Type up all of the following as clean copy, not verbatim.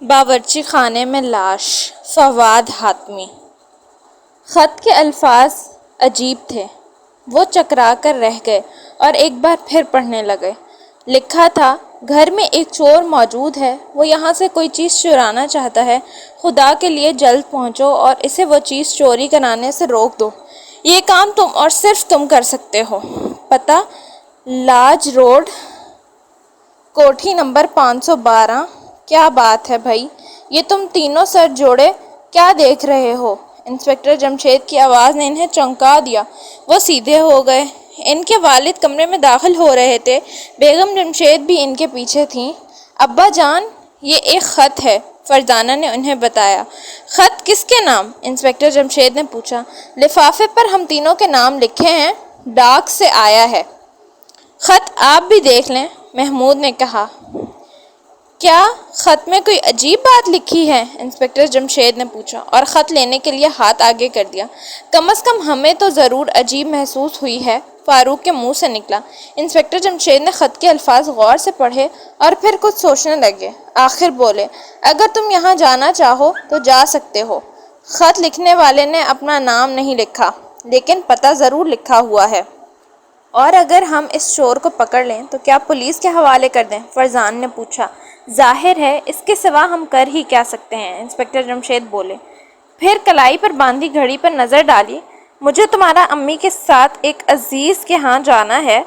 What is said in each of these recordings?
باورچی خانے میں لاش فواد حاتمی۔ خط کے الفاظ عجیب تھے، وہ چکرا کر رہ گئے اور ایک بار پھر پڑھنے لگے۔ لکھا تھا، گھر میں ایک چور موجود ہے، وہ یہاں سے کوئی چیز چرانا چاہتا ہے، خدا کے لیے جلد پہنچو اور اسے وہ چیز چوری کرانے سے روک دو۔ یہ کام تم اور صرف تم کر سکتے ہو۔ پتہ: لاج روڈ، کوٹھی نمبر 512۔ کیا بات ہے بھائی، یہ تم تینوں سر جوڑے کیا دیکھ رہے ہو؟ انسپکٹر جمشید کی آواز نے انہیں چونکا دیا۔ وہ سیدھے ہو گئے۔ ان کے والد کمرے میں داخل ہو رہے تھے، بیگم جمشید بھی ان کے پیچھے تھیں۔ ابا جان، یہ ایک خط ہے، فرزانہ نے انہیں بتایا۔ خط کس کے نام؟ انسپکٹر جمشید نے پوچھا۔ لفافے پر ہم تینوں کے نام لکھے ہیں، ڈاک سے آیا ہے۔ خط آپ بھی دیکھ لیں، محمود نے کہا۔ کیا خط میں کوئی عجیب بات لکھی ہے؟ انسپکٹر جمشید نے پوچھا اور خط لینے کے لیے ہاتھ آگے کر دیا۔ کم از کم ہمیں تو ضرور عجیب محسوس ہوئی ہے، فاروق کے منہ سے نکلا۔ انسپکٹر جمشید نے خط کے الفاظ غور سے پڑھے اور پھر کچھ سوچنے لگے۔ آخر بولے، اگر تم یہاں جانا چاہو تو جا سکتے ہو۔ خط لکھنے والے نے اپنا نام نہیں لکھا، لیکن پتہ ضرور لکھا ہوا ہے۔ اور اگر ہم اس چور کو پکڑ لیں تو کیا پولیس کے حوالے کر دیں؟ فرزان نے پوچھا۔ ظاہر ہے، اس کے سوا ہم کر ہی کیا سکتے ہیں، انسپکٹر جمشید بولے۔ پھر کلائی پر باندھی گھڑی پر نظر ڈالی۔ مجھے تمہارا امی کے ساتھ ایک عزیز کے ہاں جانا ہے۔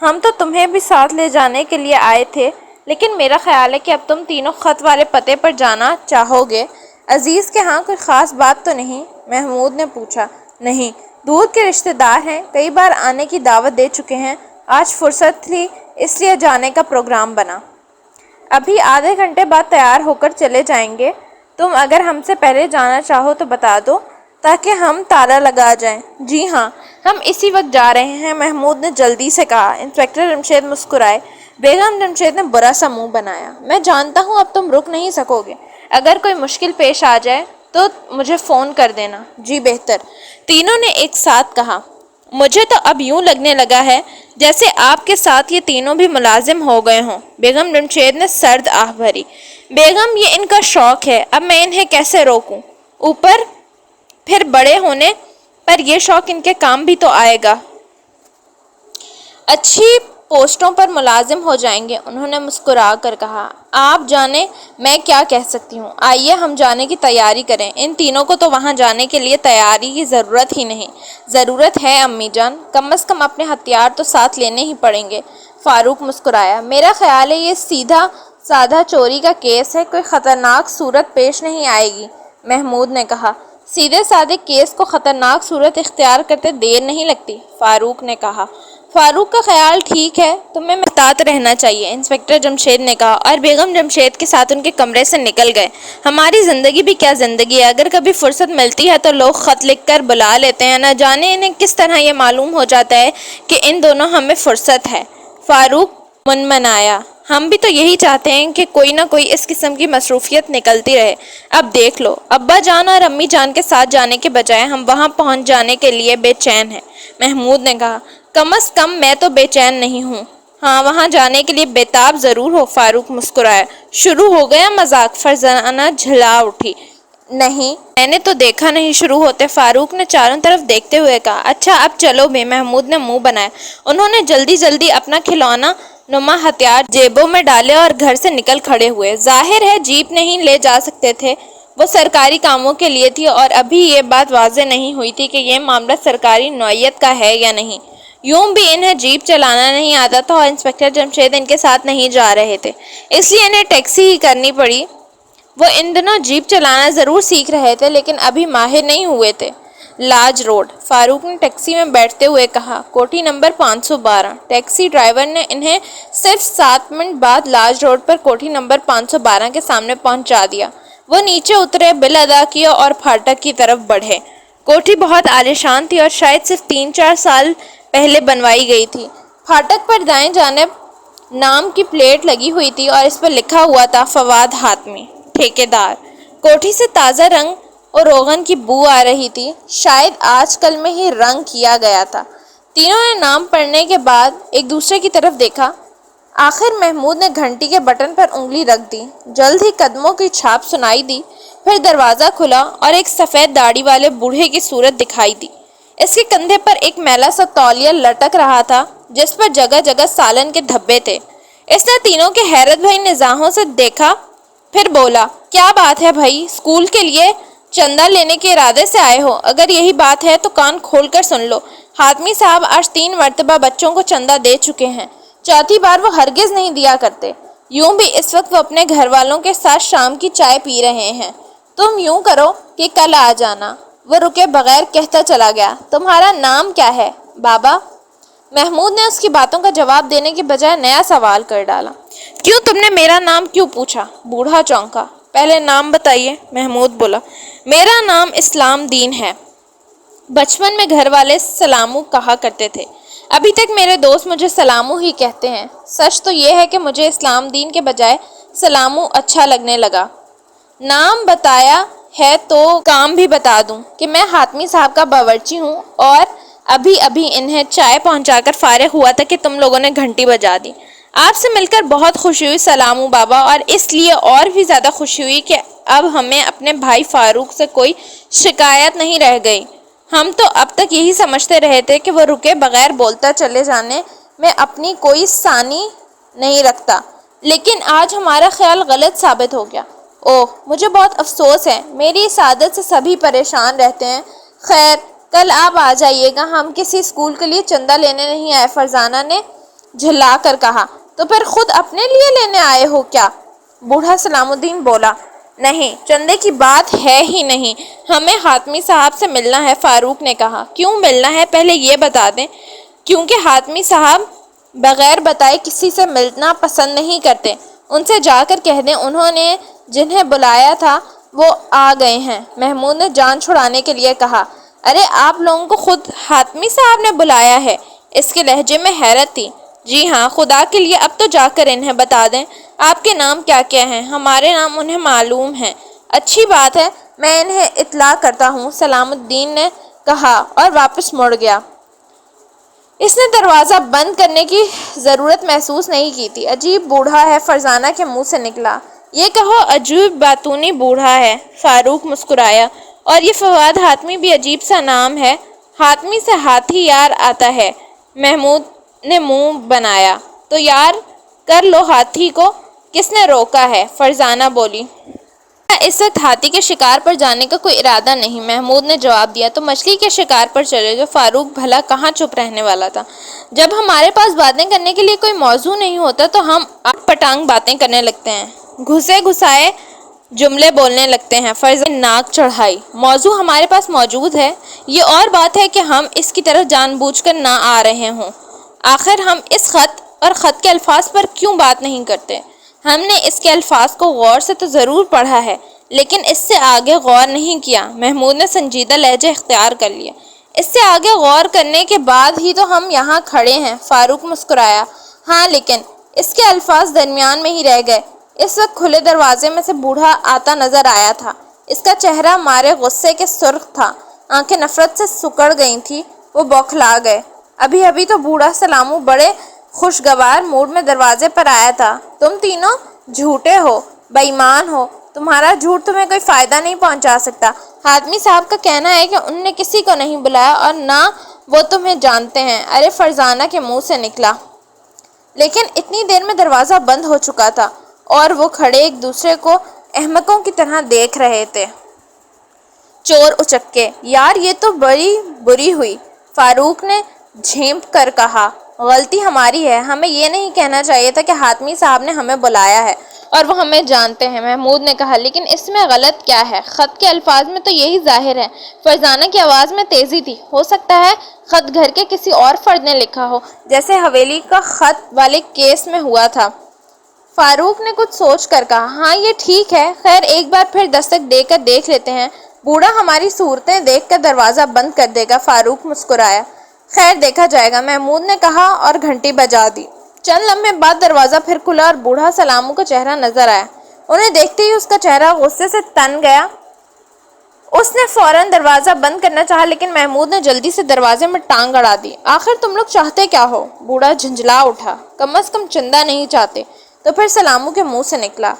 ہم تو تمہیں بھی ساتھ لے جانے کے لیے آئے تھے، لیکن میرا خیال ہے کہ اب تم تینوں خط والے پتے پر جانا چاہو گے۔ عزیز کے ہاں کوئی خاص بات تو نہیں؟ محمود نے پوچھا۔ نہیں، دور کے رشتہ دار ہیں، کئی بار آنے کی دعوت دے چکے ہیں۔ آج فرصت تھی، اس لیے جانے کا پروگرام بنا۔ ابھی آدھے گھنٹے بعد تیار ہو کر چلے جائیں گے۔ تم اگر ہم سے پہلے جانا چاہو تو بتا دو تاکہ ہم تالا لگا جائیں۔ جی ہاں، ہم اسی وقت جا رہے ہیں، محمود نے جلدی سے کہا۔ انسپکٹر جمشید مسکرائے۔ بیگم جمشید نے برا سا منہ بنایا۔ میں جانتا ہوں اب تم رک نہیں سکو گے، اگر کوئی مشکل پیش آ جائے تو مجھے فون کر دینا۔ جی بہتر، تینوں نے ایک ساتھ کہا۔ مجھے تو اب یوں لگنے لگا ہے جیسے آپ کے ساتھ یہ تینوں بھی ملازم ہو گئے ہوں۔ بیگم جمشید نے سرد آہ بھری۔ بیگم، یہ ان کا شوق ہے، اب میں انہیں کیسے روکوں؟ اوپر پھر بڑے ہونے پر یہ شوق ان کے کام بھی تو آئے گا۔ اچھی پوسٹوں پر ملازم ہو جائیں گے، انہوں نے مسکرا کر کہا۔ آپ جانیں میں کیا کہہ سکتی ہوں، آئیے ہم جانے کی تیاری کریں۔ ان تینوں کو تو وہاں جانے کے لیے تیاری کی ضرورت ہی نہیں۔ ضرورت ہے امی جان، کم از کم اپنے ہتھیار تو ساتھ لینے ہی پڑیں گے۔ فاروق مسکرایا۔ میرا خیال ہے یہ سیدھا سادہ چوری کا کیس ہے، کوئی خطرناک صورت پیش نہیں آئے گی، محمود نے کہا۔ سیدھے سادے کیس کو خطرناک صورت اختیار کرتے دیر نہیں لگتی، فاروق نے کہا۔ فاروق کا خیال ٹھیک ہے، تمہیں محتاط رہنا چاہیے، انسپکٹر جمشید نے کہا اور بیگم جمشید کے ساتھ ان کے کمرے سے نکل گئے۔ ہماری زندگی بھی کیا زندگی ہے، اگر کبھی فرصت ملتی ہے تو لوگ خط لکھ کر بلا لیتے ہیں، نہ جانے انہیں کس طرح یہ معلوم ہو جاتا ہے کہ ان دونوں ہمیں فرصت ہے۔ فاروق منمنایا۔ ہم بھی تو یہی چاہتے ہیں کہ کوئی نہ کوئی اس قسم کی مصروفیت نکلتی رہے۔ اب دیکھ لو، ابا جان اور امی جان کے ساتھ جانے کے بجائے ہم وہاں پہنچ جانے کے لیے بے چین ہیں، محمود نے کہا۔ کم از کم میں تو بے چین نہیں ہوں۔ ہاں، وہاں جانے کے لیے بےتاب ضرور ہو، فاروق مسکرایا۔ شروع ہو گیا مذاق، فرزانہ جھلا اٹھی۔ نہیں، میں نے تو دیکھا نہیں شروع ہوتے، فاروق نے چاروں طرف دیکھتے ہوئے کہا۔ اچھا اب چلو بھی، محمود نے منہ بنایا۔ انہوں نے جلدی جلدی اپنا کھلونا نما ہتھیار جیبوں میں ڈالے اور گھر سے نکل کھڑے ہوئے۔ ظاہر ہے جیپ نہیں لے جا سکتے تھے، وہ سرکاری کاموں کے لیے تھی اور ابھی یہ بات واضح نہیں ہوئی تھی کہ یہ معاملہ سرکاری نوعیت کا ہے یا نہیں۔ یوں بھی انہیں جیپ چلانا نہیں آتا تھا اور انسپکٹر جمشید ان کے ساتھ نہیں جا رہے تھے، اس لیے انہیں ٹیکسی ہی کرنی پڑی۔ وہ ان دنوں جیپ چلانا ضرور سیکھ رہے تھے لیکن ابھی ماہر نہیں ہوئے تھے۔ لاج روڈ، فاروق نے ٹیکسی میں بیٹھتے ہوئے کہا۔ کوٹھی نمبر 512۔ ٹیکسی ڈرائیور نے انہیں صرف 7 منٹ بعد لاج روڈ پر کوٹھی نمبر 512 کے سامنے پہنچا دیا۔ وہ نیچے اترے، بل ادا کیا اور پھاٹک کی طرف بڑھے۔ کوٹھی بہت عالیشان تھی اور شاید صرف 3-4 سال پہلے بنوائی گئی تھی۔ پھاٹک پر دائیں جانب نام کی پلیٹ لگی ہوئی تھی اور اس پر لکھا ہوا تھا فواد حاتمی، ٹھیکیدار۔ کوٹھی سے تازہ رنگ اور روغن کی بو آ رہی تھی، شاید آج کل میں ہی رنگ کیا گیا تھا۔ تینوں نے نام پڑھنے کے بعد ایک دوسرے کی طرف دیکھا۔ آخر محمود نے گھنٹی کے بٹن پر انگلی رکھ دی۔ جلد ہی قدموں کی چھاپ سنائی دی، پھر دروازہ کھلا اور ایک سفید داڑھی والے بوڑھے کی صورت دکھائی دی۔ اس کے کندھے پر ایک میلا سا تولیہ لٹک رہا تھا جس پر جگہ جگہ سالن کے دھبے تھے۔ اس نے تینوں کے حیرت بھری نظروں سے دیکھا، پھر بولا، کیا بات ہے بھائی؟ اسکول کے لیے چندہ لینے کے ارادے سے آئے ہو؟ اگر یہی بات ہے تو کان کھول کر سن لو۔ حاتمی صاحب آج 3 مرتبہ بچوں کو چندہ دے چکے ہیں، چوتھی بار وہ ہرگز نہیں دیا کرتے۔ یوں بھی اس وقت وہ اپنے گھر والوں کے ساتھ شام کی چائے پی رہے ہیں۔ تم یوں کرو کہ کل آ جانا۔ وہ رکے بغیر کہتا چلا گیا، تمہارا نام کیا ہے بابا؟ محمود نے اس کی باتوں کا جواب دینے کے بجائے نیا سوال کر ڈالا۔ کیوں، تم نے میرا نام کیوں پوچھا؟ بوڑھا چونکا۔ پہلے نام بتائیے، محمود بولا۔ میرا نام اسلام دین ہے۔ بچپن میں گھر والے سلامو کہا کرتے تھے، ابھی تک میرے دوست مجھے سلامو ہی کہتے ہیں۔ سچ تو یہ ہے کہ مجھے اسلام دین کے بجائے سلامو اچھا لگنے لگا۔ نام بتایا ہے تو کام بھی بتا دوں کہ میں حاتمی صاحب کا باورچی ہوں، اور ابھی انہیں چائے پہنچا کر فارغ ہوا تھا کہ تم لوگوں نے گھنٹی بجا دی۔ آپ سے مل کر بہت خوشی ہوئی سلامو بابا، اور اس لیے اور بھی زیادہ خوشی ہوئی کہ اب ہمیں اپنے بھائی فاروق سے کوئی شکایت نہیں رہ گئی۔ ہم تو اب تک یہی سمجھتے رہے تھے کہ وہ رکے بغیر بولتا چلے جانے میں اپنی کوئی ثانی نہیں رکھتا، لیکن آج ہمارا خیال غلط ثابت ہو گیا۔ اوہ، مجھے بہت افسوس ہے، میری اس عادت سے سبھی پریشان رہتے ہیں۔ خیر، کل آپ آ جائیے گا، ہم کسی اسکول کے لیے چندہ لینے نہیں آئے، فرزانہ نے جھلا کر کہا۔ تو پھر خود اپنے لیے لینے آئے ہو کیا؟ بوڑھا سلام الدین بولا۔ نہیں، چندے کی بات ہے ہی نہیں، ہمیں حاتمی صاحب سے ملنا ہے، فاروق نے کہا۔ کیوں ملنا ہے پہلے یہ بتا دیں۔ کیونکہ حاتمی صاحب بغیر بتائے کسی سے ملنا پسند نہیں کرتے۔ ان سے جا کر کہہ دیں انہوں نے جنہیں بلایا تھا وہ آ گئے ہیں، محمود نے جان چھڑانے کے لیے کہا۔ ارے آپ لوگوں کو خود حاتمی صاحب نے بلایا ہے؟ اس کے لہجے میں حیرت تھی۔ جی ہاں، خدا کے لیے اب تو جا کر انہیں بتا دیں۔ آپ کے نام کیا کیا ہیں؟ ہمارے نام انہیں معلوم ہیں۔ اچھی بات ہے، میں انہیں اطلاع کرتا ہوں، سلام الدین نے کہا اور واپس مڑ گیا۔ اس نے دروازہ بند کرنے کی ضرورت محسوس نہیں کی تھی۔ عجیب بوڑھا ہے، فرزانہ کے منہ سے نکلا۔ یہ کہو عجیب باتونی بوڑھا ہے، فاروق مسکرایا۔ اور یہ فواد حاتمی بھی عجیب سا نام ہے، حاتمی سے ہاتھی یار آتا ہے۔ محمود نے منہ بنایا۔ تو یار کر لو ہاتھی کو، کس نے روکا ہے؟ فرزانہ بولی۔ اس وقت ہاتھی کے شکار پر جانے کا کوئی ارادہ نہیں، محمود نے جواب دیا۔ تو مچھلی کے شکار پر چلے جو، فاروق بھلا کہاں چپ رہنے والا تھا۔ جب ہمارے پاس باتیں کرنے کے لیے کوئی موضوع نہیں ہوتا تو ہم اٹ پٹانگ باتیں کرنے لگتے ہیں، گھسے گھسائے جملے بولنے لگتے ہیں۔ فرزانہ نے ناک چڑھائی۔ موضوع ہمارے پاس موجود ہے، یہ اور بات ہے کہ ہم اس کی طرف جان بوجھ کر نہ آ رہے ہوں۔ آخر ہم اس خط اور خط کے الفاظ پر کیوں بات نہیں کرتے؟ ہم نے اس کے الفاظ کو غور سے تو ضرور پڑھا ہے، لیکن اس سے آگے غور نہیں کیا۔ محمود نے سنجیدہ لہجہ اختیار کر لیا۔ اس سے آگے غور کرنے کے بعد ہی تو ہم یہاں کھڑے ہیں، فاروق مسکرایا۔ ہاں، لیکن اس کے الفاظ درمیان میں ہی رہ گئے۔ اس وقت کھلے دروازے میں سے بوڑھا آتا نظر آیا تھا۔ اس کا چہرہ مارے غصے کے سرخ تھا، آنکھیں نفرت سے سکڑ گئی تھیں، وہ بوکھلا گئے۔ ابھی تو بوڑھا سلامو بڑے خوشگوار موڈ میں دروازے پر آیا تھا۔ تم تینوں جھوٹے ہو، بے ایمان ہو، تمہارا جھوٹ تمہیں کوئی فائدہ نہیں پہنچا سکتا۔ حاتمی صاحب کا کہنا ہے کہ انہوں نے کسی کو نہیں بلایا اور نہ وہ تمہیں جانتے ہیں۔ ارے، فرزانہ کے منہ سے نکلا۔ لیکن اتنی دیر میں دروازہ بند ہو چکا تھا اور وہ کھڑے ایک دوسرے کو احمقوں کی طرح دیکھ رہے تھے۔ چور اچکے، یار یہ تو بڑی بری ہوئی، فاروق نے جھینپ کر کہا۔ غلطی ہماری ہے، ہمیں یہ نہیں کہنا چاہیے تھا کہ حاتمی صاحب نے ہمیں بلایا ہے اور وہ ہمیں جانتے ہیں، محمود نے کہا۔ لیکن اس میں غلط کیا ہے؟ خط کے الفاظ میں تو یہی ظاہر ہے۔ فرزانہ کی آواز میں تیزی تھی۔ ہو سکتا ہے خط گھر کے کسی اور فرد نے لکھا ہو، جیسے حویلی کا خط والے کیس میں ہوا تھا۔ فاروق نے کچھ سوچ کر کہا، ہاں یہ ٹھیک ہے، خیر ایک بار پھر دستک دے کر دیکھ لیتے ہیں۔ بوڑھا ہماری صورتیں دیکھ کر دروازہ بند کر دے گا، فاروق مسکرایا۔ خیر دیکھا جائے گا، محمود نے کہا اور گھنٹی بجا دی۔ چند لمحے بعد دروازہ پھر کھلا اور بوڑھا سلامو کا چہرہ نظر آیا۔ انہیں دیکھتے ہی اس کا چہرہ غصے سے تن گیا۔ اس نے فوراً دروازہ بند کرنا چاہا لیکن محمود نے جلدی سے دروازے میں ٹانگ اڑا دی۔ آخر تم لوگ چاہتے کیا ہو؟ بوڑھا جھنجھلا اٹھا۔ کم از کم چندہ نہیں چاہتے۔ تو پھر سلامو کے منہ سے نکلا،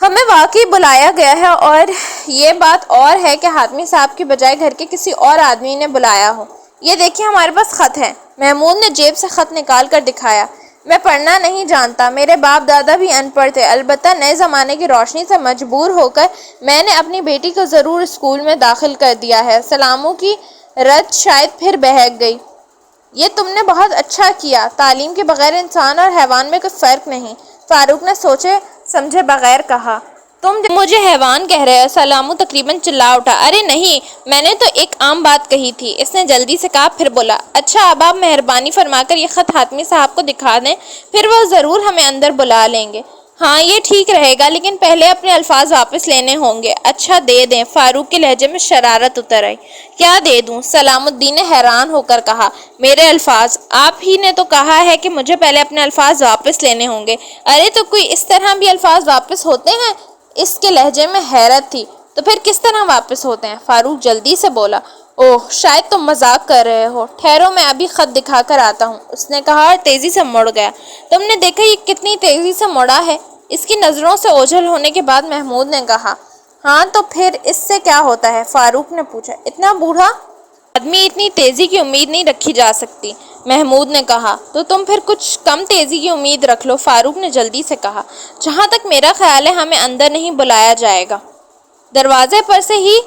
ہمیں واقعی بلایا گیا ہے، اور یہ بات اور ہے کہ حاتمی صاحب کی بجائے گھر کے کسی اور آدمی نے بلایا ہو۔ یہ دیکھیے ہمارے پاس خط ہے۔ محمود نے جیب سے خط نکال کر دکھایا۔ میں پڑھنا نہیں جانتا، میرے باپ دادا بھی ان پڑھ تھے، البتہ نئے زمانے کی روشنی سے مجبور ہو کر میں نے اپنی بیٹی کو ضرور اسکول میں داخل کر دیا ہے۔ سلامو کی رت شاید پھر بہک گئی۔ یہ تم نے بہت اچھا کیا، تعلیم کے بغیر انسان اور حیوان میں کوئی فرق نہیں، فاروق نے سوچے سمجھے بغیر کہا۔ تم مجھے حیوان کہہ رہے ہو؟ سلامو تقریباً چلا اٹھا۔ ارے نہیں، میں نے تو ایک عام بات کہی تھی، اس نے جلدی سے کہا، پھر بولا، اچھا اب آپ مہربانی فرما کر یہ خط حاتمی صاحب کو دکھا دیں، پھر وہ ضرور ہمیں اندر بلا لیں گے۔ ہاں یہ ٹھیک رہے گا، لیکن پہلے اپنے الفاظ واپس لینے ہوں گے۔ اچھا دے دیں، فاروق کے لہجے میں شرارت اتر آئی۔ کیا دے دوں؟ سلام الدین نے حیران ہو کر کہا۔ میرے الفاظ؟ آپ ہی نے تو کہا ہے کہ مجھے پہلے اپنے الفاظ واپس لینے ہوں گے۔ ارے تو کوئی اس طرح بھی الفاظ واپس ہوتے ہیں؟ اس کے لہجے میں حیرت تھی۔ تو پھر کس طرح واپس ہوتے ہیں؟ فاروق جلدی سے بولا۔ اوہ شاید تم مذاق کر رہے ہو، ٹھہرو میں ابھی خط دکھا کر آتا ہوں، اس نے کہا اور تیزی سے مڑ گیا۔ تم نے دیکھا یہ کتنی تیزی سے مڑا ہے؟ اس کی نظروں سے اوجھل ہونے کے بعد محمود نے کہا۔ ہاں تو پھر اس سے کیا ہوتا ہے؟ فاروق نے پوچھا۔ اتنا بوڑھا آدمی اتنی تیزی کی امید نہیں رکھی جا سکتی، محمود نے کہا۔ تو تم پھر کچھ کم تیزی کی امید رکھ لو، فاروق نے جلدی سے کہا۔ جہاں تک میرا خیال ہے ہمیں اندر نہیں بلایا جائے گا، دروازے پر سے ہی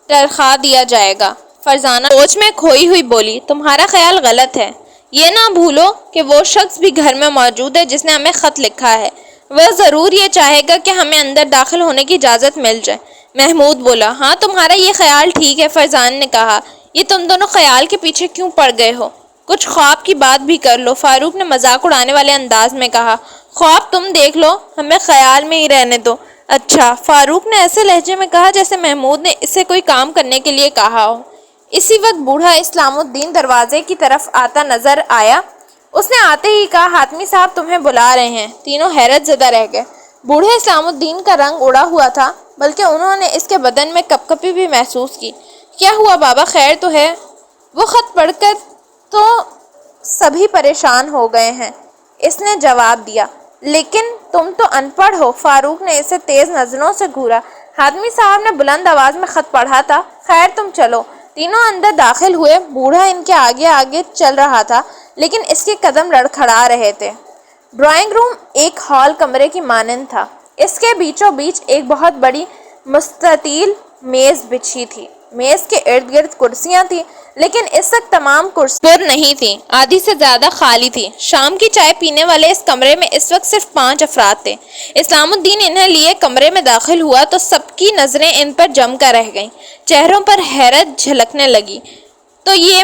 ٹرخا دیا جائے گا۔ فرزانہ سوچ میں کھوئی ہوئی بولی، تمہارا خیال غلط ہے، یہ نہ بھولو کہ وہ شخص بھی گھر میں موجود ہے جس نے ہمیں خط لکھا ہے، وہ ضرور یہ چاہے گا کہ ہمیں اندر داخل ہونے کی اجازت مل جائے۔ محمود بولا۔ ہاں تمہارا یہ خیال ٹھیک ہے، فرزان نے کہا۔ یہ تم دونوں خیال کے پیچھے کیوں پڑ گئے ہو؟ کچھ خواب کی بات بھی کر لو، فاروق نے مذاق اڑانے والے انداز میں کہا۔ خواب تم دیکھ لو، ہمیں خیال میں ہی رہنے دو۔ اچھا، فاروق نے ایسے لہجے میں کہا جیسے محمود نے اسے کوئی کام کرنے کے لیے کہا ہو۔ اسی وقت بوڑھا اسلام الدین دروازے کی طرف آتا نظر آیا۔ اس نے آتے ہی کہا، حاتمی صاحب تمہیں بلا رہے ہیں۔ تینوں حیرت زدہ رہ گئے۔ بوڑھے اسلام الدین کا رنگ اڑا ہوا تھا، بلکہ انہوں نے اس کے بدن میں کپکپی بھی محسوس کی۔ کیا ہوا بابا، خیر تو ہے؟ وہ خط پڑھ کر تو سبھی پریشان ہو گئے ہیں، اس نے جواب دیا۔ لیکن تم تو ان پڑھ ہو، فاروق نے اسے تیز نظروں سے گھورا۔ حاتمی صاحب نے بلند آواز میں خط پڑھا تھا۔ خیر تم چلو۔ تینوں اندر داخل ہوئے۔ بوڑھا ان کے آگے آگے چل رہا تھا، لیکن اس کے قدم لڑکھڑا رہے تھے۔ ڈرائنگ روم ایک ہال کمرے کی مانند تھا۔ اس کے بیچوں بیچ ایک بہت بڑی مستطیل میز بچھی تھی۔ میز کے ارد گرد کرسیاں تھیں، لیکن اس وقت تمام کرسیاں پر نہیں تھیں، آدھی سے زیادہ خالی تھی۔ شام کی چائے پینے والے اس کمرے میں اس وقت صرف 5 افراد تھے۔ اسلام الدین انہیں لیے کمرے میں داخل ہوا تو سب کی نظریں ان پر جم کر رہ گئیں، چہروں پر حیرت جھلکنے لگی۔ تو یہ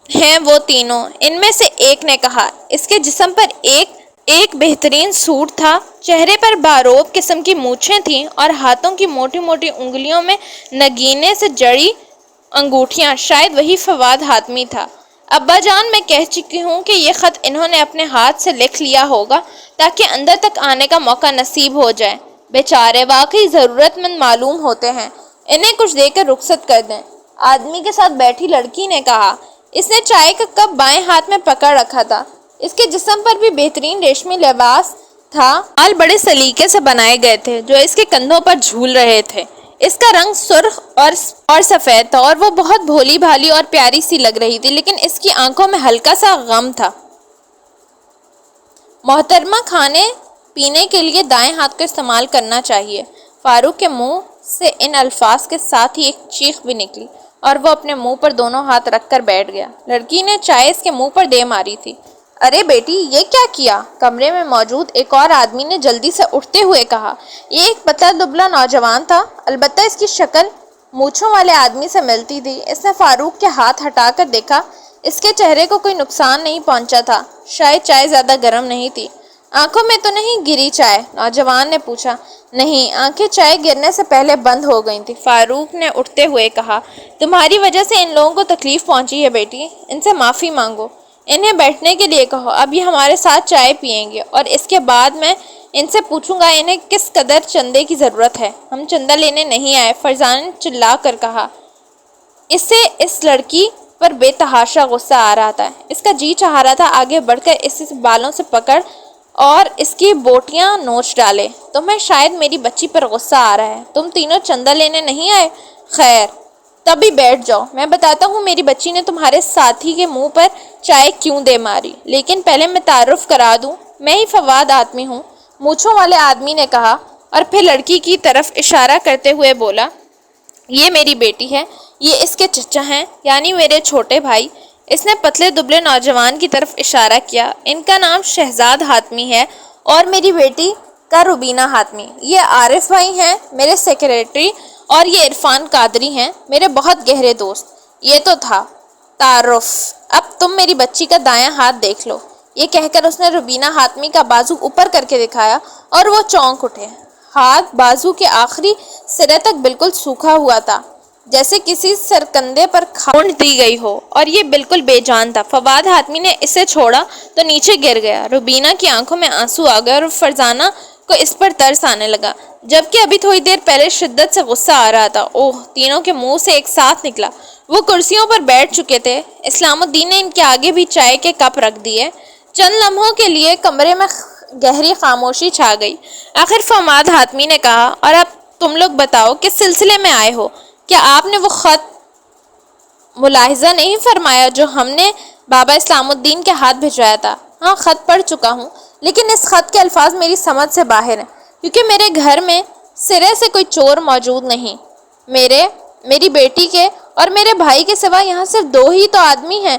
ہیں وہ تینوں، ان میں سے ایک نے کہا۔ اس کے جسم پر ایک بہترین سوٹ تھا، چہرے پر باروب قسم کی مونچھیں تھیں اور ہاتھوں کی موٹی موٹی انگلیوں میں نگینے سے جڑی انگوٹھیاں، شاید وہی فواد حاتمی تھا۔ ابا جان، میں کہہ چکی ہوں کہ یہ خط انہوں نے اپنے ہاتھ سے لکھ لیا ہوگا تاکہ اندر تک آنے کا موقع نصیب ہو جائے۔ بیچارے واقعی ضرورت مند معلوم ہوتے ہیں، انہیں کچھ دے کر رخصت کر دیں، آدمی کے ساتھ بیٹھی لڑکی نے کہا۔ اس نے چائے کا کپ بائیں ہاتھ میں پکڑ رکھا تھا۔ اس کے جسم پر بھی بہترین ریشمی لباس تھا، بال بڑے سلیقے سے بنائے گئے تھے جو اس کے کندھوں پر جھول رہے تھے۔ اس کا رنگ سرخ اور سفید تھا اور وہ بہت بھولی بھالی اور پیاری سی لگ رہی تھی، لیکن اس کی آنکھوں میں ہلکا سا غم تھا۔ محترمہ، کھانے پینے کے لیے دائیں ہاتھ کو استعمال کرنا چاہیے۔ فاروق کے منہ سے ان الفاظ کے ساتھ ہی ایک چیخ بھی نکلی اور وہ اپنے منہ پر دونوں ہاتھ رکھ کر بیٹھ گیا۔ لڑکی نے چائے اس کے منہ پر دے ماری تھی۔ ارے بیٹی، یہ کیا کیا؟ کمرے میں موجود ایک اور آدمی نے جلدی سے اٹھتے ہوئے کہا۔ یہ ایک پتلا دبلا نوجوان تھا، البتہ اس کی شکل مونچھوں والے آدمی سے ملتی تھی۔ اس نے فاروق کے ہاتھ ہٹا کر دیکھا، اس کے چہرے کو کوئی نقصان نہیں پہنچا تھا، شاید چائے زیادہ گرم نہیں تھی۔ آنکھوں میں تو نہیں گری چائے؟ نوجوان نے پوچھا۔ نہیں، آنکھیں چائے گرنے سے پہلے بند ہو گئی تھی، فاروق نے اٹھتے ہوئے کہا۔ تمہاری وجہ سے ان لوگوں کو تکلیف پہنچی ہے بیٹی، ان سے معافی مانگو، انہیں بیٹھنے کے لیے کہو، اب یہ ہمارے ساتھ چائے پئیں گے اور اس کے بعد میں ان سے پوچھوں گا انہیں کس قدر چندے کی ضرورت ہے۔ ہم چندہ لینے نہیں آئے، فرزانہ نے چلا کر کہا۔ اسے اس لڑکی پر بے تحاشا غصہ آ رہا تھا۔ اس کا جی چاہ رہا تھا آگے بڑھ کر اسے بالوں سے پکڑ اور اس کی بوٹیاں نوچ ڈالے۔ تمہیں شاید میری بچی پر غصہ آ رہا ہے۔ تم تینوں چندہ لینے نہیں آئے؟ خیر، تبھی بیٹھ جاؤ، میں بتاتا ہوں میری بچی نے تمہارے ساتھی کے منہ پر چائے کیوں دے ماری۔ لیکن پہلے میں تعارف کرا دوں، میں ہی فواد حاتمی ہوں، مونچھوں والے آدمی نے کہا اور پھر لڑکی کی طرف اشارہ کرتے ہوئے بولا، یہ میری بیٹی ہے، یہ اس کے چچا ہیں، یعنی میرے چھوٹے بھائی۔ اس نے پتلے دبلے نوجوان کی طرف اشارہ کیا۔ ان کا نام شہزاد حاتمی ہے اور میری بیٹی کا روبینہ حاتمی۔ یہ عارف بھائی ہیں میرے سیکریٹری اور یہ عرفان قادری ہیں میرے بہت گہرے دوست۔ یہ تو تھا تعارف، اب تم میری بچی کا دایاں ہاتھ دیکھ لو۔ یہ کہہ کر اس نے روبینہ حاتمی کا بازو اوپر کر کے دکھایا اور وہ چونک اٹھے۔ ہاتھ بازو کے آخری سرے تک بالکل سوکھا ہوا تھا، جیسے کسی سرکندے پر کھونڈ دی گئی ہو، اور یہ بالکل بے جان تھا۔ فواد حاتمی نے اسے چھوڑا تو نیچے گر گیا۔ روبینہ کی آنکھوں میں آنسو آ گئے اور فرزانہ کو اس پر ترس آنے لگا، جبکہ ابھی تھوڑی دیر پہلے شدت سے غصہ آ رہا تھا۔ اوہ! تینوں کے منہ سے ایک ساتھ نکلا۔ وہ کرسیوں پر بیٹھ چکے تھے۔ اسلام الدین نے ان کے آگے بھی چائے کے کپ رکھ دیے۔ چند لمحوں کے لیے کمرے میں گہری خاموشی چھا گئی۔ آخر فواد حاتمی نے کہا، اور اب تم لوگ بتاؤ کس سلسلے میں آئے ہو؟ کیا آپ نے وہ خط ملاحظہ نہیں فرمایا جو ہم نے بابا اسلام الدین کے ہاتھ بھجوایا تھا؟ ہاں، خط پڑھ چکا ہوں، لیکن اس خط کے الفاظ میری سمجھ سے باہر ہیں، کیونکہ میرے گھر میں سرے سے کوئی چور موجود نہیں۔ میری بیٹی کے اور میرے بھائی کے سوا یہاں صرف دو ہی تو آدمی ہیں،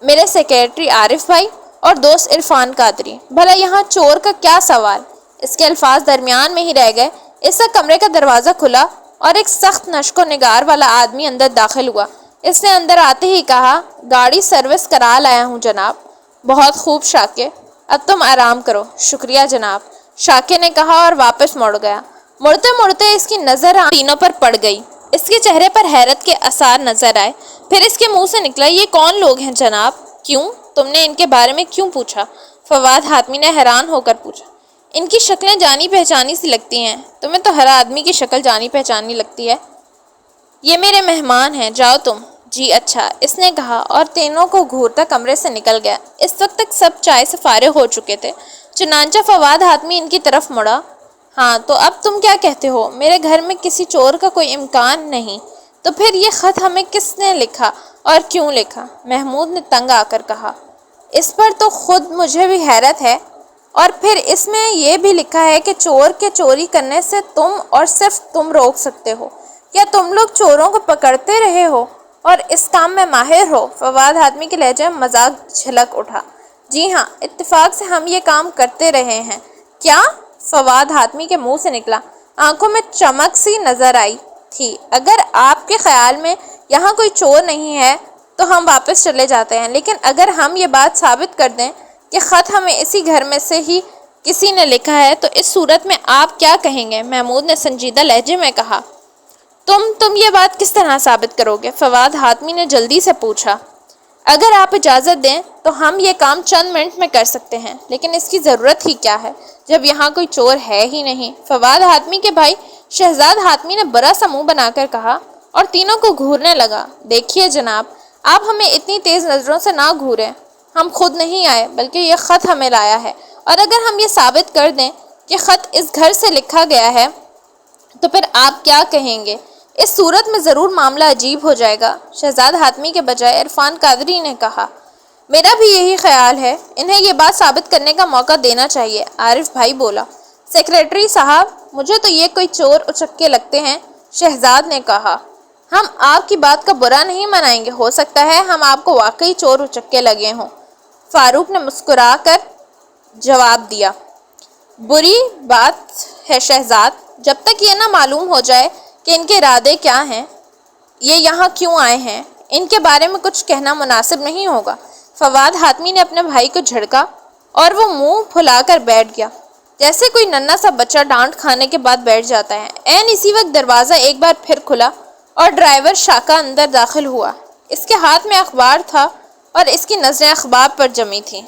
میرے سیکریٹری عارف بھائی اور دوست عرفان قادری۔ بھلا یہاں چور کا کیا سوال؟ اس کے الفاظ درمیان میں ہی رہ گئے۔ اس وقت کمرے کا دروازہ کھلا اور ایک سخت نشق و نگار والا آدمی اندر داخل ہوا۔ اس نے اندر آتے ہی کہا، گاڑی سروس کرا لایا ہوں جناب۔ بہت خوب شاکر، اب تم آرام کرو۔ شکریہ جناب، شاکر نے کہا اور واپس مڑ گیا۔ مڑتے مڑتے اس کی نظر تینوں پر پڑ گئی۔ اس کے چہرے پر حیرت کے آثار نظر آئے۔ پھر اس کے منہ سے نکلا، یہ کون لوگ ہیں جناب؟ کیوں؟ تم نے ان کے بارے میں کیوں پوچھا؟ فواد حاتمی نے حیران ہو کر پوچھا۔ ان کی شکلیں جانی پہچانی سی لگتی ہیں۔ تمہیں تو ہر آدمی کی شکل جانی پہچانی لگتی ہے۔ یہ میرے مہمان ہیں، جاؤ تم۔ جی اچھا، اس نے کہا اور تینوں کو گھورتا کمرے سے نکل گیا۔ اس وقت تک سب چائے سے فارغ ہو چکے تھے، چنانچہ فواد حاتمی ان کی طرف مڑا۔ ہاں، تو اب تم کیا کہتے ہو؟ میرے گھر میں کسی چور کا کوئی امکان نہیں۔ تو پھر یہ خط ہمیں کس نے لکھا اور کیوں لکھا؟ محمود نے تنگ آ کر کہا۔ اس پر تو خود مجھے بھی حیرت ہے، اور پھر اس میں یہ بھی لکھا ہے کہ چور کے چوری کرنے سے تم اور صرف تم روک سکتے ہو۔ کیا تم لوگ چوروں کو پکڑتے رہے ہو اور اس کام میں ماہر ہو؟ فواد حاتمی کے لہجے میں مذاق جھلک اٹھا۔ جی ہاں، اتفاق سے ہم یہ کام کرتے رہے ہیں۔ کیا؟ فواد حاتمی کے منہ سے نکلا۔ آنکھوں میں چمک سی نظر آئی تھی۔ اگر آپ کے خیال میں یہاں کوئی چور نہیں ہے تو ہم واپس چلے جاتے ہیں، لیکن اگر ہم یہ بات ثابت کر دیں کہ خط ہمیں اسی گھر میں سے ہی کسی نے لکھا ہے تو اس صورت میں آپ کیا کہیں گے؟ محمود نے سنجیدہ لہجے میں کہا۔ تم یہ بات کس طرح ثابت کرو گے؟ فواد حاتمی نے جلدی سے پوچھا۔ اگر آپ اجازت دیں تو ہم یہ کام چند منٹ میں کر سکتے ہیں، لیکن اس کی ضرورت ہی کیا ہے جب یہاں کوئی چور ہے ہی نہیں؟ فواد حاتمی کے بھائی شہزاد حاتمی نے برا سا منہ بنا کر کہا اور تینوں کو گھورنے لگا۔ دیکھیے جناب، آپ ہمیں اتنی تیز نظروں سے نہ گھوریں۔ ہم خود نہیں آئے بلکہ یہ خط ہمیں لایا ہے، اور اگر ہم یہ ثابت کر دیں کہ خط اس گھر سے لکھا گیا ہے تو پھر آپ کیا کہیں گے؟ اس صورت میں ضرور معاملہ عجیب ہو جائے گا۔ شہزاد حاتمی کے بجائے عرفان قادری نے کہا۔ میرا بھی یہی خیال ہے، انہیں یہ بات ثابت کرنے کا موقع دینا چاہیے، عارف بھائی بولا۔ سیکریٹری صاحب، مجھے تو یہ کوئی چور اچکے لگتے ہیں، شہزاد نے کہا۔ ہم آپ کی بات کا برا نہیں منائیں گے، ہو سکتا ہے ہم آپ کو واقعی چور اچکے لگے ہوں، فاروق نے مسکرا کر جواب دیا۔ بری بات ہے شہزاد، جب تک یہ نہ معلوم ہو جائے کہ ان کے ارادے کیا ہیں، یہ یہاں کیوں آئے ہیں، ان کے بارے میں کچھ کہنا مناسب نہیں ہوگا۔ فواد حاتمی نے اپنے بھائی کو جھڑکا اور وہ منہ پھلا کر بیٹھ گیا، جیسے کوئی ننھا سا بچہ ڈانٹ کھانے کے بعد بیٹھ جاتا ہے۔ عین اسی وقت دروازہ ایک بار پھر کھلا اور ڈرائیور شاکا اندر داخل ہوا۔ اس کے ہاتھ میں اخبار تھا اور اس کی نظریں اخبار پر جمی تھیں۔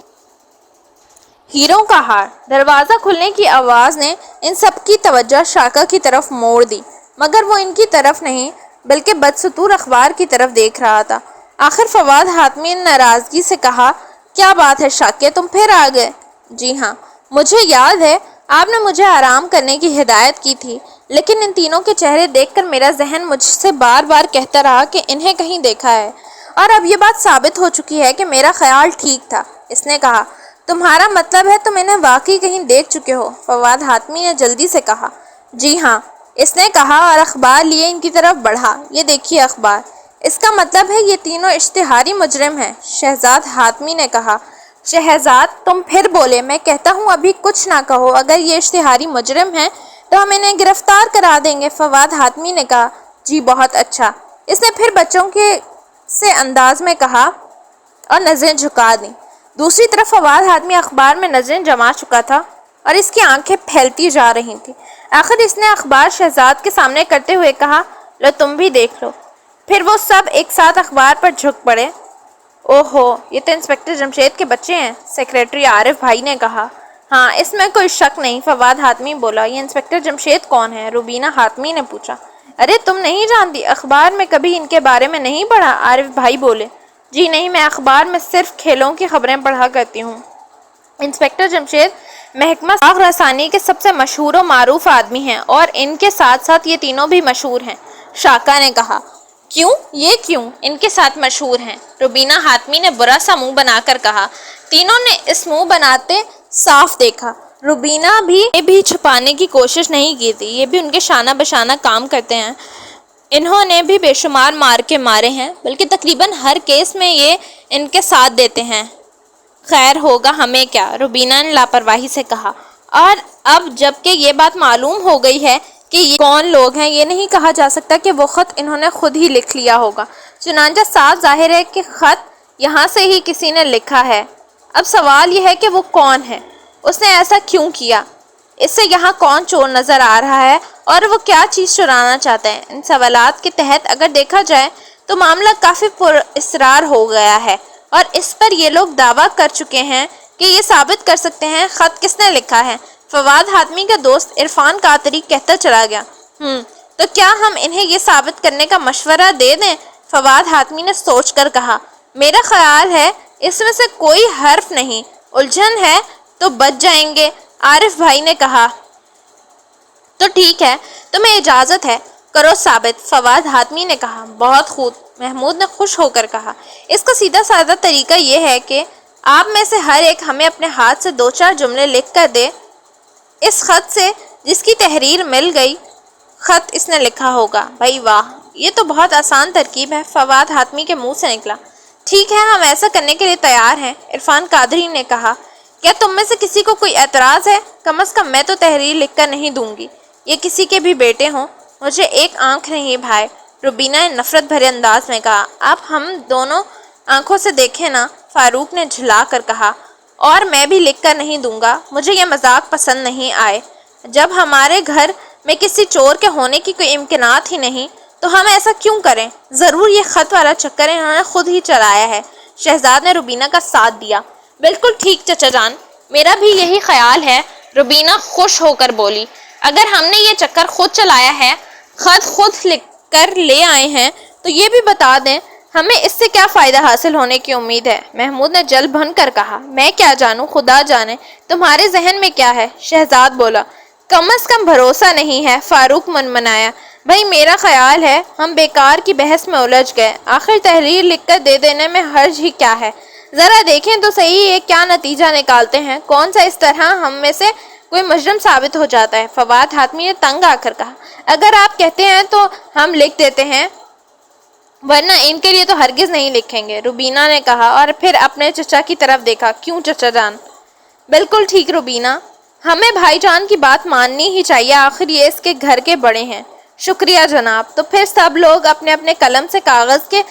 ہیروں کا ہار۔ دروازہ کھلنے کی آواز نے ان سب کی توجہ شاکا کی طرف موڑ دی، مگر وہ ان کی طرف نہیں بلکہ بدستور اخبار کی طرف دیکھ رہا تھا۔ آخر فواد حاتمی نے ناراضگی سے کہا، کیا بات ہے شاکیہ، تم پھر آ گئے؟ جی ہاں، مجھے یاد ہے آپ نے مجھے آرام کرنے کی ہدایت کی تھی، لیکن ان تینوں کے چہرے دیکھ کر میرا ذہن مجھ سے بار بار کہتا رہا کہ انہیں کہیں دیکھا ہے، اور اب یہ بات ثابت ہو چکی ہے کہ میرا خیال ٹھیک تھا۔ اس نے کہا، تمہارا مطلب ہے تم انہیں واقعی کہیں دیکھ چکے ہو؟ فواد حاتمی نے جلدی سے کہا۔ جی ہاں، اس نے کہا اور اخبار لیے ان کی طرف بڑھا۔ یہ دیکھیے اخبار، اس کا مطلب ہے یہ تینوں اشتہاری مجرم ہیں۔ شہزاد حاتمی نے کہا۔ شہزاد، تم پھر بولے، میں کہتا ہوں ابھی کچھ نہ کہو، اگر یہ اشتہاری مجرم ہیں تو ہم انہیں گرفتار کرا دیں گے۔ فواد حاتمی نے کہا۔ جی بہت اچھا، اس نے پھر بچوں کے سے انداز میں کہا اور نظریں جھکا دیں۔ دوسری طرف فواد حاتمی اخبار میں نظریں جما چکا تھا اور اس کی آنکھیں پھیلتی جا رہی تھیں۔ آخر اس نے اخبار شہزاد کے سامنے کرتے ہوئے کہا، لو تم بھی دیکھ لو۔ پھر وہ سب ایک ساتھ اخبار پر جھک پڑے۔ اوہو، یہ تو انسپکٹر جمشید کے بچے ہیں، سیکریٹری عارف بھائی نے کہا۔ ہاں، اس میں کوئی شک نہیں، فواد حاتمی بولا۔ یہ انسپکٹر جمشید کون ہے؟ روبینہ حاتمی نے پوچھا۔ ارے تم نہیں جانتی؟ اخبار میں کبھی ان کے بارے میں نہیں پڑھا؟ عارف بھائی بولے۔ جی نہیں، میں اخبار میں صرف کھیلوں کی خبریں پڑھا کرتی ہوں۔ انسپکٹر جمشید محکمہ ساخت رسانی کے سب سے مشہور و معروف آدمی ہیں، اور ان کے ساتھ ساتھ یہ تینوں بھی مشہور ہیں، شاکا نے کہا۔ کیوں؟ یہ کیوں ان کے ساتھ مشہور ہیں؟ روبینہ حاتمی نے برا سا منہ بنا کر کہا۔ تینوں نے اس منہ بناتے صاف دیکھا۔ روبینہ بھی چھپانے کی کوشش نہیں کی تھی، یہ بھی ان کے شانہ بشانہ کام کرتے ہیں۔ انہوں نے بھی بے شمار مارکے مارے ہیں، بلکہ تقریباً ہر کیس میں یہ ان کے ساتھ دیتے ہیں۔ خیر ہوگا ہمیں کیا، روبینہ نے لاپرواہی سے کہا۔ اور اب جب کہ یہ بات معلوم ہو گئی ہے کہ یہ کون لوگ ہیں، یہ نہیں کہا جا سکتا کہ وہ خط انہوں نے خود ہی لکھ لیا ہوگا، چنانچہ صاف ظاہر ہے کہ خط یہاں سے ہی کسی نے لکھا ہے۔ اب سوال یہ ہے کہ وہ کون ہے، اس نے ایسا کیوں کیا، اس سے یہاں کون چور نظر آ رہا ہے، اور وہ کیا چیز چرانا چاہتا ہے۔ ان سوالات کے تحت اگر دیکھا جائے تو معاملہ کافی پر اسرار ہو گیا ہے، اور اس پر یہ لوگ دعویٰ کر چکے ہیں کہ یہ ثابت کر سکتے ہیں خط کس نے لکھا ہے۔ فواد حاتمی کا دوست عرفان قادری کہتا چلا گیا۔ تو کیا ہم انہیں یہ ثابت کرنے کا مشورہ دے دیں؟ فواد حاتمی نے سوچ کر کہا۔ میرا خیال ہے اس میں سے کوئی حرف نہیں الجھن ہے تو بچ جائیں گے، عارف بھائی نے کہا۔ تو ٹھیک ہے، تمہیں اجازت ہے، کرو ثابت، فواد حاتمی نے کہا۔ بہت خوب، محمود نے خوش ہو کر کہا۔ اس کا سیدھا سادہ طریقہ یہ ہے کہ آپ میں سے ہر ایک ہمیں اپنے ہاتھ سے 2-4 جملے لکھ کر دے، اس خط سے جس کی تحریر مل گئی، خط اس نے لکھا ہوگا۔ بھائی واہ، یہ تو بہت آسان ترکیب ہے، فواد حاتمی کے منہ سے نکلا۔ ٹھیک ہے، ہم ایسا کرنے کے لیے تیار ہیں، عرفان قادری نے کہا۔ کیا تم میں سے کسی کو کوئی اعتراض ہے؟ کم از کم میں تو تحریر لکھ کر نہیں دوں گی، یہ کسی کے بھی بیٹے ہوں۔ مجھے ایک آنکھ نہیں بھائی، روبینہ نے نفرت بھرے انداز میں کہا۔ آپ ہم دونوں آنکھوں سے دیکھیں نا، فاروق نے جھلا کر کہا۔ اور میں بھی لکھ کر نہیں دوں گا، مجھے یہ مذاق پسند نہیں آئے۔ جب ہمارے گھر میں کسی چور کے ہونے کی کوئی امکانات ہی نہیں تو ہم ایسا کیوں کریں؟ ضرور یہ خط والا چکر انہوں نے خود ہی چلایا ہے۔ شہزاد نے روبینہ کا ساتھ دیا۔ بالکل ٹھیک چچا جان، میرا بھی یہی خیال ہے، روبینہ خوش ہو کر بولی۔ اگر ہم نے یہ چکر خود چلایا ہے، خط خود لکھ کر لے آئے ہیں، تو یہ بھی بتا دیں ہمیں اس سے کیا فائدہ حاصل ہونے کی امید ہے؟ محمود نے جل بھن کر کہا۔ میں کیا جانوں، خدا جانے تمہارے ذہن میں کیا ہے، شہزاد بولا۔ کم از کم بھروسہ نہیں ہے، فاروق منمنایا۔ بھائی میرا خیال ہے ہم بیکار کی بحث میں الجھ گئے، آخر تحریر لکھ کر دے دینے میں حرج ہی کیا ہے؟ ذرا دیکھیں تو صحیح یہ کیا نتیجہ نکالتے ہیں، کون سا اس طرح ہم میں سے کوئی مجرم ثابت ہو جاتا ہے۔ فواد حاتمی نے تنگ آ کر کہا۔ اگر آپ کہتے ہیں تو ہم لکھ دیتے ہیں، ورنہ ان کے لیے تو ہرگز نہیں لکھیں گے، روبینہ نے کہا اور پھر اپنے چچا کی طرف دیکھا۔ کیوں چچا جان؟ بالکل ٹھیک روبینہ، ہمیں بھائی جان کی بات ماننی ہی چاہیے، آخر یہ اس کے گھر کے بڑے ہیں۔ شکریہ جناب۔ تو پھر سب لوگ اپنے اپنے قلم سے کاغذ کے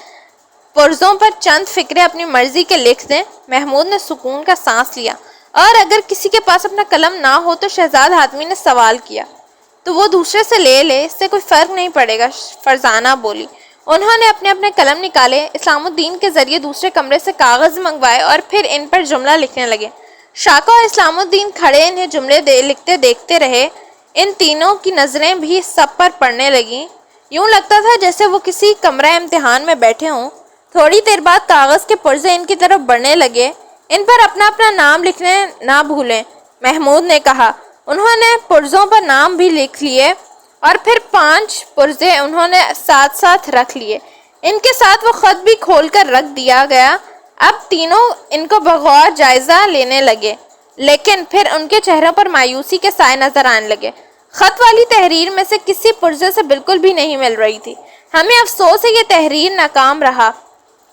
پرزوں پر چند فقرے اپنی مرضی کے لکھ دیں۔ محمود نے سکون کا سانس لیا۔ اور اگر کسی کے پاس اپنا قلم نہ ہو تو شہزاد حاتمی نے سوال کیا۔ تو وہ دوسرے سے لے لے، اس سے کوئی فرق نہیں پڑے گا، فرزانہ بولی۔ انہوں نے اپنے اپنے قلم نکالے، اسلام الدین کے ذریعے دوسرے کمرے سے کاغذ منگوائے اور پھر ان پر جملہ لکھنے لگے۔ شاکا اور اسلام الدین کھڑے انہیں جملے لکھتے دیکھتے رہے۔ ان تینوں کی نظریں بھی سب پر پڑنے لگیں۔ یوں لگتا تھا جیسے وہ کسی کمرہ امتحان میں بیٹھے ہوں۔ تھوڑی دیر بعد کاغذ کے پرزے ان کی طرف بڑھنے لگے۔ ان پر اپنا اپنا نام لکھنے نہ بھولیں، محمود نے کہا۔ انہوں نے پرزوں پر نام بھی لکھ لیے اور پھر 5 پرزے انہوں نے ساتھ ساتھ رکھ لیے۔ ان کے ساتھ وہ خط بھی کھول کر رکھ دیا گیا۔ اب تینوں ان کو بغور جائزہ لینے لگے، لیکن پھر ان کے چہروں پر مایوسی کے سائے نظر آنے لگے۔ خط والی تحریر میں سے کسی پرزے سے بالکل بھی نہیں مل رہی تھی۔ ہمیں افسوس ہے یہ تحریر ناکام رہا،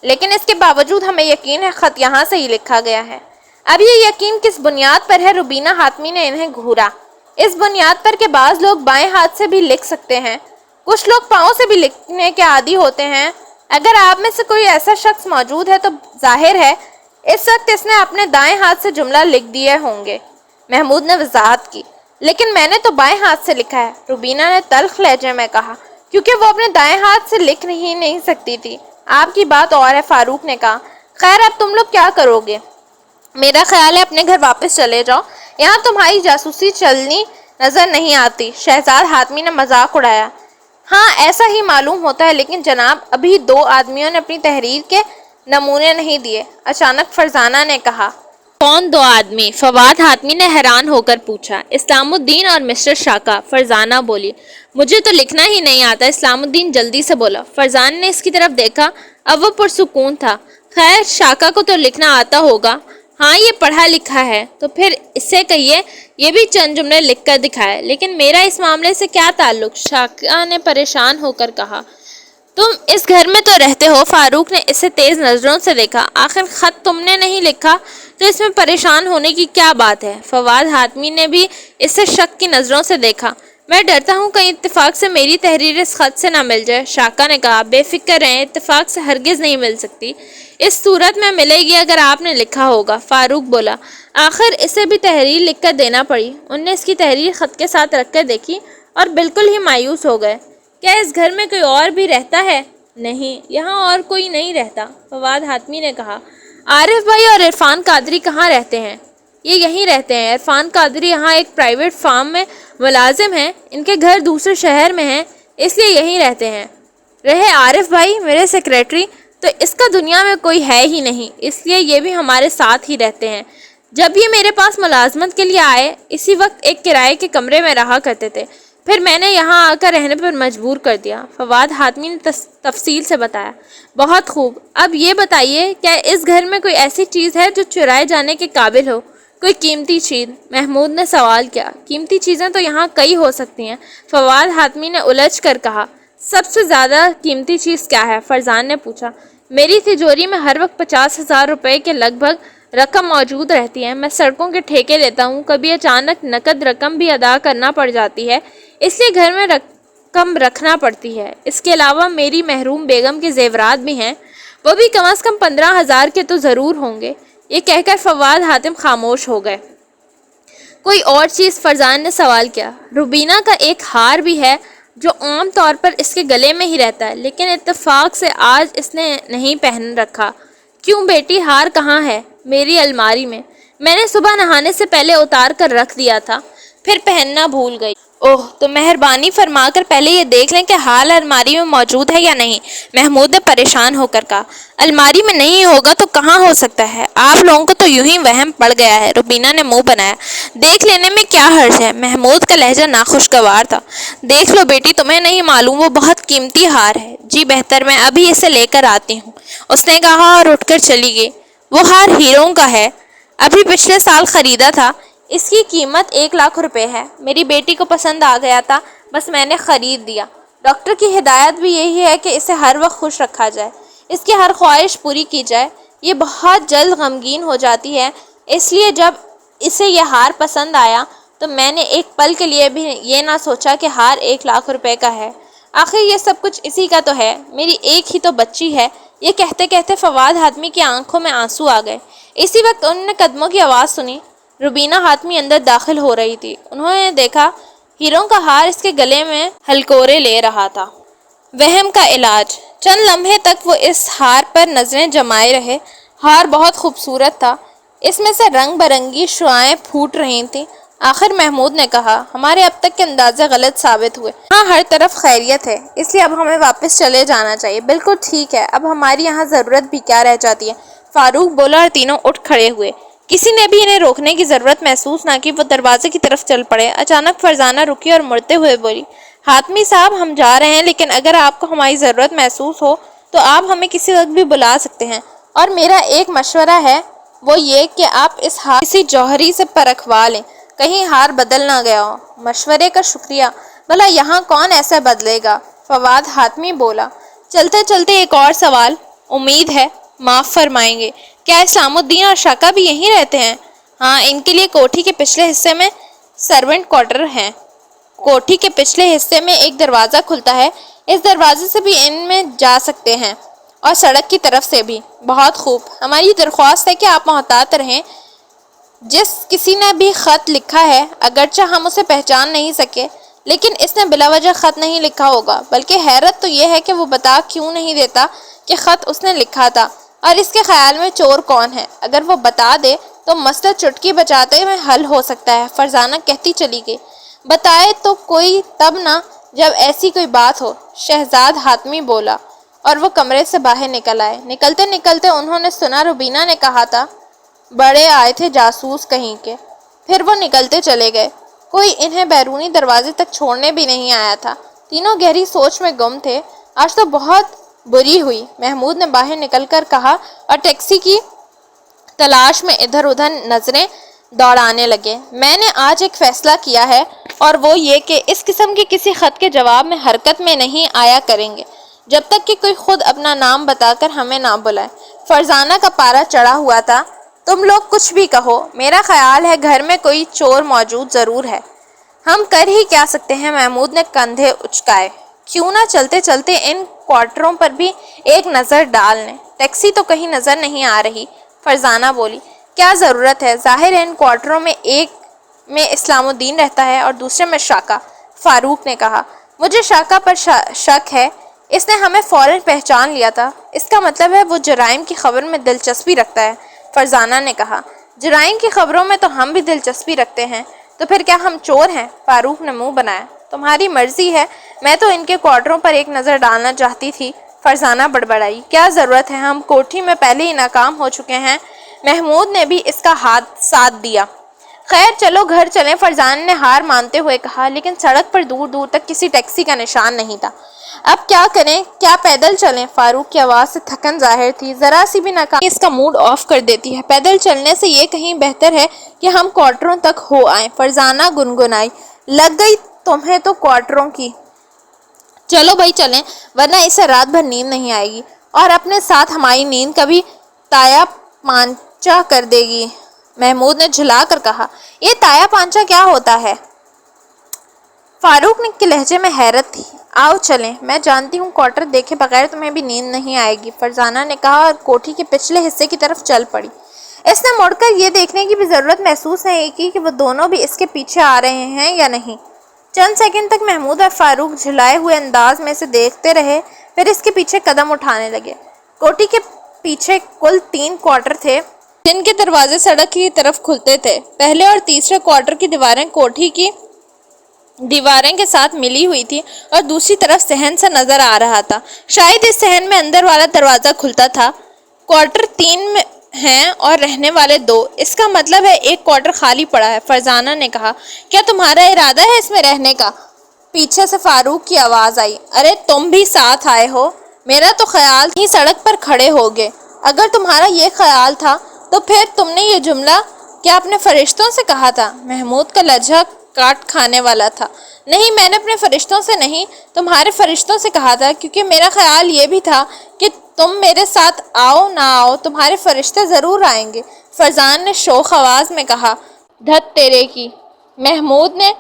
لیکن اس کے باوجود ہمیں یقین ہے خط یہاں سے ہی لکھا گیا ہے۔ اب یہ یقین کس بنیاد پر ہے؟ روبینہ حاتمی نے انہیں گھورا۔ اس بنیاد پر کہ بعض لوگ بائیں ہاتھ سے بھی لکھ سکتے ہیں، کچھ لوگ پاؤں سے بھی لکھنے کے عادی ہوتے ہیں۔ اگر آپ میں سے کوئی ایسا شخص موجود ہے تو ظاہر ہے اس وقت اس نے اپنے دائیں ہاتھ سے جملہ لکھ دیے ہوں گے، محمود نے وضاحت کی۔ لیکن میں نے تو بائیں ہاتھ سے لکھا ہے، روبینہ نے تلخ لہجے میں کہا، کیونکہ وہ اپنے دائیں ہاتھ سے لکھ نہیں سکتی تھی۔ آپ کی بات اور ہے، فاروق نے کہا۔ خیر اب تم لوگ کیا کرو گے؟ میرا خیال ہے اپنے گھر واپس چلے جاؤ، یہاں تمہاری جاسوسی چلنی نظر نہیں آتی، شہزاد حاتمی نے مذاق اڑایا۔ ہاں ایسا ہی معلوم ہوتا ہے، لیکن جناب ابھی 2 آدمیوں نے اپنی تحریر کے نمونے نہیں دیے، اچانک فرزانہ نے کہا۔ کون 2 آدمی؟ فواد حاتمی نے حیران ہو کر پوچھا۔ اسلام الدین اور مسٹر شاکا، فرزانہ بولی۔ مجھے تو لکھنا ہی نہیں آتا، اسلام الدین جلدی سے بولا۔ فرزانہ نے اس کی طرف دیکھا، اب وہ پرسکون تھا۔ خیر شاکا کو تو لکھنا آتا ہوگا، ہاں یہ پڑھا لکھا ہے، تو پھر اس سے کہیے یہ بھی چند جملے لکھ کر دکھائے۔ لیکن میرا اس معاملے سے کیا تعلق؟ شاکا نے پریشان ہو کر کہا۔ تم اس گھر میں تو رہتے ہو، فاروق نے اسے تیز نظروں سے دیکھا۔ آخر خط تم نے نہیں لکھا تو اس میں پریشان ہونے کی کیا بات ہے؟ فواد حاتمی نے بھی اسے شک کی نظروں سے دیکھا۔ میں ڈرتا ہوں کہیں اتفاق سے میری تحریر اس خط سے نہ مل جائے، شاکا نے کہا۔ بے فکر رہیں، اتفاق سے ہرگز نہیں مل سکتی، اس صورت میں ملے گی اگر آپ نے لکھا ہوگا، فاروق بولا۔ آخر اسے بھی تحریر لکھ کر دینا پڑی۔ انہوں نے اس کی تحریر خط کے ساتھ رکھ کر دیکھی اور بالکل ہی مایوس ہو گئے۔ کیا اس گھر میں کوئی اور بھی رہتا ہے؟ نہیں، یہاں اور کوئی نہیں رہتا، فواد حاتمی نے کہا۔ عارف بھائی اور عرفان قادری کہاں رہتے ہیں؟ یہ یہیں رہتے ہیں، عرفان قادری یہاں ایک پرائیویٹ فارم میں ملازم ہیں، ان کے گھر دوسرے شہر میں ہیں، اس لیے یہیں رہتے ہیں۔ رہے عارف بھائی میرے سیکریٹری، تو اس کا دنیا میں کوئی ہے ہی نہیں، اس لیے یہ بھی ہمارے ساتھ ہی رہتے ہیں۔ جب یہ میرے پاس ملازمت کے لیے آئے اسی وقت ایک کرائے کے کمرے میں رہا کرتے تھے، پھر میں نے یہاں آ کر رہنے پر مجبور کر دیا، فواد حاتمی نے تفصیل سے بتایا۔ بہت خوب، اب یہ بتائیے کیا اس گھر میں کوئی ایسی چیز ہے جو چرائے جانے کے قابل ہو؟ کوئی قیمتی چیز؟ محمود نے سوال کیا۔ قیمتی چیزیں تو یہاں کئی ہو سکتی ہیں، فواد حاتمی نے الجھ کر کہا۔ سب سے زیادہ قیمتی چیز کیا ہے؟ فرزان نے پوچھا۔ میری تجوری میں ہر وقت 50,000 روپے کے لگ بھگ رقم موجود رہتی ہے، میں سڑکوں کے ٹھیکے لیتا ہوں، کبھی اچانک نقد رقم بھی ادا کرنا پڑ جاتی ہے، اس لیے گھر میں رقم رکھنا پڑتی ہے۔ اس کے علاوہ میری محروم بیگم کے زیورات بھی ہیں، وہ بھی کم از کم 15,000 کے تو ضرور ہوں گے۔ یہ کہہ کر فواد حاتم خاموش ہو گئے۔ کوئی اور چیز؟ فرزان نے سوال کیا۔ روبینہ کا ایک ہار بھی ہے جو عام طور پر اس کے گلے میں ہی رہتا ہے، لیکن اتفاق سے آج اس نے نہیں پہن رکھا۔ کیوں بیٹی، ہار کہاں ہے؟ میری الماری میں، میں نے صبح نہانے سے پہلے اتار کر رکھ دیا تھا، پھر پہننا بھول گئی۔ اوہ، تو مہربانی فرما کر پہلے یہ دیکھ لیں کہ ہار الماری میں موجود ہے یا نہیں، محمود نے پریشان ہو کر کہا۔ الماری میں نہیں ہوگا تو کہاں ہو سکتا ہے؟ آپ لوگوں کو تو یوں ہی وہم پڑ گیا ہے، روبینہ نے منہ بنایا۔ دیکھ لینے میں کیا حرج ہے؟ محمود کا لہجہ ناخوشگوار تھا۔ دیکھ لو بیٹی، تمہیں نہیں معلوم وہ بہت قیمتی ہار ہے۔ جی بہتر، میں ابھی اسے لے کر آتی ہوں، اس نے کہا اور اٹھ کر چلی گئی۔ وہ ہار ہیروں کا ہے، ابھی پچھلے سال خریدا تھا، اس کی قیمت 1,00,000 روپے ہے، میری بیٹی کو پسند آ گیا تھا، بس میں نے خرید دیا۔ ڈاکٹر کی ہدایت بھی یہی ہے کہ اسے ہر وقت خوش رکھا جائے، اس کی ہر خواہش پوری کی جائے۔ یہ بہت جلد غمگین ہو جاتی ہے، اس لیے جب اسے یہ ہار پسند آیا تو میں نے ایک پل کے لیے بھی یہ نہ سوچا کہ ہار 1,00,000 روپے کا ہے۔ آخر یہ سب کچھ اسی کا تو ہے، میری ایک ہی تو بچی ہے۔ یہ کہتے کہتے فواد حاتمی کی آنکھوں میں آنسو آ گئے۔ اسی وقت انہوں نے قدموں کی آواز سنی۔ روبینہ حاتمی اندر داخل ہو رہی تھی، انہوں نے دیکھا ہیروں کا ہار اس کے گلے میں ہلکورے لے رہا تھا۔ وہم کا علاج۔ چند لمحے تک وہ اس ہار پر نظریں جمائے رہے۔ ہار بہت خوبصورت تھا، اس میں سے رنگ برنگی شعاعیں پھوٹ رہی تھیں۔ آخر محمود نے کہا، ہمارے اب تک کے اندازے غلط ثابت ہوئے۔ ہاں، ہر طرف خیریت ہے، اس لیے اب ہمیں واپس چلے جانا چاہیے۔ بالکل ٹھیک ہے، اب ہماری یہاں ضرورت بھی کیا رہ جاتی ہے، فاروق بولا اور تینوں اٹھ کھڑے ہوئے۔ کسی نے بھی انہیں روکنے کی ضرورت محسوس نہ کی، وہ دروازے کی طرف چل پڑے۔ اچانک فرزانہ رکی اور مڑتے ہوئے بولی، حاتمی صاحب، ہم جا رہے ہیں، لیکن اگر آپ کو ہماری ضرورت محسوس ہو تو آپ ہمیں کسی وقت بھی بلا سکتے ہیں، اور میرا ایک مشورہ ہے، وہ یہ کہ آپ اس ہار کسی جوہری سے پرکھوا لیں، کہیں ہار بدل نہ گیا ہو۔ مشورے کا شکریہ، بھلا یہاں کون ایسا بدلے گا؟ فواد حاتمی بولا۔ چلتے چلتے ایک اور سوال، امید ہے معاف فرمائیں گے، کیا اسلام الدین اور شاکا بھی یہیں رہتے ہیں؟ ہاں، ان کے لیے کوٹھی کے پچھلے حصے میں سرونٹ کوارٹر ہیں۔ کوٹھی کے پچھلے حصے میں ایک دروازہ کھلتا ہے، اس دروازے سے بھی ان میں جا سکتے ہیں، اور سڑک کی طرف سے بھی۔ بہت خوب، ہماری درخواست ہے کہ آپ محتاط رہیں۔ جس کسی نے بھی خط لکھا ہے، اگرچہ ہم اسے پہچان نہیں سکے، لیکن اس نے بلا وجہ خط نہیں لکھا ہوگا، بلکہ حیرت تو یہ ہے کہ وہ بتا کیوں نہیں دیتا کہ خط اس نے لکھا تھا، اور اس کے خیال میں چور کون ہے۔ اگر وہ بتا دے تو مسئلہ چٹکی بجاتے میں حل ہو سکتا ہے۔ فرزانہ کہتی چلی گئی، بتائے تو کوئی تب نہ جب ایسی کوئی بات ہو۔ شہزاد حاتمی بولا، اور وہ کمرے سے باہر نکل آئے۔ نکلتے نکلتے انہوں نے سنا روبینہ نے کہا تھا، بڑے آئے تھے جاسوس کہیں کے۔ پھر وہ نکلتے چلے گئے، کوئی انہیں بیرونی دروازے تک چھوڑنے بھی نہیں آیا تھا۔ تینوں گہری سوچ میں گم تھے۔ آج تو بہت بری ہوئی، محمود نے باہر نکل کر کہا، اور ٹیکسی کی تلاش میں ادھر ادھر نظریں دوڑانے لگے۔ میں نے آج ایک فیصلہ کیا ہے، اور وہ یہ کہ اس قسم کے کسی خط کے جواب میں حرکت میں نہیں آیا کریں گے، جب تک کہ کوئی خود اپنا نام بتا کر ہمیں نہ بلائے۔ فرزانہ کا پارا چڑھا ہوا تھا، تم لوگ کچھ بھی کہو، میرا خیال ہے گھر میں کوئی چور موجود ضرور ہے۔ ہم کر ہی کیا سکتے ہیں؟ محمود نے کندھے اچکائے۔ کیوں نہ چلتے چلتے ان کوارٹروں پر بھی ایک نظر ڈال لیں؟ ٹیکسی تو کہیں نظر نہیں آ رہی۔ فرزانہ بولی، کیا ضرورت ہے؟ ظاہر ہے ان کوارٹروں میں ایک میں اسلام الدین رہتا ہے اور دوسرے میں شاکا۔ فاروق نے کہا، مجھے شاکا پر شک ہے، اس نے ہمیں فوراً پہچان لیا تھا۔ اس کا مطلب ہے وہ جرائم کی خبر میں دلچسپی رکھتا ہے۔ فرزانہ نے کہا، جرائم کی خبروں میں تو ہم بھی دلچسپی رکھتے ہیں، تو پھر کیا ہم چور ہیں؟ فاروق نے منہ بنایا۔ تمہاری مرضی ہے، میں تو ان کے کوارٹروں پر ایک نظر ڈالنا چاہتی تھی۔ فرزانہ بڑبڑائی، کیا ضرورت ہے، ہم کوٹھی میں پہلے ہی ناکام ہو چکے ہیں۔ محمود نے بھی اس کا ساتھ دیا۔ خیر چلو گھر چلیں، فرزانہ نے ہار مانتے ہوئے کہا، لیکن سڑک پر دور دور تک کسی ٹیکسی کا نشان نہیں تھا۔ اب کیا کریں؟ کیا پیدل چلیں؟ فاروق کی آواز سے تھکن ظاہر تھی، ذرا سی بھی ناکامی اس کا موڈ آف کر دیتی ہے۔ پیدل چلنے سے یہ کہیں بہتر ہے کہ ہم کوارٹروں تک ہو آئیں۔ فرزانہ گنگنائی، لگ گئی تمہیں تو کوارٹروں کی۔ چلو بھائی چلیں، ورنہ اسے رات بھر نیند نہیں آئے گی، اور اپنے ساتھ ہماری نیند کا بھی تایا پانچا کر دے گی۔ محمود نے جھلا کر کہا، یہ تایا پانچا کیا ہوتا ہے؟ فاروق کے لہجے میں حیرت تھی۔ آؤ چلیں، میں جانتی ہوں کوارٹر دیکھے بغیر تمہیں بھی نیند نہیں آئے گی، فرزانہ نے کہا، اور کوٹھی کے پچھلے حصے کی طرف چل پڑی۔ اس نے مڑ کر یہ دیکھنے کی بھی ضرورت محسوس نہیں کی کہ وہ دونوں بھی اس کے پیچھے آ رہے ہیں یا نہیں۔ چند سیکنڈ تک محمود اور فاروق جھلائے ہوئے انداز میں اسے دیکھتے رہے، پھر اس کے پیچھے قدم اٹھانے لگے۔ کوٹھی کے پیچھے کل 3 کوارٹر تھے، جن کے دروازے سڑک کی طرف کھلتے تھے۔ پہلے اور تیسرے کوارٹر کی دیواریں کوٹھی کی دیواریں کے ساتھ ملی ہوئی تھی، اور دوسری طرف صحن سا نظر آ رہا تھا۔ شاید اس صحن میں اندر والا دروازہ کھلتا تھا۔ کوارٹر 3 میں ہیں اور رہنے والے 2، اس کا مطلب ہے ایک کوارٹر خالی پڑا ہے۔ فرزانہ نے کہا، کیا تمہارا ارادہ ہے اس میں رہنے کا؟ پیچھے سے فاروق کی آواز آئی، ارے تم بھی ساتھ آئے ہو؟ میرا تو خیال تھی سڑک پر کھڑے ہوگے۔ اگر تمہارا یہ خیال تھا تو پھر تم نے یہ جملہ کیا اپنے فرشتوں سے کہا تھا؟ محمود کا لہجہ کاٹ کھانے والا تھا۔ نہیں، میں نے اپنے فرشتوں سے نہیں، تمہارے فرشتوں سے کہا تھا، کیونکہ میرا خیال یہ بھی تھا کہ تم میرے ساتھ آؤ نہ آؤ، تمہارے فرشتے ضرور آئیں گے۔ فرزان نے شوخ آواز میں کہا، دھت تیرے کی۔ محمود نے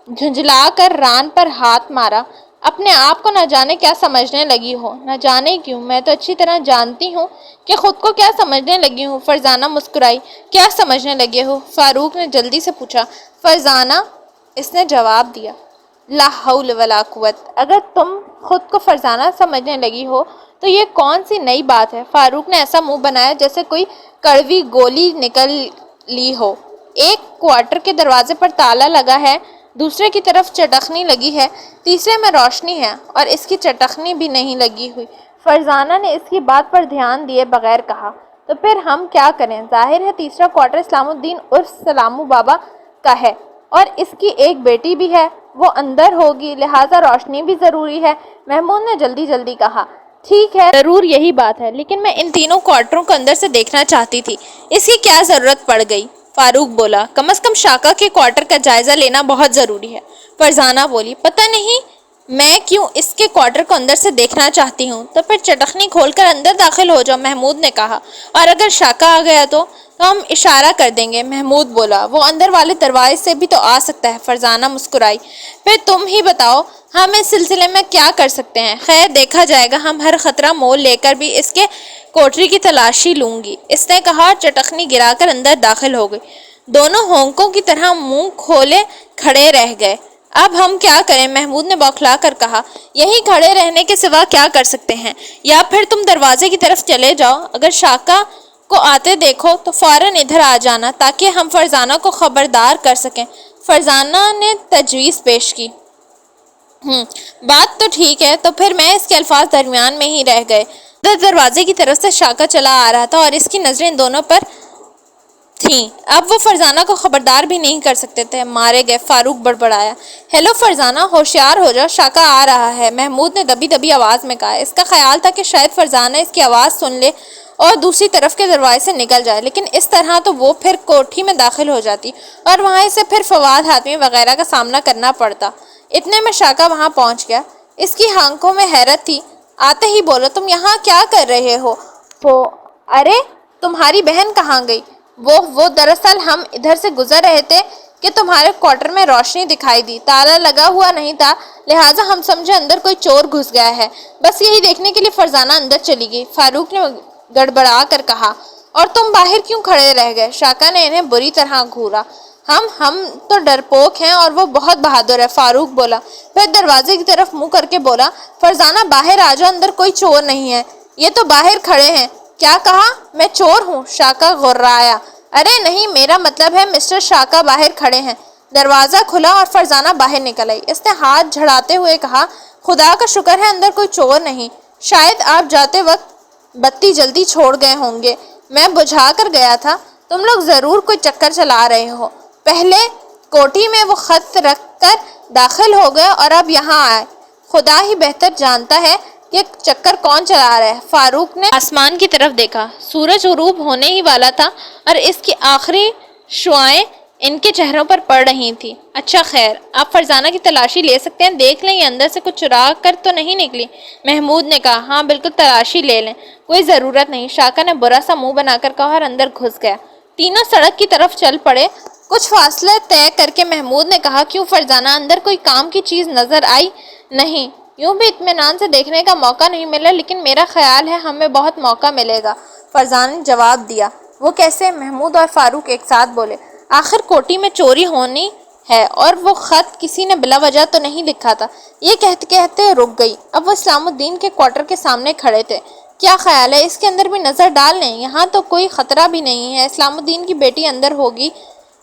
جھنجھلا کر ران پر ہاتھ مارا، اپنے آپ کو نہ جانے کیا سمجھنے لگی ہو۔ نہ جانے کیوں، میں تو اچھی طرح جانتی ہوں کہ خود کو کیا سمجھنے لگی ہوں۔ فرزانہ مسکرائی، کیا سمجھنے لگے ہو؟ فاروق نے جلدی سے پوچھا۔ فرزانہ، اس نے جواب دیا، لا حول ولا قوت، اگر تم خود کو فرزانہ سمجھنے لگی ہو تو یہ کون سی نئی بات ہے؟ فاروق نے ایسا منہ بنایا جیسے کوئی کڑوی گولی نکل لی ہو۔ ایک کوارٹر کے دروازے پر تالا لگا ہے، دوسرے کی طرف چٹخنی لگی ہے، تیسرے میں روشنی ہے اور اس کی چٹخنی بھی نہیں لگی ہوئی۔ فرزانہ نے اس کی بات پر دھیان دیے بغیر کہا، تو پھر ہم کیا کریں؟ ظاہر ہے تیسرا کوارٹر اسلام الدین عرف سلامو بابا کا ہے اور اس کی ایک بیٹی بھی ہے، وہ اندر ہوگی، لہٰذا روشنی بھی ضروری ہے۔ محمود نے جلدی جلدی کہا، ٹھیک ہے ضرور یہی بات ہے، لیکن میں ان تینوں کوارٹروں کو اندر سے دیکھنا چاہتی تھی، اس کی کیا ضرورت پڑ گئی؟ فاروق بولا، کم از کم شاکا کے کوارٹر کا جائزہ لینا بہت ضروری ہے۔ فرزانہ بولی، پتہ نہیں میں کیوں اس کے کوارٹر کو اندر سے دیکھنا چاہتی ہوں، تو پھر چٹخنی کھول کر اندر داخل ہو جاؤ، محمود نے کہا، اور اگر شاکا آ گیا تو ہم اشارہ کر دیں گے۔ محمود بولا، وہ اندر والے دروازے سے بھی تو آ سکتا ہے۔ فرزانہ مسکرائی، پھر تم ہی بتاؤ ہم اس سلسلے میں کیا کر سکتے ہیں؟ خیر دیکھا جائے گا، ہم ہر خطرہ مول لے کر بھی اس کے کوٹری کی تلاشی لوں گی، اس نے کہا اور چٹخنی گرا کر اندر داخل ہو گئی۔ دونوں ہونکوں کی طرح منہ کھولے کھڑے رہ گئے۔ اب ہم کیا کریں؟ محمود نے بوکھلا کر کہا، یہیں کھڑے رہنے کے سوا کیا کر سکتے ہیں؟ یا پھر تم دروازے کی طرف چلے جاؤ، اگر شاکا کو آتے دیکھو تو فوراً ادھر آ جانا تاکہ ہم فرزانہ کو خبردار کر سکیں۔ فرزانہ نے تجویز پیش کی، بات تو ٹھیک ہے، تو پھر میں اس کے الفاظ درمیان میں ہی رہ گئے۔ دروازے کی طرف سے شاکا چلا آ رہا تھا اور اس کی نظریں ان دونوں پر تھیں۔ اب وہ فرزانہ کو خبردار بھی نہیں کر سکتے تھے۔ مارے گئے، فاروق بڑبڑایا، ہیلو فرزانہ، ہوشیار ہو جاؤ، شاکا آ رہا ہے، محمود نے دبی دبی آواز میں کہا۔ اس کا خیال تھا کہ شاید فرزانہ اس کی آواز سن لے اور دوسری طرف کے دروازے سے نکل جائے، لیکن اس طرح تو وہ پھر کوٹھی میں داخل ہو جاتی اور وہاں اسے پھر فواد حاتمی وغیرہ کا سامنا کرنا پڑتا۔ اتنے میں شاکا وہاں پہنچ گیا۔ اس کی آنکھوں میں حیرت تھی۔ آتے ہی بولا، تم یہاں کیا کر رہے ہو؟ ارے تمہاری بہن کہاں گئی؟ وہ دراصل ہم ادھر سے گزر رہے تھے کہ تمہارے کوارٹر میں روشنی دکھائی دی، تالا لگا ہوا نہیں تھا، لہٰذا ہم سمجھے اندر کوئی چور گھس گیا ہے، بس یہی دیکھنے کے لیے فرزانہ اندر چلی گئی۔ فاروق نے گڑبڑا کر کہا، اور تم باہر کیوں کھڑے رہ گئے؟ شاکا نے انہیں بری طرح گھورا۔ ہم تو ڈرپوک ہیں اور وہ بہت بہادر ہے، فاروق بولا، پھر دروازے کی طرف منہ کر کے بولا، فرزانہ باہر آ جاؤ، اندر کوئی چور نہیں ہے، یہ تو باہر کھڑے ہیں۔ کیا کہا؟ میں چور ہوں؟ شاکا غرایا، ارے نہیں، میرا مطلب ہے مسٹر شاکا باہر کھڑے ہیں۔ دروازہ کھلا اور فرزانہ باہر نکل آئی۔ اس نے ہاتھ جھڑاتے ہوئے کہا، خدا کا شکر ہے اندر کوئی چور نہیں، شاید آپ جاتے وقت بتی جلدی چھوڑ گئے ہوں گے، میں بجھا کر گیا تھا، تم لوگ ضرور کوئی چکر چلا رہے ہو، پہلے کوٹھی میں وہ خط رکھ کر داخل ہو گئے اور اب یہاں آئے، خدا ہی بہتر جانتا ہے کہ چکر کون چلا رہا ہے۔ فاروق نے آسمان کی طرف دیکھا، سورج غروب ہونے ہی والا تھا اور اس کی آخری شعاعیں ان کے چہروں پر پڑ رہی تھی۔ اچھا خیر، آپ فرزانہ کی تلاشی لے سکتے ہیں، دیکھ لیں یہ اندر سے کچھ چرا کر تو نہیں نکلی؟ محمود نے کہا، ہاں بالکل تلاشی لے لیں، کوئی ضرورت نہیں، شاکا نے برا سا منہ بنا کر کہا اور اندر گھس گیا۔ تینوں سڑک کی طرف چل پڑے۔ کچھ فاصلہ طے کر کے محمود نے کہا، کیوں فرزانہ اندر کوئی کام کی چیز نظر آئی؟ نہیں، یوں بھی اطمینان سے دیکھنے کا موقع نہیں ملا، لیکن میرا خیال ہے ہمیں بہت موقع ملے گا، فرزانہ نے جواب دیا۔ وہ کیسے؟ محمود اور فاروق ایک ساتھ بولے۔ آخر کوٹھی میں چوری ہونی ہے اور وہ خط کسی نے بلا وجہ تو نہیں لکھا تھا۔ یہ کہتے کہتے رک گئی۔ اب وہ اسلام الدین کے کوارٹر کے سامنے کھڑے تھے۔ کیا خیال ہے اس کے اندر بھی نظر ڈال لیں؟ یہاں تو کوئی خطرہ بھی نہیں ہے، اسلام الدین کی بیٹی اندر ہوگی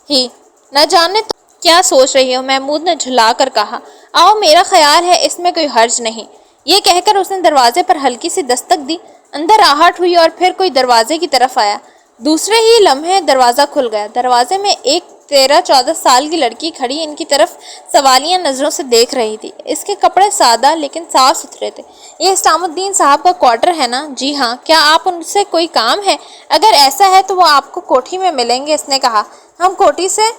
ہی، نہ جانے تو کیا سوچ رہی ہو؟ محمود نے جھلا کر کہا، آؤ، میرا خیال ہے اس میں کوئی حرج نہیں۔ یہ کہہ کر اس نے دروازے پر ہلکی سی دستک دی، اندر آہٹ ہوئی اور پھر کوئی دروازے کی طرف آیا۔ دوسرے ہی لمحے دروازہ کھل گیا۔ دروازے میں ایک 13-14 سال کی لڑکی کھڑی ان کی طرف سوالیہ نظروں سے دیکھ رہی تھی۔ اس کے کپڑے سادہ لیکن صاف ستھرے تھے۔ یہ اسلام الدین صاحب کا کوارٹر ہے نا؟ جی ہاں، کیا آپ ان سے کوئی کام ہے؟ اگر ایسا ہے تو وہ آپ کو کوٹھی میں ملیں گے، اس نے کہا۔ ہم کوٹھی سے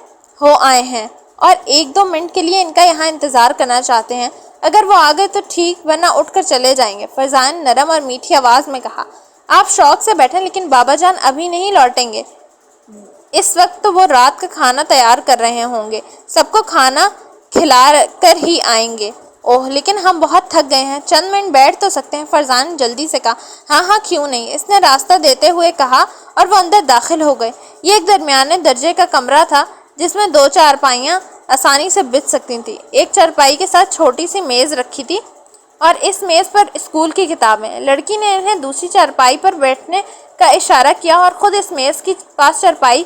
ہو آئے ہیں اور 1-2 منٹ کے لیے ان کا یہاں انتظار کرنا چاہتے ہیں، اگر وہ آ گئے تو ٹھیک، ورنہ اٹھ کر چلے جائیں گے، فرزانہ نے نرم اور میٹھی آواز میں کہا۔ آپ شوق سے بیٹھیں، لیکن بابا جان ابھی نہیں لوٹیں گے، اس وقت تو وہ رات کا کھانا تیار کر رہے ہوں گے، سب کو کھانا کھلا کر ہی آئیں گے۔ اوہ، لیکن ہم بہت تھک گئے ہیں، چند منٹ بیٹھ تو سکتے ہیں، فرزانہ نے جلدی سے کہا۔ ہاں ہاں، کیوں نہیں، اس نے راستہ دیتے ہوئے کہا اور وہ اندر داخل ہو گئے۔ یہ ایک درمیانے درجے کا کمرہ تھا جس میں 2 چارپائیاں آسانی سے بچھ سکتی تھیں۔ ایک چارپائی کے ساتھ چھوٹی سی میز رکھی تھی اور اس میز پر اسکول کی کتابیں۔ لڑکی نے انہیں دوسری چارپائی پر بیٹھنے کا اشارہ کیا اور خود اس میز کے پاس چارپائی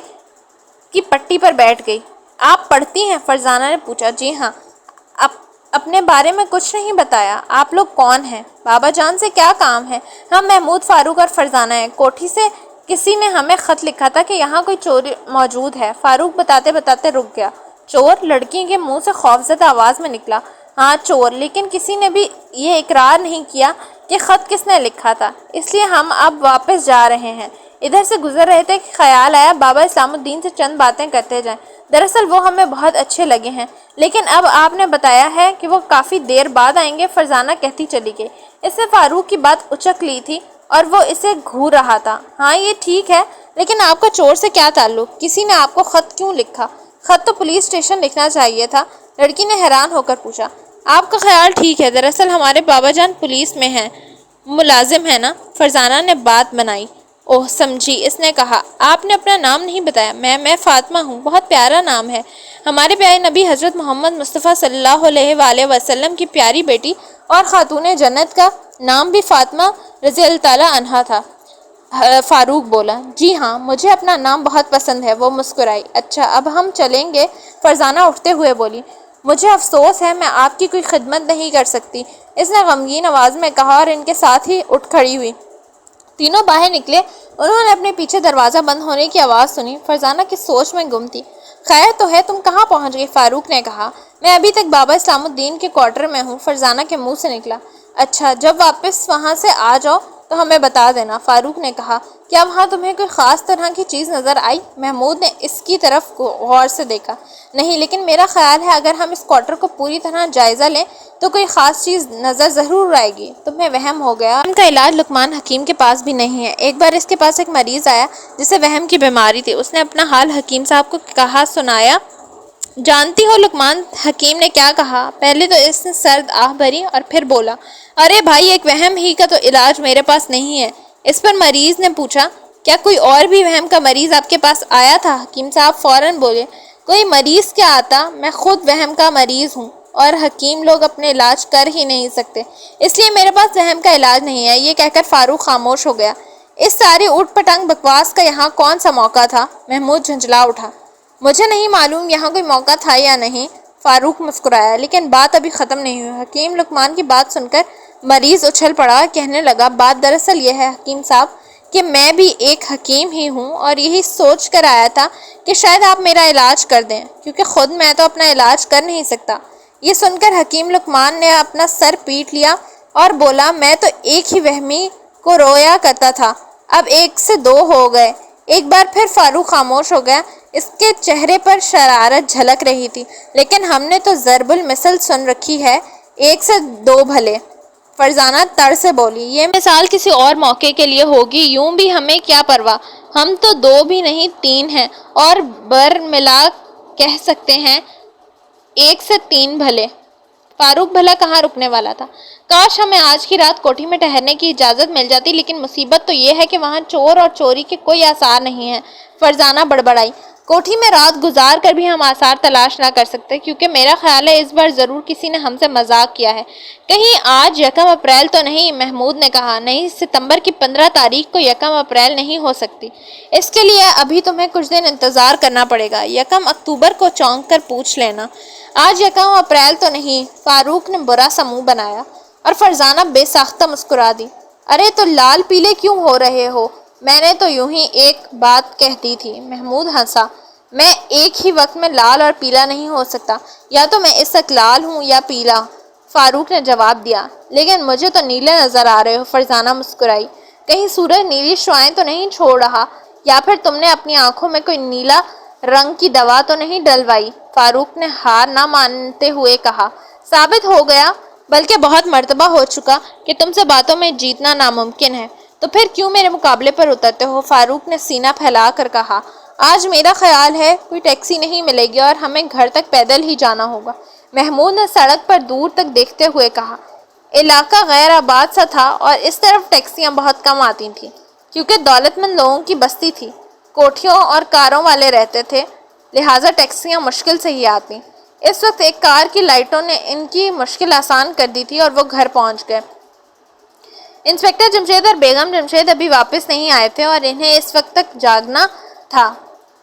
کی پٹی پر بیٹھ گئی۔ آپ پڑھتی ہیں؟ فرزانہ نے پوچھا۔ جی ہاں۔ اپنے بارے میں کچھ نہیں بتایا۔ آپ لوگ کون ہیں؟ بابا جان سے کیا کام ہے؟ ہم محمود، فاروق اور فرزانہ ہیں۔ کوٹھی سے کسی نے ہمیں خط لکھا تھا کہ یہاں کوئی چور موجود ہے۔ فاروق بتاتے بتاتے رک گیا۔ چور؟ لڑکی کے منہ سے خوفزدہ آواز میں نکلا۔ ہاں چور، لیکن کسی نے بھی یہ اقرار نہیں کیا کہ خط کس نے لکھا تھا، اس لیے ہم اب واپس جا رہے ہیں۔ ادھر سے گزر رہے تھے کہ خیال آیا بابا اسلام الدین سے چند باتیں کرتے جائیں۔ دراصل وہ ہمیں بہت اچھے لگے ہیں، لیکن اب آپ نے بتایا ہے کہ وہ کافی دیر بعد آئیں گے، فرزانہ کہتی چلی گئی۔ اس نے فاروق کی بات اچک لی تھی اور وہ اسے گھور رہا تھا۔ ہاں یہ ٹھیک ہے، لیکن آپ کا چور سے کیا تعلق؟ کسی نے آپ کو خط کیوں لکھا؟ خط تو پولیس اسٹیشن لکھنا چاہیے تھا، لڑکی نے حیران ہو کر پوچھا۔ آپ کا خیال ٹھیک ہے، دراصل ہمارے بابا جان پولیس میں ہیں، ملازم ہیں نا، فرزانہ نے بات بنائی۔ اوہ سمجھی، اس نے کہا۔ آپ نے اپنا نام نہیں بتایا۔ میں فاطمہ ہوں، بہت پیارا نام ہے، ہمارے پیارے نبی حضرت محمد مصطفیٰ صلی اللہ علیہ وآلہ وسلم کی پیاری بیٹی اور خاتون جنت کا نام بھی فاطمہ رضی اللہ تعالیٰ عنہا تھا۔ فاروق بولا۔ جی ہاں، مجھے اپنا نام بہت پسند ہے۔ وہ مسکرائی۔ اچھا اب ہم چلیں گے، فرزانہ اٹھتے ہوئے بولی۔ مجھے افسوس ہے، میں آپ کی کوئی خدمت نہیں کر سکتی، اس نے غمگین آواز میں کہا اور ان کے ساتھ ہی اٹھ کھڑی ہوئی۔ تینوں باہر نکلے۔ انہوں نے اپنے پیچھے دروازہ بند ہونے کی آواز سنی۔ فرزانہ کی سوچ میں گم تھی۔ خیر تو ہے، تم کہاں پہنچ گئی؟ فاروق نے کہا۔ میں ابھی تک بابا اسلام الدین کے کوارٹر میں ہوں، فرزانہ کے منہ سے نکلا۔ اچھا، جب واپس وہاں سے آ جاؤ تو ہمیں بتا دینا، فاروق نے کہا۔ کیا وہاں تمہیں کوئی خاص طرح کی چیز نظر آئی؟ محمود نے اس کی طرف غور سے دیکھا۔ نہیں، لیکن میرا خیال ہے اگر ہم اس کوارٹر کو پوری طرح جائزہ لیں تو کوئی خاص چیز نظر ضرور آئے گی۔ تمہیں وہم ہو گیا۔ وہم کا علاج لقمان حکیم کے پاس بھی نہیں ہے۔ ایک بار اس کے پاس ایک مریض آیا جسے وہم کی بیماری تھی، اس نے اپنا حال حکیم صاحب کو کہا سنایا۔ جانتی ہو لقمان حکیم نے کیا کہا؟ پہلے تو اس نے سرد آہ بھری اور پھر بولا، ارے بھائی، ایک وہم ہی کا تو علاج میرے پاس نہیں ہے۔ اس پر مریض نے پوچھا، کیا کوئی اور بھی وہم کا مریض آپ کے پاس آیا تھا؟ حکیم صاحب فوراً بولے، کوئی مریض کیا آتا، میں خود وہم کا مریض ہوں اور حکیم لوگ اپنے علاج کر ہی نہیں سکتے، اس لیے میرے پاس وہم کا علاج نہیں ہے۔ یہ کہہ کر فاروق خاموش ہو گیا۔ اس ساری اوٹ پٹانگ بکواس کا یہاں کون سا موقع تھا؟ محمود جھنجھلا اٹھا۔ مجھے نہیں معلوم یہاں کوئی موقع تھا یا نہیں، فاروق مسکرایا، لیکن بات ابھی ختم نہیں ہوئی۔ حکیم لقمان کی بات سن کر مریض اچھل پڑا اور کہنے لگا، بات دراصل یہ ہے حکیم صاحب کہ میں بھی ایک حکیم ہی ہوں اور یہی سوچ کر آیا تھا کہ شاید آپ میرا علاج کر دیں، کیونکہ خود میں تو اپنا علاج کر نہیں سکتا۔ یہ سن کر حکیم لقمان نے اپنا سر پیٹ لیا اور بولا، میں تو ایک ہی وہمی کو رویا کرتا تھا، اب ایک سے دو ہو گئے۔ ایک بار پھر فاروق خاموش ہو گیا۔ اس کے چہرے پر شرارت جھلک رہی تھی۔ لیکن ہم نے تو ضرب المثل سن رکھی ہے، ایک سے دو بھلے، فرزانہ تڑ سے بولی۔ یہ مثال کسی اور موقع کے لیے ہوگی، یوں بھی ہمیں کیا پرواہ، ہم تو دو بھی نہیں تین ہیں اور برملا کہہ سکتے ہیں ایک سے تین بھلے۔ فاروق بھلا کہاں رکنے والا تھا۔ کاش ہمیں آج کی رات کوٹھی میں ٹھہرنے کی اجازت مل جاتی، لیکن مصیبت تو یہ ہے کہ وہاں چور اور چوری کے کوئی آثار نہیں ہیں، فرزانہ بڑبڑائی۔ کوٹھی میں رات گزار کر بھی ہم آثار تلاش نہ کر سکتے، کیونکہ میرا خیال ہے اس بار ضرور کسی نے ہم سے مذاق کیا ہے۔ کہیں آج 1 اپریل تو نہیں؟ محمود نے کہا۔ نہیں، ستمبر کی 15 تاریخ کو 1 اپریل نہیں ہو سکتی، اس کے لیے ابھی تمہیں کچھ دن انتظار کرنا پڑے گا۔ 1 اکتوبر کو چونک کر پوچھ لینا۔ آج 1 اپریل تو نہیں، فاروق نے برا سا منہ بنایا اور فرزانہ بے ساختہ مسکرا دی۔ ارے تو لال پیلے کیوں ہو رہے ہو؟ میں نے تو یوں ہی ایک بات کہہ دی تھی۔ محمود ہنسا۔ میں ایک ہی وقت میں لال اور پیلا نہیں ہو سکتا، یا تو میں اس وقت لال ہوں یا پیلا، فاروق نے جواب دیا۔ لیکن مجھے تو نیلے نظر آ رہے ہو، فرزانہ مسکرائی۔ کہیں سورج نیلی شعاعیں تو نہیں چھوڑ رہا، یا پھر تم نے اپنی آنکھوں میں کوئی نیلا رنگ کی دوا تو نہیں ڈلوائی؟ فاروق نے ہار نہ مانتے ہوئے کہا۔ ثابت ہو گیا، بلکہ بہت مرتبہ ہو چکا کہ تم سے باتوں میں جیتنا ناممکن ہے، تو پھر کیوں میرے مقابلے پر اترتے ہو؟ فاروق نے سینہ پھیلا کر کہا۔ آج میرا خیال ہے کوئی ٹیکسی نہیں ملے گی اور ہمیں گھر تک پیدل ہی جانا ہوگا، محمود نے سڑک پر دور تک دیکھتے ہوئے کہا۔ علاقہ غیر آباد سا تھا اور اس طرف ٹیکسیاں بہت کم آتی تھیں، کیونکہ دولت مند لوگوں کی بستی تھی، کوٹھیوں اور کاروں والے رہتے تھے، لہٰذا ٹیکسیاں مشکل سے ہی آتی۔ اس وقت ایک کار کی لائٹوں نے ان کی مشکل آسان کر دی تھی اور وہ گھر پہنچ گئے۔ انسپکٹر جمشید اور بیگم جمشید ابھی واپس نہیں آئے تھے اور انہیں اس وقت تک جاگنا تھا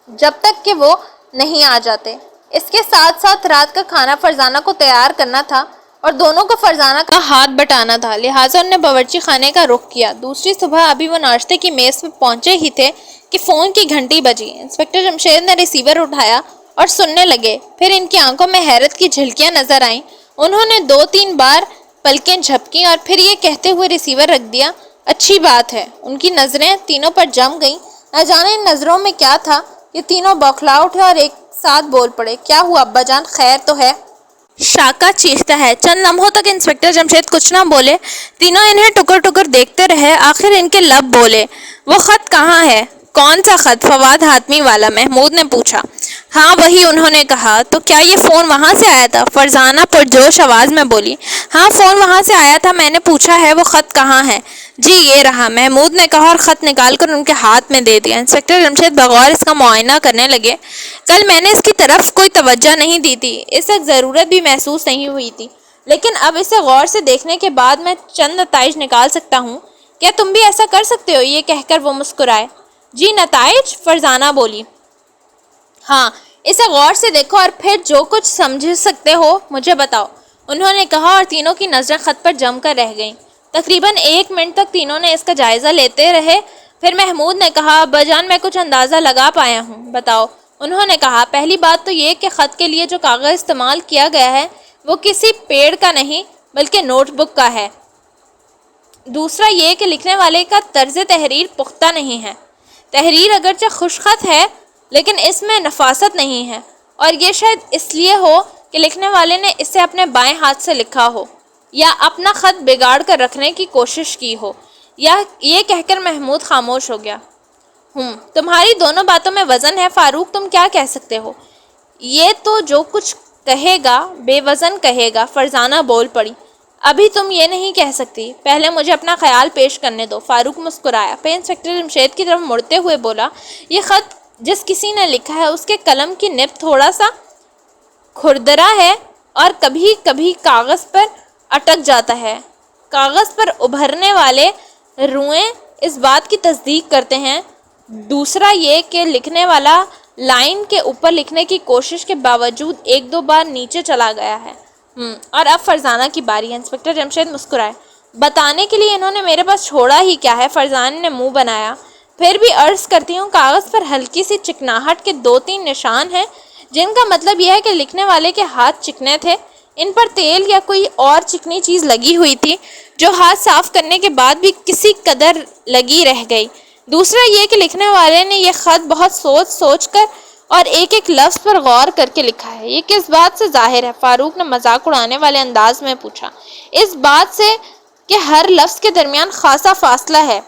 جب تک کہ وہ نہیں آ جاتے۔ اس کے ساتھ ساتھ رات کا کھانا فرزانہ کو تیار کرنا تھا اور دونوں کو فرزانہ کا ہاتھ بٹانا تھا، لہٰذا انہوں نے باورچی خانے کا رخ کیا۔ دوسری صبح ابھی وہ ناشتے کی میز پہ پہنچے ہی تھے کہ فون کی گھنٹی بجی۔ انسپکٹر جمشید نے ریسیور اٹھایا اور سننے لگے، پھر ان کی آنکھوں میں حیرت کی جھلکیاں نظر آئیں۔ انہوں نے 2-3 بار پلکیں جھپکیں اور پھر یہ کہتے ہوئے ریسیور رکھ دیا، اچھی بات ہے۔ ان کی نظریں تینوں پر جم گئیں۔ نہ جانے ان نظروں میں کیا تھا، یہ تینوں بوکھلا اٹھے اور ایک ساتھ بول پڑے، کیا ہوا ابا جان، خیر تو ہے؟ شاکا چیختا ہے۔ چند لمحوں تک انسپکٹر جمشید کچھ نہ بولے، تینوں انہیں ٹکر ٹکر دیکھتے رہے۔ آخر ان کے لب بولے، وہ خط کہاں ہے؟ کون سا خط؟ فواد حاتمی والا، محمود نے پوچھا۔ ہاں وہی، انہوں نے کہا۔ تو کیا یہ فون وہاں سے آیا تھا؟ فرزانہ پرجوش آواز میں بولی۔ ہاں فون وہاں سے آیا تھا، میں نے پوچھا ہے وہ خط کہاں ہے؟ جی یہ رہا، محمود نے کہا اور خط نکال کر ان کے ہاتھ میں دے دیا۔ انسپکٹر جمشید بغور اس کا معائنہ کرنے لگے۔ کل میں نے اس کی طرف کوئی توجہ نہیں دی تھی، اس وقت ضرورت بھی محسوس نہیں ہوئی تھی، لیکن اب اسے غور سے دیکھنے کے بعد میں چند نتائج نکال سکتا ہوں۔ کیا تم بھی ایسا کر سکتے ہو؟ یہ کہہ کر وہ مسکرائے۔ جی نتائج؟ فرزانہ بولی۔ ہاں اسے غور سے دیکھو اور پھر جو کچھ سمجھ سکتے ہو مجھے بتاؤ، انہوں نے کہا اور تینوں کی نظریں خط پر جم کر رہ گئیں۔ تقریباً 1 منٹ تک تینوں نے اس کا جائزہ لیتے رہے، پھر محمود نے کہا، ابا جان میں کچھ اندازہ لگا پایا ہوں، بتاؤ۔ انہوں نے کہا، پہلی بات تو یہ کہ خط کے لیے جو کاغذ استعمال کیا گیا ہے وہ کسی پیڑ کا نہیں بلکہ نوٹ بک کا ہے۔ دوسرا یہ کہ لکھنے والے کا طرز تحریر پختہ نہیں ہے، تحریر اگرچہ خوش خط ہے لیکن اس میں نفاست نہیں ہے، اور یہ شاید اس لیے ہو کہ لکھنے والے نے اسے اپنے بائیں ہاتھ سے لکھا ہو یا اپنا خط بگاڑ کر رکھنے کی کوشش کی ہو۔ یا یہ کہہ کر محمود خاموش ہو گیا۔ تمہاری دونوں باتوں میں وزن ہے فاروق، تم کیا کہہ سکتے ہو؟ یہ تو جو کچھ کہے گا بے وزن کہے گا، فرزانہ بول پڑی۔ ابھی تم یہ نہیں کہہ سکتی، پہلے مجھے اپنا خیال پیش کرنے دو۔ فاروق مسکرایا، پھر انسپکٹر جمشید کی طرف مڑتے ہوئے بولا، یہ خط جس کسی نے لکھا ہے اس کے قلم کی نب تھوڑا سا کھردرا ہے اور کبھی کبھی کاغذ پر اٹک جاتا ہے۔ کاغذ پر ابھرنے والے روئیں اس بات کی تصدیق کرتے ہیں۔ دوسرا یہ کہ لکھنے والا لائن کے اوپر لکھنے کی کوشش کے باوجود 1-2 بار نیچے چلا گیا ہے۔ اور اب فرزانہ کی باری ہے۔ انسپکٹر جمشید مسکرائے۔ بتانے کے لیے انہوں نے میرے پاس چھوڑا ہی کیا ہے؟ فرزانہ نے منہ بنایا۔ پھر بھی عرض کرتی ہوں، کاغذ پر ہلکی سی چکناہٹ کے 2-3 نشان ہیں جن کا مطلب یہ ہے کہ لکھنے والے کے ہاتھ چکنے تھے، ان پر تیل یا کوئی اور چکنی چیز لگی ہوئی تھی جو ہاتھ صاف کرنے کے بعد بھی کسی قدر لگی رہ گئی۔ دوسرا یہ کہ لکھنے والے نے یہ خط بہت سوچ سوچ کر اور ایک ایک لفظ پر غور کر کے لکھا ہے۔ یہ کس بات سے ظاہر ہے؟ فاروق نے مذاق اڑانے والے انداز میں پوچھا۔ اس بات سے کہ ہر لفظ کے درمیان خاصا فاصلہ ہے۔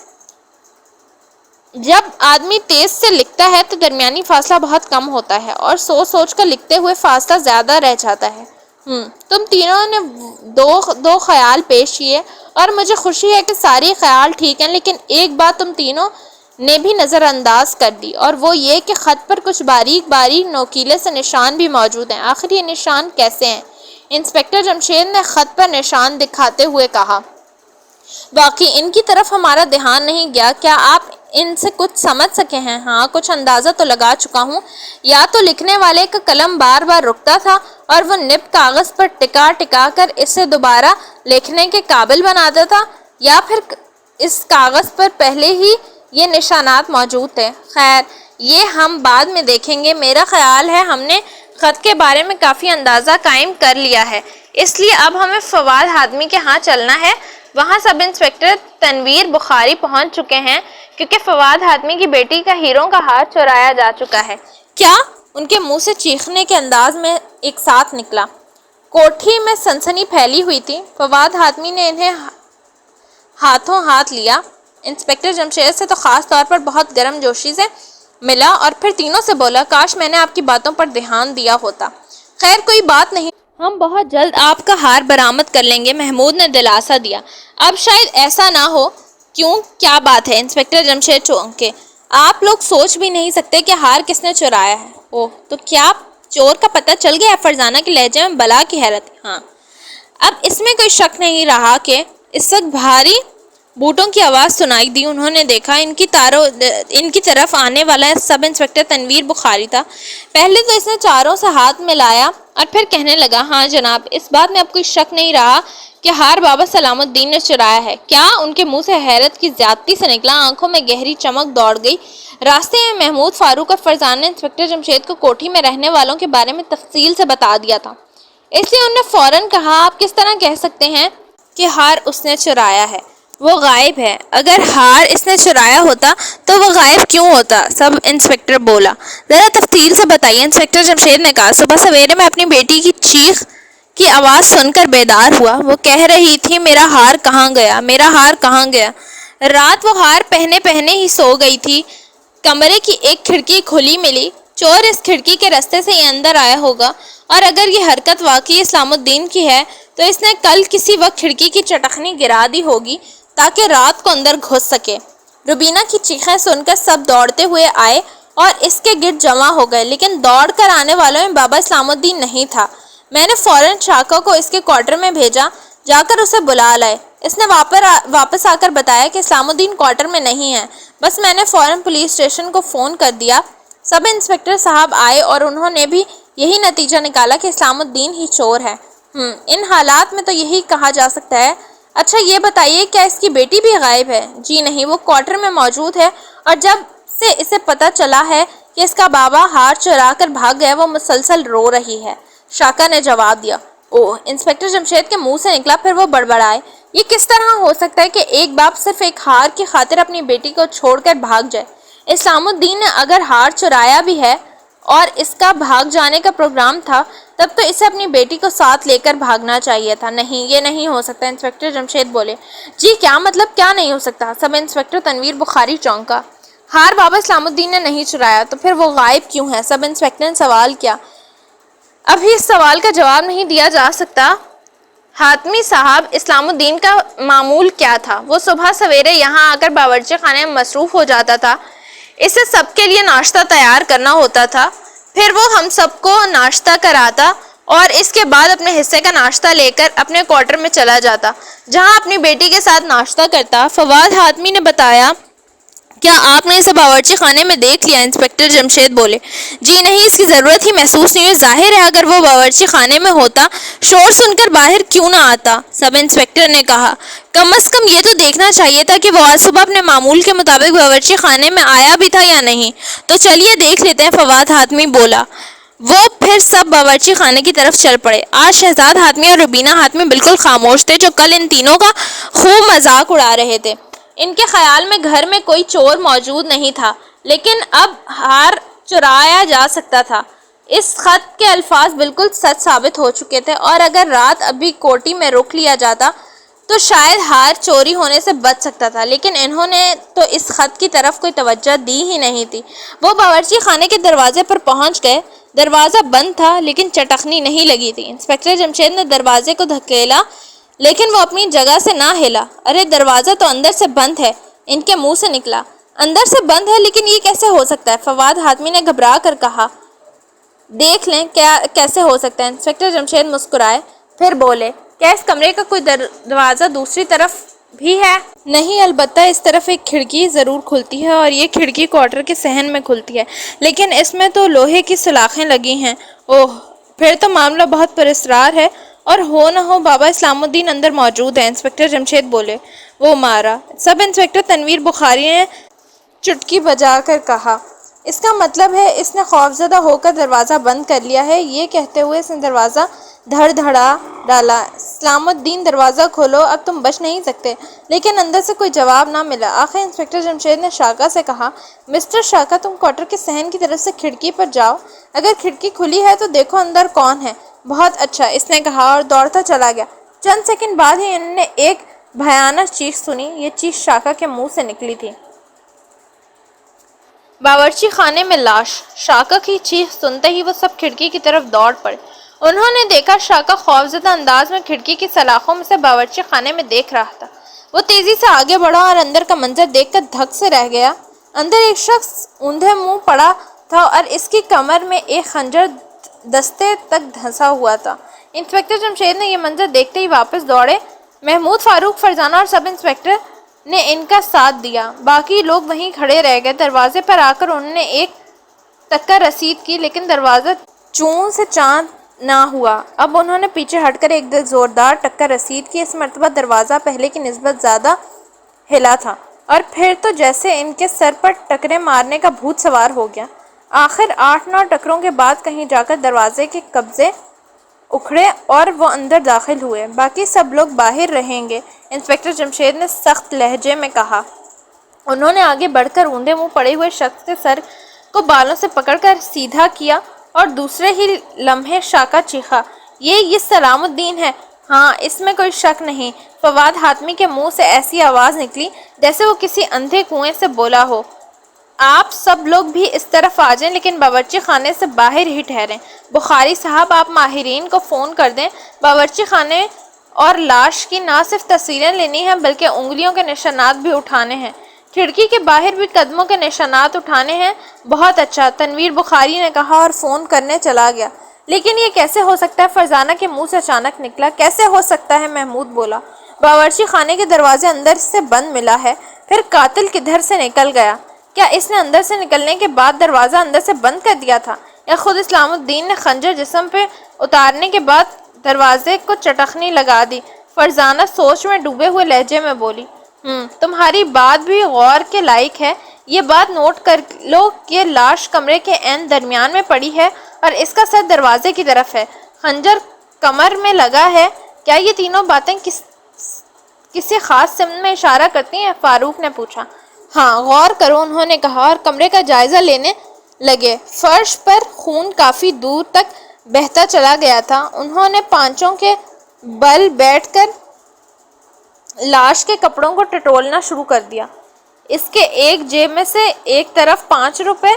جب آدمی تیز سے لکھتا ہے تو درمیانی فاصلہ بہت کم ہوتا ہے اور سوچ سوچ کر لکھتے ہوئے فاصلہ زیادہ رہ جاتا ہے۔ تم تینوں نے دو خیال پیش کیے اور مجھے خوشی ہے کہ ساری خیال ٹھیک ہیں، لیکن ایک بات تم تینوں نے بھی نظر انداز کر دی، اور وہ یہ کہ خط پر کچھ باریک باریک نوکیلے سے نشان بھی موجود ہیں۔ آخر یہ نشان کیسے ہیں؟ انسپکٹر جمشید نے خط پر نشان دکھاتے ہوئے کہا۔ واقعی ان کی طرف ہمارا دھیان نہیں گیا، کیا آپ ان سے کچھ سمجھ سکے ہیں؟ ہاں کچھ اندازہ تو لگا چکا ہوں، یا تو لکھنے والے کا قلم بار بار رکتا تھا اور وہ نب کاغذ پر ٹکا ٹکا کر اسے دوبارہ لکھنے کے قابل بناتا تھا، یا پھر اس کاغذ پر پہلے ہی یہ نشانات موجود تھے۔ خیر یہ ہم بعد میں دیکھیں گے، میرا خیال ہے ہم نے خط کے بارے میں کافی اندازہ قائم کر لیا ہے، اس لیے اب ہمیں فواد حاتمی کے ہاں چلنا ہے۔ وہاں سب انسپکٹر تنویر بخاری پہنچ چکے ہیں کیونکہ فواد حاتمی کی بیٹی کا ہیروں کا ہاتھ چرایا جا چکا ہے۔ کیا؟ ان کے منہ سے چیخنے کے انداز میں ایک ساتھ نکلا۔ کوٹھی میں سنسنی پھیلی ہوئی تھی۔ فواد حاتمی نے انہیں ہاتھوں ہاتھ لیا، انسپکٹر جمشید سے تو خاص طور پر بہت گرم جوشی سے ملا، اور پھر تینوں سے بولا، کاش میں نے آپ کی باتوں پر دھیان دیا ہوتا۔ خیر کوئی بات نہیں، ہم بہت جلد آپ کا ہار برآمد کر لیں گے، محمود نے دلاسا دیا۔ اب شاید ایسا نہ ہو۔ کیوں؟ کیا بات ہے؟ انسپکٹر جمشید چونکے۔ آپ لوگ سوچ بھی نہیں سکتے کہ ہار کس نے چرایا ہے۔ اوہ تو کیا چور کا پتہ چل گیا؟ فرزانہ کے لہجے میں بلا کی حیرت تھی۔ ہاں۔ اب اس میں کوئی شک نہیں رہا کہ اس وقت بھاری بوٹوں کی آواز سنائی دی۔ انہوں نے دیکھا ان کی طرف آنے والا سب انسپکٹر تنویر بخاری تھا۔ پہلے تو اس نے چاروں سے ہاتھ ملایا اور پھر کہنے لگا، ہاں جناب، اس بات میں اب کوئی شک نہیں رہا کہ ہار بابا سلام الدین نے چرایا ہے۔ کیا؟ ان کے منہ سے حیرت کی زیادتی سے نکلا، آنکھوں میں گہری چمک دوڑ گئی۔ راستے میں محمود، فاروق اور فرزانہ نے انسپکٹر جمشید کو کوٹھی میں رہنے والوں کے بارے میں تفصیل سے بتا دیا تھا، اس لیے انہوں نے فوراً کہا، آپ کس طرح کہہ سکتے ہیں کہ ہار اس نے چرایا ہے؟ وہ غائب ہے۔ اگر ہار اس نے چرایا ہوتا تو وہ غائب کیوں ہوتا؟ سب انسپکٹر بولا۔ ذرا تفصیل سے بتائیے، انسپکٹر جمشید نے کہا۔ صبح سویرے میں اپنی بیٹی کی چیخ کی آواز سن کر بیدار ہوا۔ وہ کہہ رہی تھی، میرا ہار کہاں گیا، میرا ہار کہاں گیا۔ رات وہ ہار پہنے ہی سو گئی تھی۔ کمرے کی ایک کھڑکی کھلی ملی۔ چور اس کھڑکی کے راستے سے ہی اندر آیا ہوگا، اور اگر یہ حرکت واقعی اسلام الدین کی ہے تو اس نے کل کسی وقت کھڑکی کی چٹخنی گرا دی ہوگی تاکہ رات کو اندر گھس سکے۔ روبینہ کی چیخیں سن کر سب دوڑتے ہوئے آئے اور اس کے گرد جمع ہو گئے، لیکن دوڑ کر آنے والوں میں بابا اسلام الدین نہیں تھا۔ میں نے فوراً شاکا کو اس کے کوارٹر میں بھیجا، جا کر اسے بلا لائے۔ اس نے واپس آ کر بتایا کہ اسلام الدین کوارٹر میں نہیں ہے۔ بس میں نے فوراً پولیس اسٹیشن کو فون کر دیا۔ سب انسپکٹر صاحب آئے اور انہوں نے بھی یہی نتیجہ نکالا کہ اسلام الدین ہی چور ہے۔ ان حالات میں تو یہی کہا جا سکتا ہے۔ اچھا یہ بتائیے، کیا اس کی بیٹی بھی غائب ہے؟ جی نہیں، وہ کوارٹر میں موجود ہے، اور جب سے اسے پتہ چلا ہے کہ اس کا بابا ہار چرا کر بھاگ گیا، وہ مسلسل رو رہی ہے، شاکا نے جواب دیا۔ اوہ! انسپکٹر جمشید کے منہ سے نکلا، پھر وہ بڑبڑائے۔ یہ کس طرح ہو سکتا ہے کہ ایک باپ صرف ایک ہار کی خاطر اپنی بیٹی کو چھوڑ کر بھاگ جائے؟ اسلام الدین نے اگر ہار چرایا بھی ہے اور اس کا بھاگ جانے کا پروگرام تھا، تب تو اسے اپنی بیٹی کو ساتھ لے کر بھاگنا چاہیے تھا۔ نہیں، یہ نہیں ہو سکتا، انسپکٹر جمشید بولے۔ جی کیا مطلب، کیا نہیں ہو سکتا؟ سب انسپکٹر تنویر بخاری چونکا۔ ہار بابا اسلام الدین نے نہیں چرایا تو پھر وہ غائب کیوں ہے؟ سب انسپکٹر نے سوال کیا۔ ابھی اس سوال کا جواب نہیں دیا جا سکتا۔ حاتمی صاحب، اسلام الدین کا معمول کیا تھا؟ وہ صبح سویرے یہاں آ کر باورچی خانے میں مصروف ہو جاتا تھا۔ اسے سب کے لیے ناشتہ تیار کرنا ہوتا تھا، پھر وہ ہم سب کو ناشتہ کراتا اور اس کے بعد اپنے حصے کا ناشتہ لے کر اپنے کوارٹر میں چلا جاتا، جہاں اپنی بیٹی کے ساتھ ناشتہ کرتا۔ فواد حاتمی نے بتایا۔ کیا آپ نے اسے باورچی خانے میں دیکھ لیا؟ انسپکٹر جمشید بولے۔ جی نہیں، اس کی ضرورت ہی محسوس نہیں ہوئی۔ ظاہر ہے اگر وہ باورچی خانے میں ہوتا، شور سن کر باہر کیوں نہ آتا؟ سب انسپکٹر نے کہا۔ کم از کم یہ تو دیکھنا چاہیے تھا کہ وہ آج صبح اپنے معمول کے مطابق باورچی خانے میں آیا بھی تھا یا نہیں۔ تو چلیے دیکھ لیتے ہیں، فواد حاتمی بولا۔ وہ پھر سب باورچی خانے کی طرف چل پڑے۔ آج شہزاد حاتمی اور روبینہ حاتمی بالکل خاموش تھے، جو کل ان تینوں کا خوب مذاق اڑا رہے تھے۔ ان کے خیال میں گھر میں کوئی چور موجود نہیں تھا، لیکن اب ہار چرایا جا سکتا تھا۔ اس خط کے الفاظ بالکل سچ ثابت ہو چکے تھے، اور اگر رات ابھی کوٹھی میں رک لیا جاتا تو شاید ہار چوری ہونے سے بچ سکتا تھا، لیکن انہوں نے تو اس خط کی طرف کوئی توجہ دی ہی نہیں تھی۔ وہ باورچی خانے کے دروازے پر پہنچ گئے۔ دروازہ بند تھا، لیکن چٹخنی نہیں لگی تھی۔ انسپکٹر جمشید نے دروازے کو دھکیلا، لیکن وہ اپنی جگہ سے نہ ہلا۔ ارے دروازہ تو اندر سے بند ہے، ان کے منہ سے نکلا۔ اندر سے بند ہے، لیکن یہ کیسے ہو سکتا ہے؟ فواد حاتمی نے گھبرا کر کہا۔ دیکھ لیں کیا کیسے ہو سکتا ہے۔ انسپکٹر جمشید مسکرائے، پھر بولے، کیا اس کمرے کا کوئی دروازہ دوسری طرف بھی ہے؟ نہیں، البتہ اس طرف ایک کھڑکی ضرور کھلتی ہے، اور یہ کھڑکی کوارٹر کے صحن میں کھلتی ہے، لیکن اس میں تو لوہے کی سلاخیں لگی ہیں۔ اوہ، پھر تو معاملہ بہت پراسرار ہے، اور ہو نہ ہو بابا اسلام الدین اندر موجود ہے۔ انسپکٹر جمشید بولے۔ وہ مارا۔ سب انسپکٹر تنویر بخاری نے چٹکی بجا کر کہا۔ اس کا مطلب ہے اس نے خوفزدہ ہو کر دروازہ بند کر لیا ہے۔ یہ کہتے ہوئے اس نے دروازہ دھڑ دھڑا ڈالا۔ اسلام الدین دروازہ کھولو، اب تم بچ نہیں سکتے۔ لیکن اندر سے کوئی جواب نہ ملا۔ آخر انسپکٹر جمشید نے شاکا سے کہا، مسٹر شاکا، تم کوارٹر کے صحن کی طرف سے کھڑکی پر جاؤ، اگر کھڑکی کھلی ہے تو دیکھو اندر کون ہے۔ بہت اچھا، اس نے کہا اور دوڑتا چلا گیا۔ چند سیکنڈ بعد ہی انہوں نے ایک بھیانک چیخ سنی۔ یہ چیخ شاکا کے منہ سے نکلی تھی۔ باورچی خانے میں لاش۔ شاکا کی چیخ سنتے ہی وہ سب کھڑکی کی طرف دوڑ پڑے۔ انہوں نے دیکھا شاکا خوفزدہ انداز میں کھڑکی کی سلاخوں میں سے باورچی خانے میں دیکھ رہا تھا۔ وہ تیزی سے آگے بڑھا اور اندر کا منظر دیکھ کر دھک سے رہ گیا۔ اندر ایک شخص اوندھے منہ پڑا تھا اور اس کی کمر میں ایک خنجر دستے تک دھنسا ہوا تھا۔ انسپکٹر جمشید نے یہ منظر دیکھتے ہی واپس دوڑے۔ محمود، فاروق، فرزانہ اور سب انسپکٹر نے ان کا ساتھ دیا۔ باقی لوگ وہیں کھڑے رہ گئے۔ دروازے پر آ کر انہوں نے ایک تکہ رسید کی، لیکن دروازہ چون سے چاند نہ ہوا۔ اب انہوں نے پیچھے ہٹ کر ایک زوردار ٹکہ رسید کی۔ اس مرتبہ دروازہ پہلے کی نسبت زیادہ ہلا تھا، اور پھر تو جیسے ان کے سر پر ٹکرے مارنے کا بھوت سوار ہو گیا۔ آخر 8-9 ٹکروں کے بعد کہیں جا کر دروازے کے قبضے اکھڑے اور وہ اندر داخل ہوئے۔ باقی سب لوگ باہر رہیں گے، انسپکٹر جمشید نے سخت لہجے میں کہا۔ انہوں نے آگے بڑھ کر اونڈے منہ پڑے ہوئے شخص کے سر کو بالوں سے پکڑ کر سیدھا کیا اور دوسرے ہی لمحے شاکا چیخا، یہ سلام الدین ہے؟ ہاں، اس میں کوئی شک نہیں۔ فواد حاتمی کے منہ سے ایسی آواز نکلی جیسے وہ کسی اندھے کنویں سے بولا ہو۔ آپ سب لوگ بھی اس طرف آ جائیں، لیکن باورچی خانے سے باہر ہی ٹھہریں۔ بخاری صاحب، آپ ماہرین کو فون کر دیں۔ باورچی خانے اور لاش کی نہ صرف تصویریں لینی ہیں بلکہ انگلیوں کے نشانات بھی اٹھانے ہیں۔ کھڑکی کے باہر بھی قدموں کے نشانات اٹھانے ہیں۔ بہت اچھا، تنویر بخاری نے کہا اور فون کرنے چلا گیا۔ لیکن یہ کیسے ہو سکتا ہے؟ فرزانہ کے منہ سے اچانک نکلا۔ کیسے ہو سکتا ہے؟ محمود بولا۔ باورچی خانے کے دروازے اندر سے بند ملا ہے، پھر قاتل کدھر سے نکل گیا؟ کیا اس نے اندر سے نکلنے کے بعد دروازہ اندر سے بند کر دیا تھا، یا خود اسلام الدین نے خنجر جسم پہ اتارنے کے بعد دروازے کو چٹخنی لگا دی؟ فرزانہ سوچ میں ڈوبے ہوئے لہجے میں بولی۔ تمہاری بات بھی غور کے لائق ہے۔ یہ بات نوٹ کر لو کہ لاش کمرے کے عین درمیان میں پڑی ہے اور اس کا سر دروازے کی طرف ہے، خنجر کمر میں لگا ہے۔ کیا یہ تینوں باتیں کسی خاص سمت میں اشارہ کرتی ہیں؟ فاروق نے پوچھا۔ ہاں، غور کرو، انہوں نے کہا اور کمرے کا جائزہ لینے لگے۔ فرش پر خون کافی دور تک بہتا چلا گیا تھا۔ انہوں نے پانچوں کے بل بیٹھ کر لاش کے کپڑوں کو ٹٹولنا شروع کر دیا۔ اس کے ایک جیب میں سے ایک طرف 5 روپے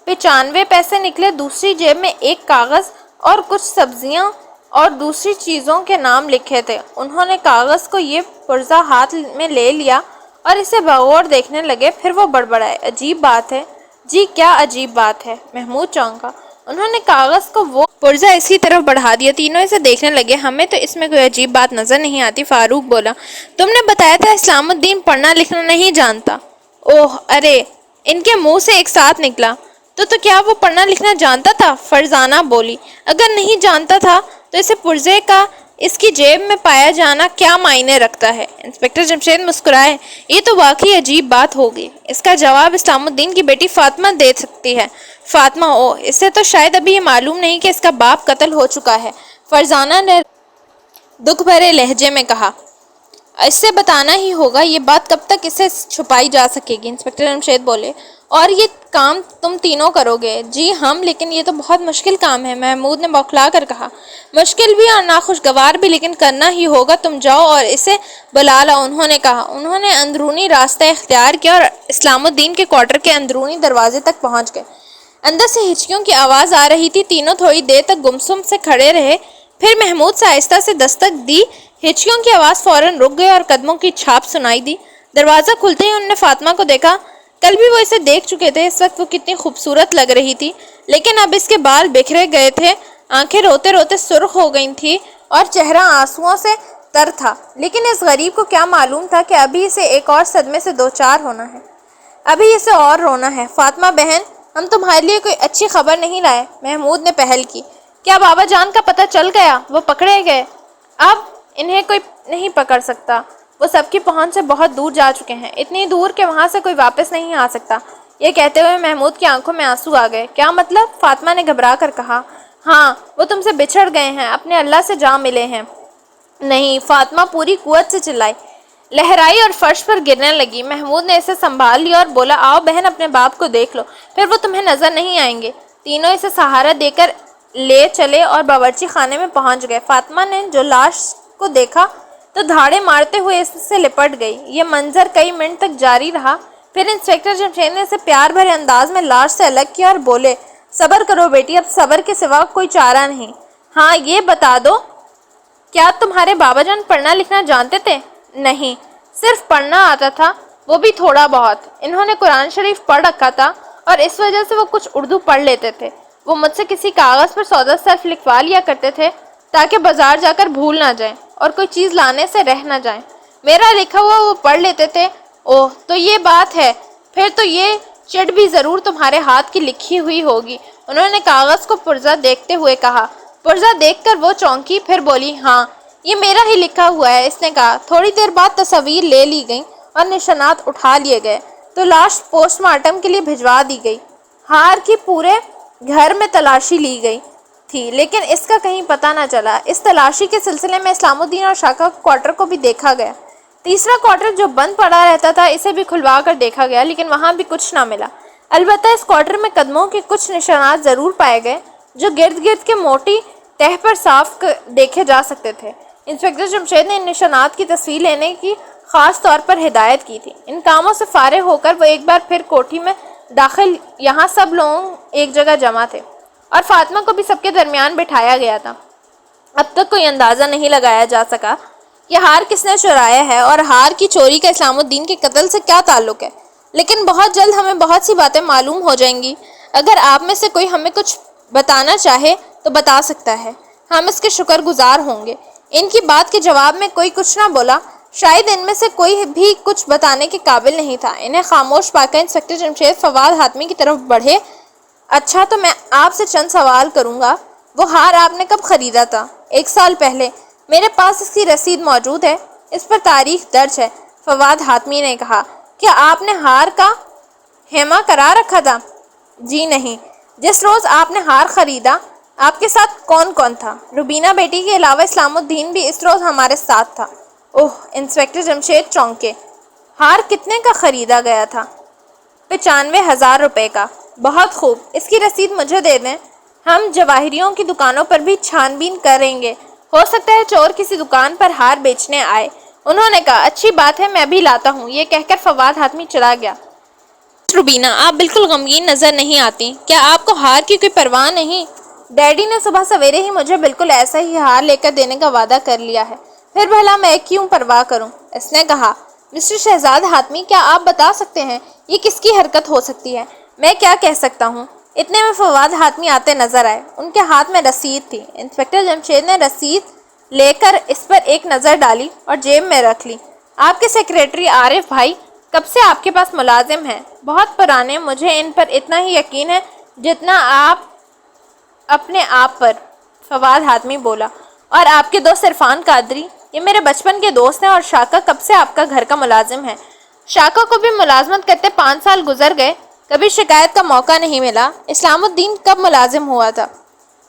95 پیسے نکلے، دوسری جیب میں ایک کاغذ اور کچھ سبزیاں اور دوسری چیزوں کے نام لکھے تھے۔ انہوں نے کاغذ کو یہ پرزہ ہاتھ میں لے لیا اور اسے بغور دیکھنے لگے، پھر وہ بڑبڑائے۔ عجیب بات ہے۔ جی، کیا عجیب بات ہے؟ محمود چونکا۔ انہوں نے کاغذ کو وہ پرزہ اسی طرف بڑھا دیا۔ تینوں اسے دیکھنے لگے۔ ہمیں تو اس میں کوئی عجیب بات نظر نہیں آتی، فاروق بولا۔ تم نے بتایا تھا اسلام الدین پڑھنا لکھنا نہیں جانتا۔ اوہ، ارے، ان کے منہ سے ایک ساتھ نکلا۔ تو کیا وہ پڑھنا لکھنا جانتا تھا؟ فرزانہ بولی۔ اگر نہیں جانتا تھا تو اسے پرزے کا اس کی جیب میں پایا جانا کیا معنی رکھتا ہے؟ انسپکٹر جمشید مسکرائے۔ یہ تو واقعی عجیب بات ہوگی۔ اس کا جواب اسلام الدین کی بیٹی فاطمہ دے سکتی ہے۔ فاطمہ؟ اسے تو شاید ابھی یہ معلوم نہیں کہ اس کا باپ قتل ہو چکا ہے، فرزانہ نے دکھ بھرے لہجے میں کہا۔ اس سے بتانا ہی ہوگا۔ یہ بات کب تک اسے چھپائی جا سکے گی؟ انسپکٹر جمشید بولے۔ اور یہ کام تم تینوں کرو گے؟ جی ہم، لیکن یہ تو بہت مشکل کام ہے، محمود نے بوکھلا کر کہا۔ مشکل بھی اور ناخوشگوار بھی، لیکن کرنا ہی ہوگا۔ تم جاؤ اور اسے بلا لاؤ، انہوں نے کہا۔ انہوں نے اندرونی راستہ اختیار کیا اور اسلام الدین کے کوارٹر کے اندرونی دروازے تک پہنچ گئے۔ اندر سے ہچکیوں کی آواز آ رہی تھی۔ تینوں تھوڑی دیر تک گمسم سے کھڑے رہے، پھر محمود سے آہستہ سے دستک دی۔ ہچکیوں کی آواز فوراً رک گئی اور قدموں کی چھاپ سنائی دی۔ دروازہ کھلتے ہی انہوں نے فاطمہ کو دیکھا۔ کل بھی وہ اسے دیکھ چکے تھے۔ اس وقت وہ کتنی خوبصورت لگ رہی تھی، لیکن اب اس کے بال بکھرے گئے تھے، آنکھیں روتے روتے سرخ ہو گئی تھیں اور چہرہ آنسوؤں سے تر تھا۔ لیکن اس غریب کو کیا معلوم تھا کہ ابھی اسے ایک اور صدمے سے دوچار ہونا ہے، ابھی اسے اور رونا ہے۔ فاطمہ بہن، ہم تمہارے لیے کوئی اچھی خبر نہیں لائے، محمود نے پہل کی۔ کیا بابا جان کا پتہ چل گیا؟ وہ پکڑے گئے؟ اب انہیں کوئی نہیں پکڑ سکتا، وہ سب کی پہنچ سے بہت دور جا چکے ہیں، اتنی دور کہ وہاں سے کوئی واپس نہیں آ سکتا۔ یہ کہتے ہوئے محمود کی آنکھوں میں آنسو آ گئے۔ کیا مطلب؟ فاطمہ نے گھبرا کر کہا۔ ہاں، وہ تم سے بچھڑ گئے ہیں، اپنے اللہ سے جا ملے ہیں۔ نہیں، فاطمہ پوری قوت سے چلائی، لہرائی اور فرش پر گرنے لگی۔ محمود نے اسے سنبھال لیا اور بولا، آؤ بہن، اپنے باپ کو دیکھ لو، پھر وہ تمہیں نظر نہیں آئیں گے۔ تینوں اسے سہارا دے کر لے چلے اور باورچی خانے میں پہنچ گئے۔ فاطمہ نے جو لاش کو دیکھا تو دھاڑے مارتے ہوئے اس سے لپٹ گئی۔ یہ منظر کئی منٹ تک جاری رہا، پھر انسپکٹر جمشید نے اسے پیار بھرے انداز میں لاش سے الگ کیا اور بولے، صبر کرو بیٹی، اب صبر کے سوا کوئی چارہ نہیں۔ ہاں، یہ بتا دو، کیا تمہارے بابا جان پڑھنا لکھنا جانتے تھے؟ نہیں، صرف پڑھنا آتا تھا، وہ بھی تھوڑا بہت۔ انہوں نے قرآن شریف پڑھ رکھا تھا اور اس وجہ سے وہ کچھ اردو پڑھ لیتے تھے۔ وہ مجھ سے کسی کاغذ پر 100 صرف لکھوا لیا کرتے تھے تاکہ بازار جا کر بھول نہ جائیں اور کوئی چیز لانے سے رہ نہ جائیں۔ میرا لکھا ہوا وہ پڑھ لیتے تھے۔ اوہ تو یہ بات ہے، پھر تو یہ چٹ بھی ضرور تمہارے ہاتھ کی لکھی ہوئی ہوگی، انہوں نے کاغذ کو پرزا دیکھتے ہوئے کہا۔ پرزا دیکھ کر وہ چونکی، پھر بولی، ہاں یہ میرا ہی لکھا ہوا ہے، اس نے کہا۔ تھوڑی دیر بعد تصاویر لے لی گئیں اور نشانات اٹھا لیے گئے تو لاش پوسٹ مارٹم کے لیے بھجوا دی گئی۔ ہار کی پورے گھر میں تلاشی لی گئی تھی لیکن اس کا کہیں پتہ نہ چلا۔ اس تلاشی کے سلسلے میں اسلام الدین اور شاکر کوارٹر کو بھی دیکھا گیا۔ تیسرا کوارٹر جو بند پڑا رہتا تھا اسے بھی کھلوا کر دیکھا گیا لیکن وہاں بھی کچھ نہ ملا۔ البتہ اس کوارٹر میں قدموں کے کچھ نشانات ضرور پائے گئے جو گرد گرد کے موٹی تہ پر صاف دیکھے جا سکتے تھے۔ انسپکٹر جمشید نے ان نشانات کی تصویر لینے کی خاص طور پر ہدایت کی تھی۔ ان کاموں سے فارغ ہو کر وہ ایک بار پھر کوٹھی میں داخل، یہاں سب لوگ ایک جگہ جمع تھے اور فاطمہ کو بھی سب کے درمیان بٹھایا گیا تھا۔ اب تک کوئی اندازہ نہیں لگایا جا سکا کہ ہار کس نے چرایا ہے اور ہار کی چوری کا اسلام الدین کے قتل سے کیا تعلق ہے، لیکن بہت جلد ہمیں بہت سی باتیں معلوم ہو جائیں گی۔ اگر آپ میں سے کوئی ہمیں کچھ بتانا چاہے تو بتا سکتا ہے، ہم اس کے شکر گزار ہوں گے۔ ان کی بات کے جواب میں کوئی کچھ نہ بولا، شاید ان میں سے کوئی بھی کچھ بتانے کے قابل نہیں تھا۔ انہیں خاموش پا کر انسپکٹر جمشید فواد حاتمی کی طرف بڑھے۔ اچھا تو میں آپ سے چند سوال کروں گا، وہ ہار آپ نے کب خریدا تھا؟ 1 سال پہلے، میرے پاس اس کی رسید موجود ہے، اس پر تاریخ درج ہے، فواد حاتمی نے کہا۔ کیا آپ نے ہار کا خیمہ کرا رکھا تھا؟ جی نہیں۔ جس روز آپ نے ہار خریدا آپ کے ساتھ کون کون تھا؟ روبینہ بیٹی کے علاوہ اسلام الدین بھی اس روز ہمارے ساتھ تھا۔ اوہ، انسپکٹر جمشید چونکے۔ ہار کتنے کا خریدا گیا تھا؟ 95,000 روپے کا۔ بہت خوب، اس کی رسید مجھے دے دیں، ہم جواہریوں کی دکانوں پر بھی چھان بین کریں گے، ہو سکتا ہے چور کسی دکان پر ہار بیچنے آئے۔ انہوں نے کہا، اچھی بات ہے، میں بھی لاتا ہوں۔ یہ کہہ کر فواد حاتمی چلا گیا۔ روبینہ، آپ بالکل غمگین نظر نہیں آتی، کیا آپ کو ہار کی کوئی پرواہ نہیں؟ ڈیڈی نے صبح سویرے ہی مجھے بالکل ایسا ہی ہار لے کر دینے کا وعدہ کر لیا ہے، پھر بھلا میں کیوں پرواہ کروں؟ اس نے کہا۔ مسٹر شہزاد حاتمی، کیا آپ بتا سکتے ہیں یہ کس کی حرکت ہو سکتی ہے؟ میں کیا کہہ سکتا ہوں؟ اتنے میں فواد حاتمی آتے نظر آئے۔ ان کے ہاتھ میں رسید تھی۔ انسپکٹر جمشید نے رسید لے کر اس پر ایک نظر ڈالی اور جیب میں رکھ لی۔ آپ کے سیکریٹری عارف بھائی کب سے آپ کے پاس ملازم ہیں؟ بہت پرانے، مجھے ان پر اتنا ہی یقین ہے جتنا آپ اپنے آپ پر، فواد حاتمی بولا۔ اور آپ کے دوست عرفان قادری؟ یہ میرے بچپن کے دوست ہیں۔ اور شاکر کب سے آپ کا گھر کا ملازم ہے؟ شاکر کو بھی ملازمت کرتے 5 سال گزر گئے، کبھی شکایت کا موقع نہیں ملا۔ اسلام الدین کب ملازم ہوا تھا؟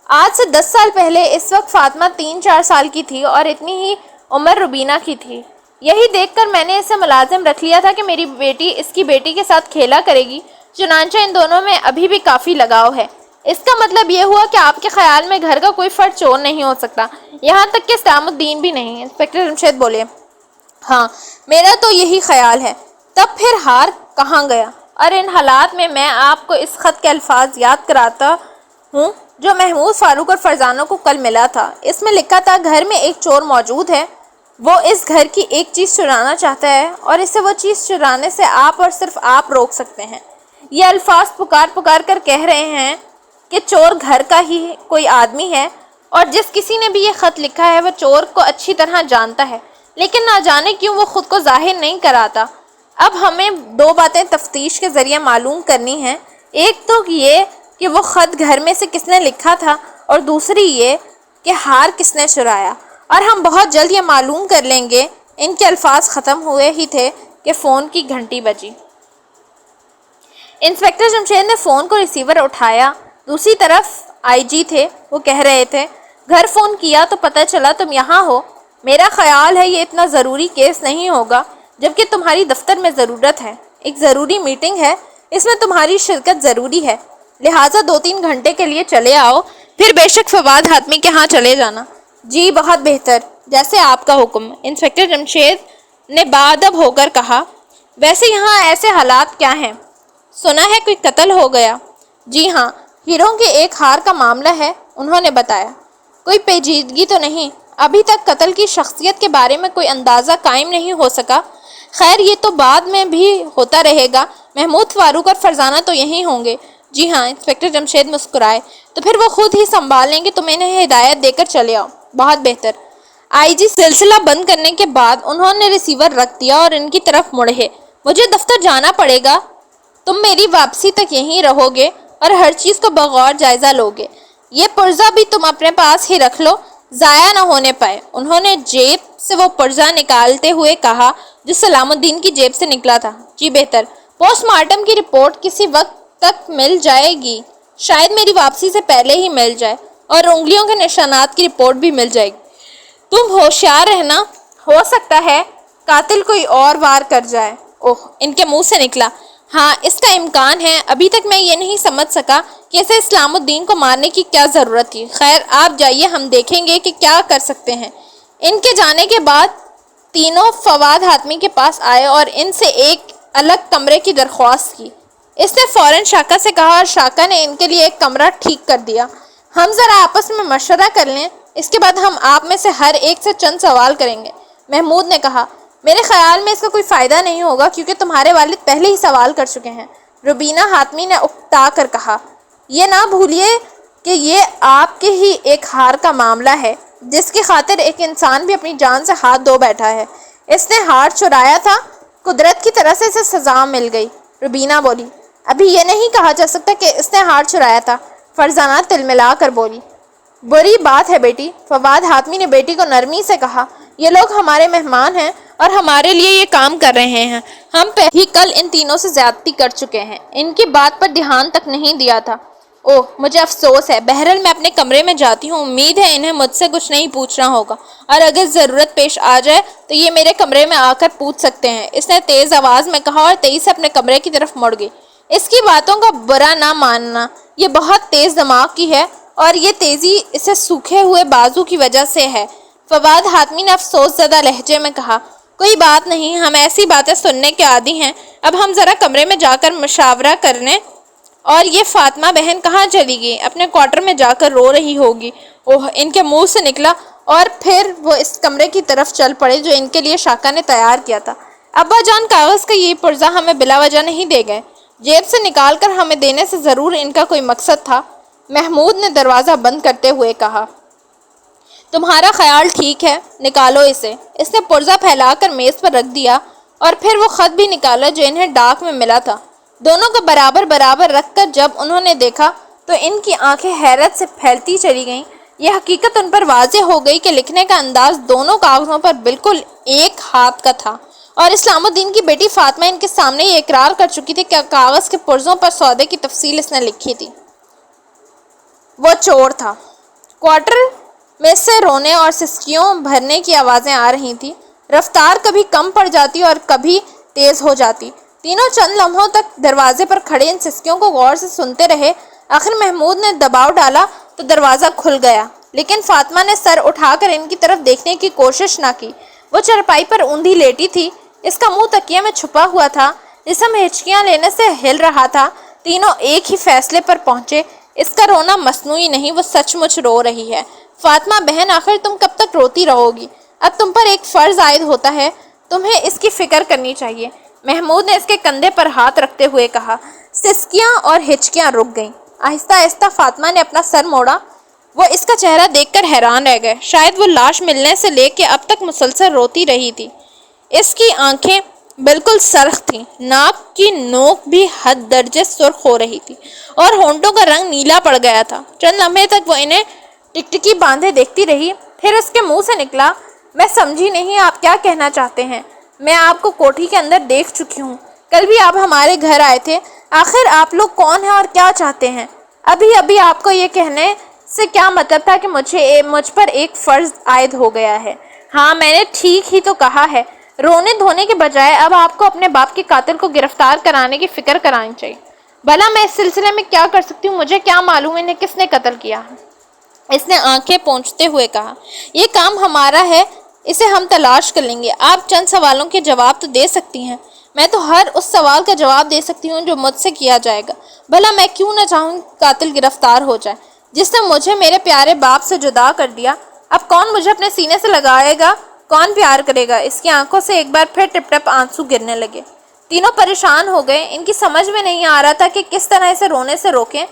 آج سے 10 سال پہلے۔ اس وقت فاطمہ 3-4 سال کی تھی اور اتنی ہی عمر روبینہ کی تھی۔ یہی دیکھ کر میں نے اسے ملازم رکھ لیا تھا کہ میری بیٹی اس کی بیٹی کے ساتھ کھیلا کرے گی، چنانچہ ان دونوں میں ابھی بھی کافی لگاؤ ہے۔ اس کا مطلب یہ ہوا کہ آپ کے خیال میں گھر کا کوئی فرد چور نہیں ہو سکتا، یہاں تک کہ اسلام الدین بھی نہیں۔ انسپکٹر جمشید بولے، ہاں میرا تو یہی خیال ہے۔ تب پھر ہار کہاں گیا؟ اور ان حالات میں آپ کو اس خط کے الفاظ یاد کراتا ہوں جو محمود، فاروق اور فرزانہ کو کل ملا تھا۔ اس میں لکھا تھا، گھر میں ایک چور موجود ہے، وہ اس گھر کی ایک چیز چرانا چاہتا ہے اور اسے وہ چیز چرانے سے آپ اور صرف آپ روک سکتے ہیں۔ یہ الفاظ پکار کر کہہ رہے ہیں کہ چور گھر کا ہی کوئی آدمی ہے اور جس کسی نے بھی یہ خط لکھا ہے وہ چور کو اچھی طرح جانتا ہے، لیکن نہ جانے کیوں وہ خود کو ظاہر نہیں کراتا۔ اب ہمیں 2 باتیں تفتیش کے ذریعے معلوم کرنی ہیں، ایک تو یہ کہ وہ خط گھر میں سے کس نے لکھا تھا اور دوسری یہ کہ ہار کس نے چرایا، اور ہم بہت جلد یہ معلوم کر لیں گے۔ ان کے الفاظ ختم ہوئے ہی تھے کہ فون کی گھنٹی بجی۔ انسپکٹر جمشید نے فون کو ریسیور اٹھایا۔ دوسری طرف آئی جی تھے، وہ کہہ رہے تھے، گھر فون کیا تو پتہ چلا تم یہاں ہو۔ میرا خیال ہے یہ اتنا ضروری کیس نہیں ہوگا، جبکہ تمہاری دفتر میں ضرورت ہے، ایک ضروری میٹنگ ہے، اس میں تمہاری شرکت ضروری ہے، لہٰذا 2-3 گھنٹے کے لیے چلے آؤ، پھر بے شک فواد حاتمی کے ہاں چلے جانا۔ جی بہت بہتر، جیسے آپ کا حکم، انسپکٹر جمشید نے باادب ہو کر کہا۔ ویسے یہاں ایسے حالات کیا ہیں؟ سنا ہے کوئی قتل ہو گیا؟ جی ہاں، ہیروں کے ایک ہار کا معاملہ ہے، انہوں نے بتایا۔ کوئی پیچیدگی تو نہیں؟ ابھی تک قتل کی شخصیت کے بارے میں کوئی اندازہ قائم نہیں ہو سکا۔ خیر یہ تو بعد میں بھی ہوتا رہے گا۔ محمود، فاروق اور فرزانہ تو یہیں ہوں گے، جی ہاں، انسپکٹر جمشید مسکرائے۔ تو پھر وہ خود ہی سنبھال لیں گے، تم انہیں ہدایت دے کر چلے آؤ۔ بہت بہتر۔ آئی جی سلسلہ بند کرنے کے بعد انہوں نے ریسیور رکھ دیا اور ان کی طرف مڑے۔ مجھے دفتر جانا پڑے گا، تم میری واپسی تک یہیں رہو گے اور ہر چیز کو بغور جائزہ لو گے۔ یہ پرزہ بھی تم اپنے پاس ہی رکھ لو، ضائع نہ ہونے پائے۔ انہوں نے جیب سے وہ پرزہ نکالتے ہوئے کہا جو سلام الدین کی جیب سے نکلا تھا۔ جی بہتر۔ پوسٹ مارٹم کی رپورٹ کسی وقت تک مل جائے گی، شاید میری واپسی سے پہلے ہی مل جائے، اور انگلیوں کے نشانات کی رپورٹ بھی مل جائے گی۔ تم ہوشیار رہنا، ہو سکتا ہے قاتل کوئی اور وار کر جائے۔ اوہ، ان کے منہ سے نکلا۔ ہاں، اس کا امکان ہے۔ ابھی تک میں یہ نہیں سمجھ سکا کہ اسے اسلام الدین کو مارنے کی کیا ضرورت تھی۔ خیر، آپ جائیے، ہم دیکھیں گے کہ کیا کر سکتے ہیں۔ ان کے جانے کے بعد تینوں فواد حاتمی کے پاس آئے اور ان سے ایک الگ کمرے کی درخواست کی۔ اس نے فوراً شاکا سے کہا اور شاکا نے ان کے لیے ایک کمرہ ٹھیک کر دیا۔ ہم ذرا آپس میں مشورہ کر لیں، اس کے بعد ہم آپ میں سے ہر ایک سے چند سوال کریں گے۔ محمود نے کہا، میرے خیال میں اس کا کوئی فائدہ نہیں ہوگا کیونکہ تمہارے والد پہلے ہی سوال کر چکے ہیں۔ روبینہ حاتمی نے اکتا کر کہا، یہ نہ بھولیے کہ یہ آپ کے ہی ایک ہار کا معاملہ ہے جس کی خاطر ایک انسان بھی اپنی جان سے ہاتھ دھو بیٹھا ہے۔ اس نے ہار چرایا تھا، قدرت کی طرف سے اسے سزا مل گئی۔ روبینہ بولی، ابھی یہ نہیں کہا جا سکتا کہ اس نے ہار چرایا تھا۔ فرزانہ تلملا کر بولی، بری بات ہے بیٹی۔ فواد حاتمی نے بیٹی کو نرمی سے کہا، یہ لوگ ہمارے مہمان ہیں اور ہمارے لیے یہ کام کر رہے ہیں۔ ہم پہلے ہی کل ان تینوں سے زیادتی کر چکے ہیں، ان کی بات پر دھیان تک نہیں دیا تھا۔ اوہ، مجھے افسوس ہے۔ بہرحال میں اپنے کمرے میں جاتی ہوں، امید ہے انہیں مجھ سے کچھ نہیں پوچھنا ہوگا، اور اگر ضرورت پیش آ جائے تو یہ میرے کمرے میں آ کر پوچھ سکتے ہیں۔ اس نے تیز آواز میں کہا اور تیزی سے اپنے کمرے کی طرف مڑ گئی۔ اس کی باتوں کا برا نہ ماننا، یہ بہت تیز دماغ کی ہے اور یہ تیزی اسے سوکھے ہوئے بازو کی وجہ سے ہے۔ فواد حاتمی نے افسوس زدہ لہجے میں کہا، کوئی بات نہیں، ہم ایسی باتیں سننے کے عادی ہیں۔ اب ہم ذرا کمرے میں جا کر مشاورہ کرنے۔ اور یہ فاطمہ بہن کہاں چلی گئی؟ اپنے کوارٹر میں جا کر رو رہی ہوگی۔ اوہ، ان کے منہ سے نکلا، اور پھر وہ اس کمرے کی طرف چل پڑے جو ان کے لیے شاکا نے تیار کیا تھا۔ ابا جان کاغذ کا یہ پرزہ ہمیں بلا وجہ نہیں دے گئے، جیب سے نکال کر ہمیں دینے سے ضرور ان کا کوئی مقصد تھا۔ محمود نے دروازہ بند کرتے ہوئے کہا، تمہارا خیال ٹھیک ہے، نکالو اسے۔ اس نے پرزہ پھیلا کر میز پر رکھ دیا اور پھر وہ خط بھی نکالا جو انہیں ڈاک میں ملا تھا۔ دونوں کو برابر برابر رکھ کر جب انہوں نے دیکھا تو ان کی آنکھیں حیرت سے پھیلتی چلی گئیں۔ یہ حقیقت ان پر واضح ہو گئی کہ لکھنے کا انداز دونوں کاغذوں پر بالکل ایک ہاتھ کا تھا، اور اسلام الدین کی بیٹی فاطمہ ان کے سامنے یہ اقرار کر چکی تھی کہ کاغذ کے پرزوں پر سودے کی تفصیل اس نے لکھی تھی۔ وہ چور تھا۔ کوارٹر میں سے رونے اور سسکیوں بھرنے کی آوازیں آ رہی تھیں۔ رفتار کبھی کم پڑ جاتی اور کبھی تیز ہو جاتی۔ تینوں چند لمحوں تک دروازے پر کھڑے ان سسکیوں کو غور سے سنتے رہے۔ آخر محمود نے دباؤ ڈالا تو دروازہ کھل گیا، لیکن فاطمہ نے سر اٹھا کر ان کی طرف دیکھنے کی کوشش نہ کی۔ وہ چارپائی پر اوندھی لیٹی تھی، اس کا منہ تکیے میں چھپا ہوا تھا، جسم ہچکیاں لینے سے ہل رہا تھا۔ تینوں ایک ہی فیصلے پر پہنچے، اس کا رونا مصنوعی نہیں، وہ سچ مچ رو رہی ہے۔ فاطمہ بہن، آخر تم کب تک روتی رہو گی؟ اب تم پر ایک فرض عائد ہوتا ہے، تمہیں اس کی فکر کرنی چاہیے۔ محمود نے اس کے کندھے پر ہاتھ رکھتے ہوئے کہا۔ سسکیاں اور ہچکیاں رک گئیں۔ آہستہ آہستہ فاطمہ نے اپنا سر موڑا۔ وہ اس کا چہرہ دیکھ کر حیران رہ گئے، شاید وہ لاش ملنے سے لے کے اب تک مسلسل روتی رہی تھی۔ اس کی آنکھیں بالکل سرخ تھیں، ناک کی نوک بھی حد درجے سرخ ہو رہی تھی اور ہونٹوں کا رنگ نیلا پڑ گیا تھا۔ چند لمحے تک وہ انہیں ٹکٹکی باندھے دیکھتی رہی، پھر اس کے منہ سے نکلا، میں سمجھی نہیں آپ کیا کہنا چاہتے ہیں۔ میں آپ کو کوٹھی کے اندر دیکھ چکی ہوں، کل بھی آپ ہمارے گھر آئے تھے۔ آخر آپ لوگ کون ہیں اور کیا چاہتے ہیں؟ ابھی آپ کو یہ کہنے سے کیا مطلب تھا کہ مجھ پر ایک فرض عائد ہو گیا ہے؟ ہاں، میں نے ٹھیک ہی تو کہا ہے۔ رونے دھونے کے بجائے اب آپ کو اپنے باپ کے قاتل کو گرفتار کرانے کی فکر کرانی چاہیے۔ بھلا میں اس سلسلے میں کیا کر سکتی ہوں؟ مجھے کیا معلوم انہیں کس نے قتل کیا ہے؟ اس نے آنکھیں پونچھتے ہوئے کہا، یہ کام ہمارا ہے، اسے ہم تلاش کر لیں گے۔ آپ چند سوالوں کے جواب تو دے سکتی ہیں۔ میں تو ہر اس سوال کا جواب دے سکتی ہوں جو مجھ سے کیا جائے گا۔ بھلا میں کیوں نہ چاہوں قاتل گرفتار ہو جائے، جس نے مجھے میرے پیارے باپ سے جدا کر دیا۔ اب کون مجھے اپنے سینے سے لگائے گا، کون پیار کرے گا؟ اس کی آنکھوں سے ایک بار پھر ٹپ ٹپ آنسو گرنے لگے۔ تینوں پریشان ہو گئے، ان کی سمجھ میں نہیں آ رہا تھا کہ کس طرح اسے رونے سے روکیں۔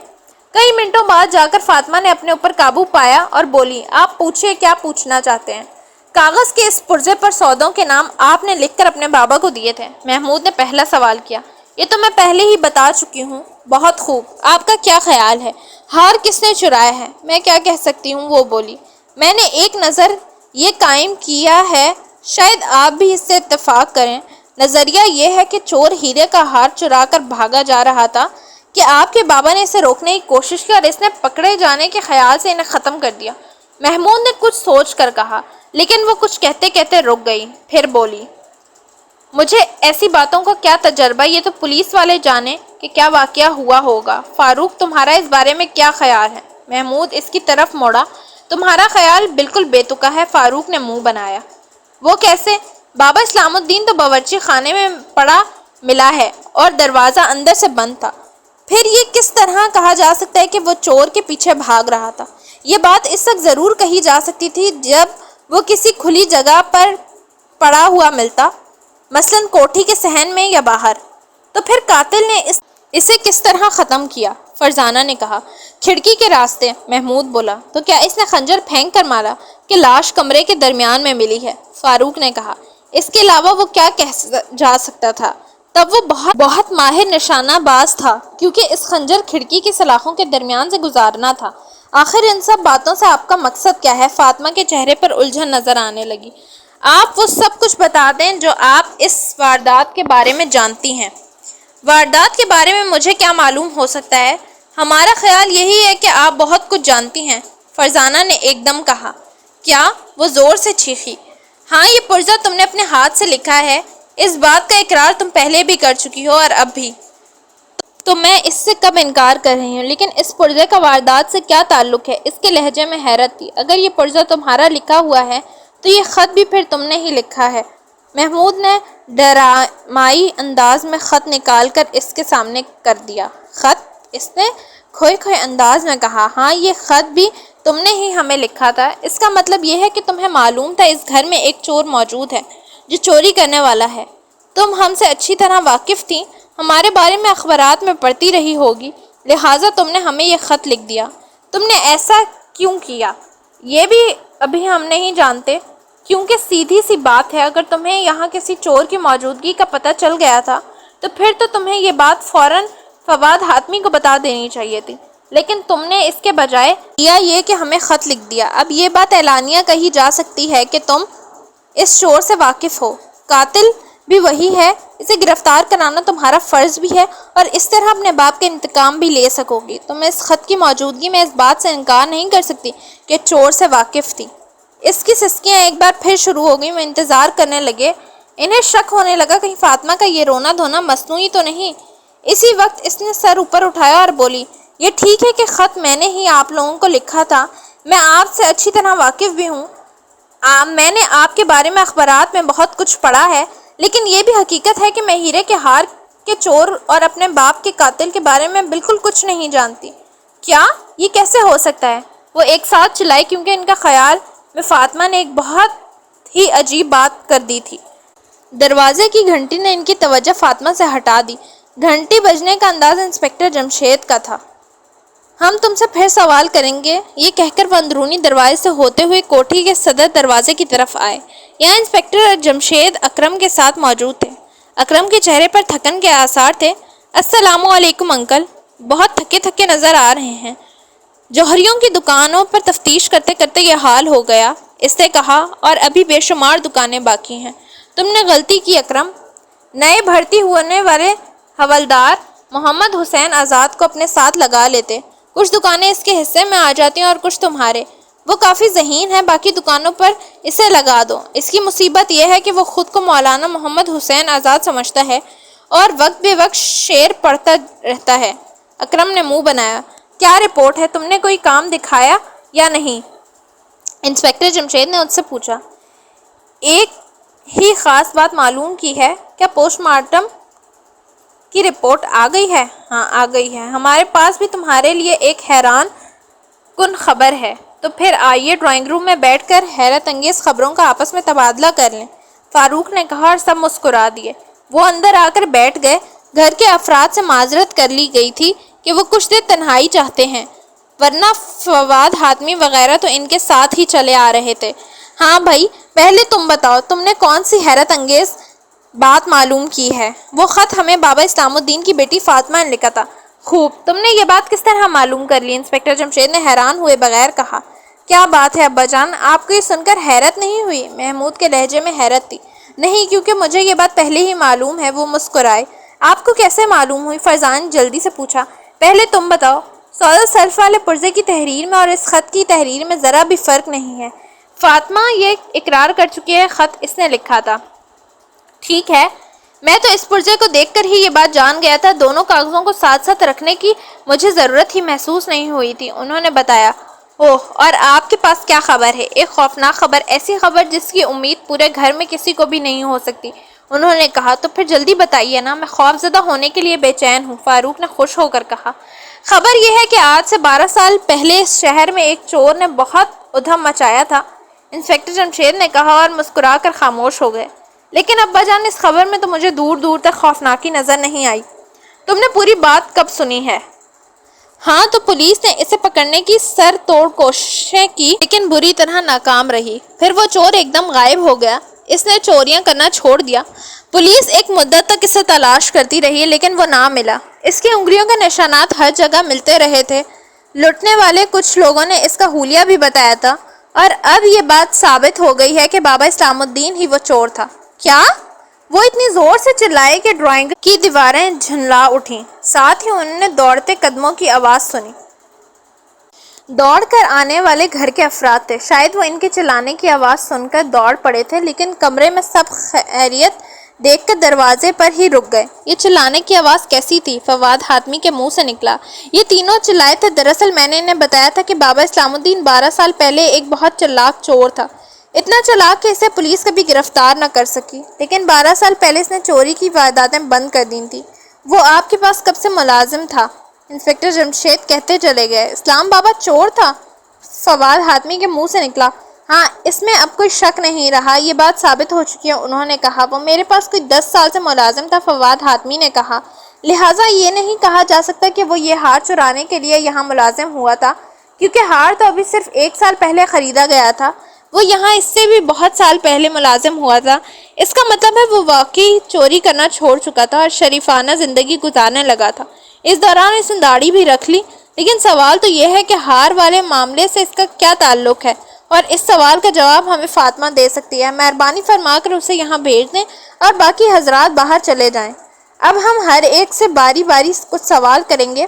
کئی منٹوں بعد جا کر فاطمہ نے اپنے اوپر قابو پایا اور بولی، آپ پوچھئے کیا پوچھنا چاہتے ہیں؟ کاغذ کے اس پرزے پر سودوں کے نام آپ نے لکھ کر اپنے بابا کو دیے تھے، محمود نے پہلا سوال کیا۔ یہ تو میں پہلے ہی بتا چکی ہوں۔ بہت خوب، آپ کا کیا خیال ہے؟ ہار کس نے چرایا ہے؟ میں کیا کہہ سکتی ہوں، وہ بولی۔ میں نے ایک نظر یہ قائم کیا ہے، شاید آپ بھی اس سے اتفاق کریں۔ نظریہ یہ ہے کہ چور ہیرے کا ہار چرا کر بھاگا جا رہا تھا کہ آپ کے بابا نے اسے روکنے کی کوشش کی اور اس نے پکڑے جانے کے خیال سے انہیں ختم کر دیا۔ محمود نے کچھ سوچ کر کہا، لیکن وہ کچھ کہتے کہتے رک گئی، پھر بولی، مجھے ایسی باتوں کا کیا تجربہ، یہ تو پولیس والے جانے کہ کیا واقعہ ہوا ہوگا۔ فاروق، تمہارا اس بارے میں کیا خیال ہے؟ محمود اس کی طرف موڑا۔ تمہارا خیال بالکل بے تکا ہے۔ فاروق نے منہ بنایا۔ وہ کیسے؟ بابا اسلام الدین تو باورچی خانے میں پڑا ملا ہے اور دروازہ اندر سے بند تھا، پھر یہ کس طرح کہا جا سکتا ہے کہ وہ چور کے پیچھے بھاگ رہا تھا؟ یہ بات اس وقت ضرور کہی جا سکتی تھی جب وہ کسی کھلی جگہ پر پڑا ہوا ملتا، مثلاً کوٹھی کے صحن میں یا باہر۔ تو پھر قاتل نے اسے کس طرح ختم کیا؟ فرزانہ نے کہا۔ کھڑکی کے راستے، محمود بولا۔ تو کیا اس نے خنجر پھینک کر مارا کہ لاش کمرے کے درمیان میں ملی ہے؟ فاروق نے کہا۔ اس کے علاوہ وہ کیا کہہ جا سکتا تھا؟ تب وہ بہت ماہر نشانہ باز تھا، کیونکہ اس خنجر کھڑکی کی سلاخوں کے درمیان سے گزارنا تھا۔ آخر ان سب باتوں سے آپ کا مقصد کیا ہے؟ فاطمہ کے چہرے پر الجھن نظر آنے لگی۔ آپ وہ سب کچھ بتا دیں جو آپ اس واردات کے بارے میں جانتی ہیں۔ واردات کے بارے میں مجھے کیا معلوم ہو سکتا ہے؟ ہمارا خیال یہی ہے کہ آپ بہت کچھ جانتی ہیں، فرزانہ نے ایک دم کہا۔ کیا؟ وہ زور سے چیخی۔ ہاں، یہ پرزہ تم نے اپنے ہاتھ سے لکھا ہے، اس بات کا اقرار تم پہلے بھی کر چکی ہو اور اب بھی۔ تو میں اس سے کب انکار کر رہی ہوں، لیکن اس پرزے کا واردات سے کیا تعلق ہے؟ اس کے لہجے میں حیرت تھی۔ اگر یہ پرزہ تمہارا لکھا ہوا ہے تو یہ خط بھی پھر تم نے ہی لکھا ہے۔ محمود نے ڈرامائی انداز میں خط نکال کر اس کے سامنے کر دیا۔ خط؟ اس نے کھوئے کھوئے انداز میں کہا۔ ہاں، یہ خط بھی تم نے ہی ہمیں لکھا تھا۔ اس کا مطلب یہ ہے کہ تمہیں معلوم تھا اس گھر میں ایک چور موجود ہے جو چوری کرنے والا ہے۔ تم ہم سے اچھی طرح واقف تھی، ہمارے بارے میں اخبارات میں پڑھتی رہی ہوگی، لہٰذا تم نے ہمیں یہ خط لکھ دیا۔ تم نے ایسا کیوں کیا؟ یہ بھی ابھی ہم نہیں جانتے، کیونکہ سیدھی سی بات ہے، اگر تمہیں یہاں کسی چور کی موجودگی کا پتہ چل گیا تھا تو پھر تو تمہیں یہ بات فوراً فواد حاتمی کو بتا دینی چاہیے تھی، لیکن تم نے اس کے بجائے کیا یہ کہ ہمیں خط لکھ دیا۔ اب یہ بات اعلانیہ کہی جا سکتی ہے کہ تم اس چور سے واقف ہو، قاتل بھی وہی ہے، اسے گرفتار کرانا تمہارا فرض بھی ہے اور اس طرح اپنے باپ کا انتقام بھی لے سکو گی۔ تم اس خط کی موجودگی میں اس بات سے انکار نہیں کر سکتی کہ چور سے واقف تھی۔ اس کی سسکیاں ایک بار پھر شروع ہو گئیں۔ وہ انتظار کرنے لگے، انہیں شک ہونے لگا کہیں فاطمہ کا یہ رونا دھونا مصنوعی تو نہیں۔ اسی وقت اس نے سر اوپر اٹھایا اور بولی، یہ ٹھیک ہے کہ خط میں نے ہی آپ لوگوں کو لکھا تھا، میں آپ سے اچھی طرح واقف بھی ہوں، میں نے آپ کے بارے میں اخبارات میں بہت کچھ پڑھا ہے، لیکن یہ بھی حقیقت ہے کہ میں ہیرے کے ہار کے چور اور اپنے باپ کے قاتل کے بارے میں بالکل کچھ نہیں جانتی۔ کیا؟ یہ کیسے ہو سکتا ہے؟ وہ ایک ساتھ چلائی، کیونکہ ان کا خیال میں فاطمہ نے ایک بہت ہی عجیب بات کر دی تھی۔ دروازے کی گھنٹی نے ان کی توجہ فاطمہ سے ہٹا دی۔ گھنٹی بجنے کا انداز انسپکٹر جمشید کا تھا۔ ہم تم سے پھر سوال کریں گے، یہ کہہ کر وہ اندرونی دروازے سے ہوتے ہوئے کوٹھی کے صدر دروازے کی طرف آئے۔ یہاں انسپکٹر جمشید اکرم کے ساتھ موجود تھے۔ اکرم کے چہرے پر تھکن کے آثار تھے۔ السلام علیکم انکل، بہت تھکے تھکے نظر آ رہے ہیں۔ جوہریوں کی دکانوں پر تفتیش کرتے کرتے یہ حال ہو گیا، اس نے کہا، اور ابھی بے شمار دکانیں باقی ہیں۔ تم نے غلطی کی اکرم۔ نئے بھرتی ہونے والے حوالدار محمد حسین آزاد کو اپنے ساتھ لگا لیتے، کچھ دکانیں اس کے حصے میں آ جاتی ہیں اور کچھ تمہارے۔ وہ کافی ذہین ہے، باقی دکانوں پر اسے لگا دو۔ اس کی مصیبت یہ ہے کہ وہ خود کو مولانا محمد حسین آزاد سمجھتا ہے اور وقت بے وقت شعر پڑھتا رہتا ہے۔ اکرم نے منہ بنایا۔ کیا رپورٹ ہے؟ تم نے کوئی کام دکھایا یا نہیں؟ انسپکٹر جمشید نے اس سے پوچھا۔ ایک ہی خاص بات معلوم کی ہے۔ کیا پوسٹ مارٹم کی رپورٹ آ گئی ہے؟ ہاں، آ گئی ہے۔ ہمارے پاس بھی تمہارے لیے ایک حیران کن خبر ہے۔ تو پھر آئیے ڈرائنگ روم میں بیٹھ کر حیرت انگیز خبروں کا آپس میں تبادلہ کر لیں، فاروق نے کہا، اور سب مسکرا دیے۔ وہ اندر آ کر بیٹھ گئے۔ گھر کے افراد سے معذرت کر لی گئی تھی کہ وہ کچھ دیر تنہائی چاہتے ہیں، ورنہ فواد حاتمی وغیرہ تو ان کے ساتھ ہی چلے آ رہے تھے۔ ہاں بھائی، پہلے تم بتاؤ، تم نے کون سی حیرت انگیز بات معلوم کی ہے؟ وہ خط ہمیں بابا اسلام الدین کی بیٹی فاطمہ نے لکھا تھا۔ خوب، تم نے یہ بات کس طرح معلوم کر لی؟ انسپکٹر جمشید نے حیران ہوئے بغیر کہا۔ کیا بات ہے ابا جان، آپ کو یہ سن کر حیرت نہیں ہوئی؟ محمود کے لہجے میں حیرت تھی۔ نہیں، کیونکہ مجھے یہ بات پہلے ہی معلوم ہے۔ وہ مسکرائے۔ آپ کو کیسے معلوم ہوئی؟ فرزان جلدی سے پوچھا۔ پہلے تم بتاؤ۔ 14 سیلف والے پرزے کی تحریر میں اور اس خط کی تحریر میں ذرا بھی فرق نہیں ہے۔ فاطمہ یہ اقرار کر چکی ہے خط اس نے لکھا تھا۔ ٹھیک ہے، میں تو اس پرزے کو دیکھ کر ہی یہ بات جان گیا تھا۔ دونوں کاغذوں کو ساتھ ساتھ رکھنے کی مجھے ضرورت ہی محسوس نہیں ہوئی تھی، انہوں نے بتایا۔ اوہ، اور آپ کے پاس کیا خبر ہے؟ ایک خوفناک خبر، ایسی خبر جس کی امید پورے گھر میں کسی کو بھی نہیں ہو سکتی، انہوں نے کہا۔ تو پھر جلدی بتائیے نا، میں خوفزدہ ہونے کے لیے بے چین ہوں، فاروق نے خوش ہو کر کہا۔ خبر یہ ہے کہ آج سے 12 سال پہلے اس شہر میں ایک چور نے بہت ادھم مچایا تھا، انسپکٹر جمشید نے کہا اور مسکرا کر خاموش ہو گئے۔ لیکن ابا جان، اس خبر میں تو مجھے دور دور تک خوفناکی نظر نہیں آئی۔ تم نے پوری بات کب سنی ہے؟ ہاں، تو پولیس نے اسے پکڑنے کی سر توڑ کوششیں کی، لیکن بری طرح ناکام رہی۔ پھر وہ چور ایک دم غائب ہو گیا، اس نے چوریاں کرنا چھوڑ دیا۔ پولیس ایک مدت تک اسے تلاش کرتی رہی، لیکن وہ نہ ملا۔ اس کی انگلیوں کے نشانات ہر جگہ ملتے رہے تھے۔ لٹنے والے کچھ لوگوں نے اس کا حلیہ بھی بتایا تھا، اور اب یہ بات ثابت ہو گئی ہے کہ بابا اسلام الدین ہی وہ چور تھا۔ کیا؟ وہ اتنی زور سے چلائے کہ ڈرائنگ کی دیواریں جھنجلا اٹھیں، ساتھ ہی انہوں نے دوڑتے قدموں کی آواز سنی۔ دوڑ کر آنے والے گھر کے افراد تھے، شاید وہ ان کے چلانے کی آواز سن کر دوڑ پڑے تھے، لیکن کمرے میں سب خیریت دیکھ کر دروازے پر ہی رک گئے۔ یہ چلانے کی آواز کیسی تھی؟ فواد حاتمی کے منہ سے نکلا۔ یہ تینوں چلائے تھے۔ دراصل میں نے انہیں بتایا تھا کہ بابا اسلام الدین 12 سال پہلے ایک بہت چلاک چور تھا، اتنا چلاک کہ اسے پولیس کبھی گرفتار نہ کر سکی، لیکن 12 سال پہلے اس نے چوری کی وارداتیں بند کر دی تھیں۔ وہ آپ کے پاس کب سے ملازم تھا؟ انسپکٹر جمشید کہتے چلے گئے۔ اسلام بابا چور تھا؟ فواد حاتمی کے منہ سے نکلا۔ ہاں، اس میں اب کوئی شک نہیں رہا، یہ بات ثابت ہو چکی ہے، انہوں نے کہا۔ وہ میرے پاس کوئی 10 سال سے ملازم تھا، فواد حاتمی نے کہا، لہٰذا یہ نہیں کہا جا سکتا کہ وہ یہ ہار چرانے کے لیے یہاں ملازم ہوا تھا، کیونکہ ہار تو ابھی صرف 1 سال پہلے خریدا گیا تھا۔ وہ یہاں اس سے بھی بہت سال پہلے ملازم ہوا تھا۔ اس کا مطلب ہے وہ واقعی چوری کرنا چھوڑ چکا تھا اور شریفانہ زندگی گزارنے لگا تھا۔ اس دوران اس نے داڑھی بھی رکھ لی۔ لیکن سوال تو یہ ہے کہ ہار والے معاملے سے اس کا کیا تعلق ہے، اور اس سوال کا جواب ہمیں فاطمہ دے سکتی ہے۔ مہربانی فرما کر اسے یہاں بھیج دیں اور باقی حضرات باہر چلے جائیں۔ اب ہم ہر ایک سے باری باری کچھ سوال کریں گے۔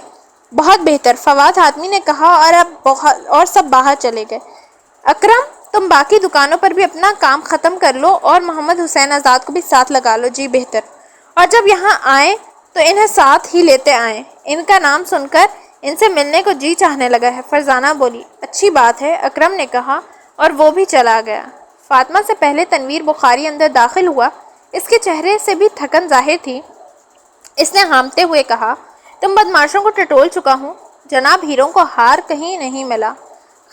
بہت بہتر، فواد حاتمی نے کہا، اور سب باہر چلے گئے۔ اکرم، تم باقی دکانوں پر بھی اپنا کام ختم کر لو اور محمد حسین آزاد کو بھی ساتھ لگا لو۔ جی بہتر۔ اور جب یہاں آئیں تو انہیں ساتھ ہی لیتے آئیں، ان کا نام سن کر ان سے ملنے کو جی چاہنے لگا ہے، فرزانہ بولی۔ اچھی بات ہے، اکرم نے کہا، اور وہ بھی چلا گیا۔ فاطمہ سے پہلے تنویر بخاری اندر داخل ہوا، اس کے چہرے سے بھی تھکن ظاہر تھی۔ اس نے ہامتے ہوئے کہا، تم بدماشوں کو ٹٹول چکا ہوں، جناب ہیروں کو ہار کہیں نہیں ملا۔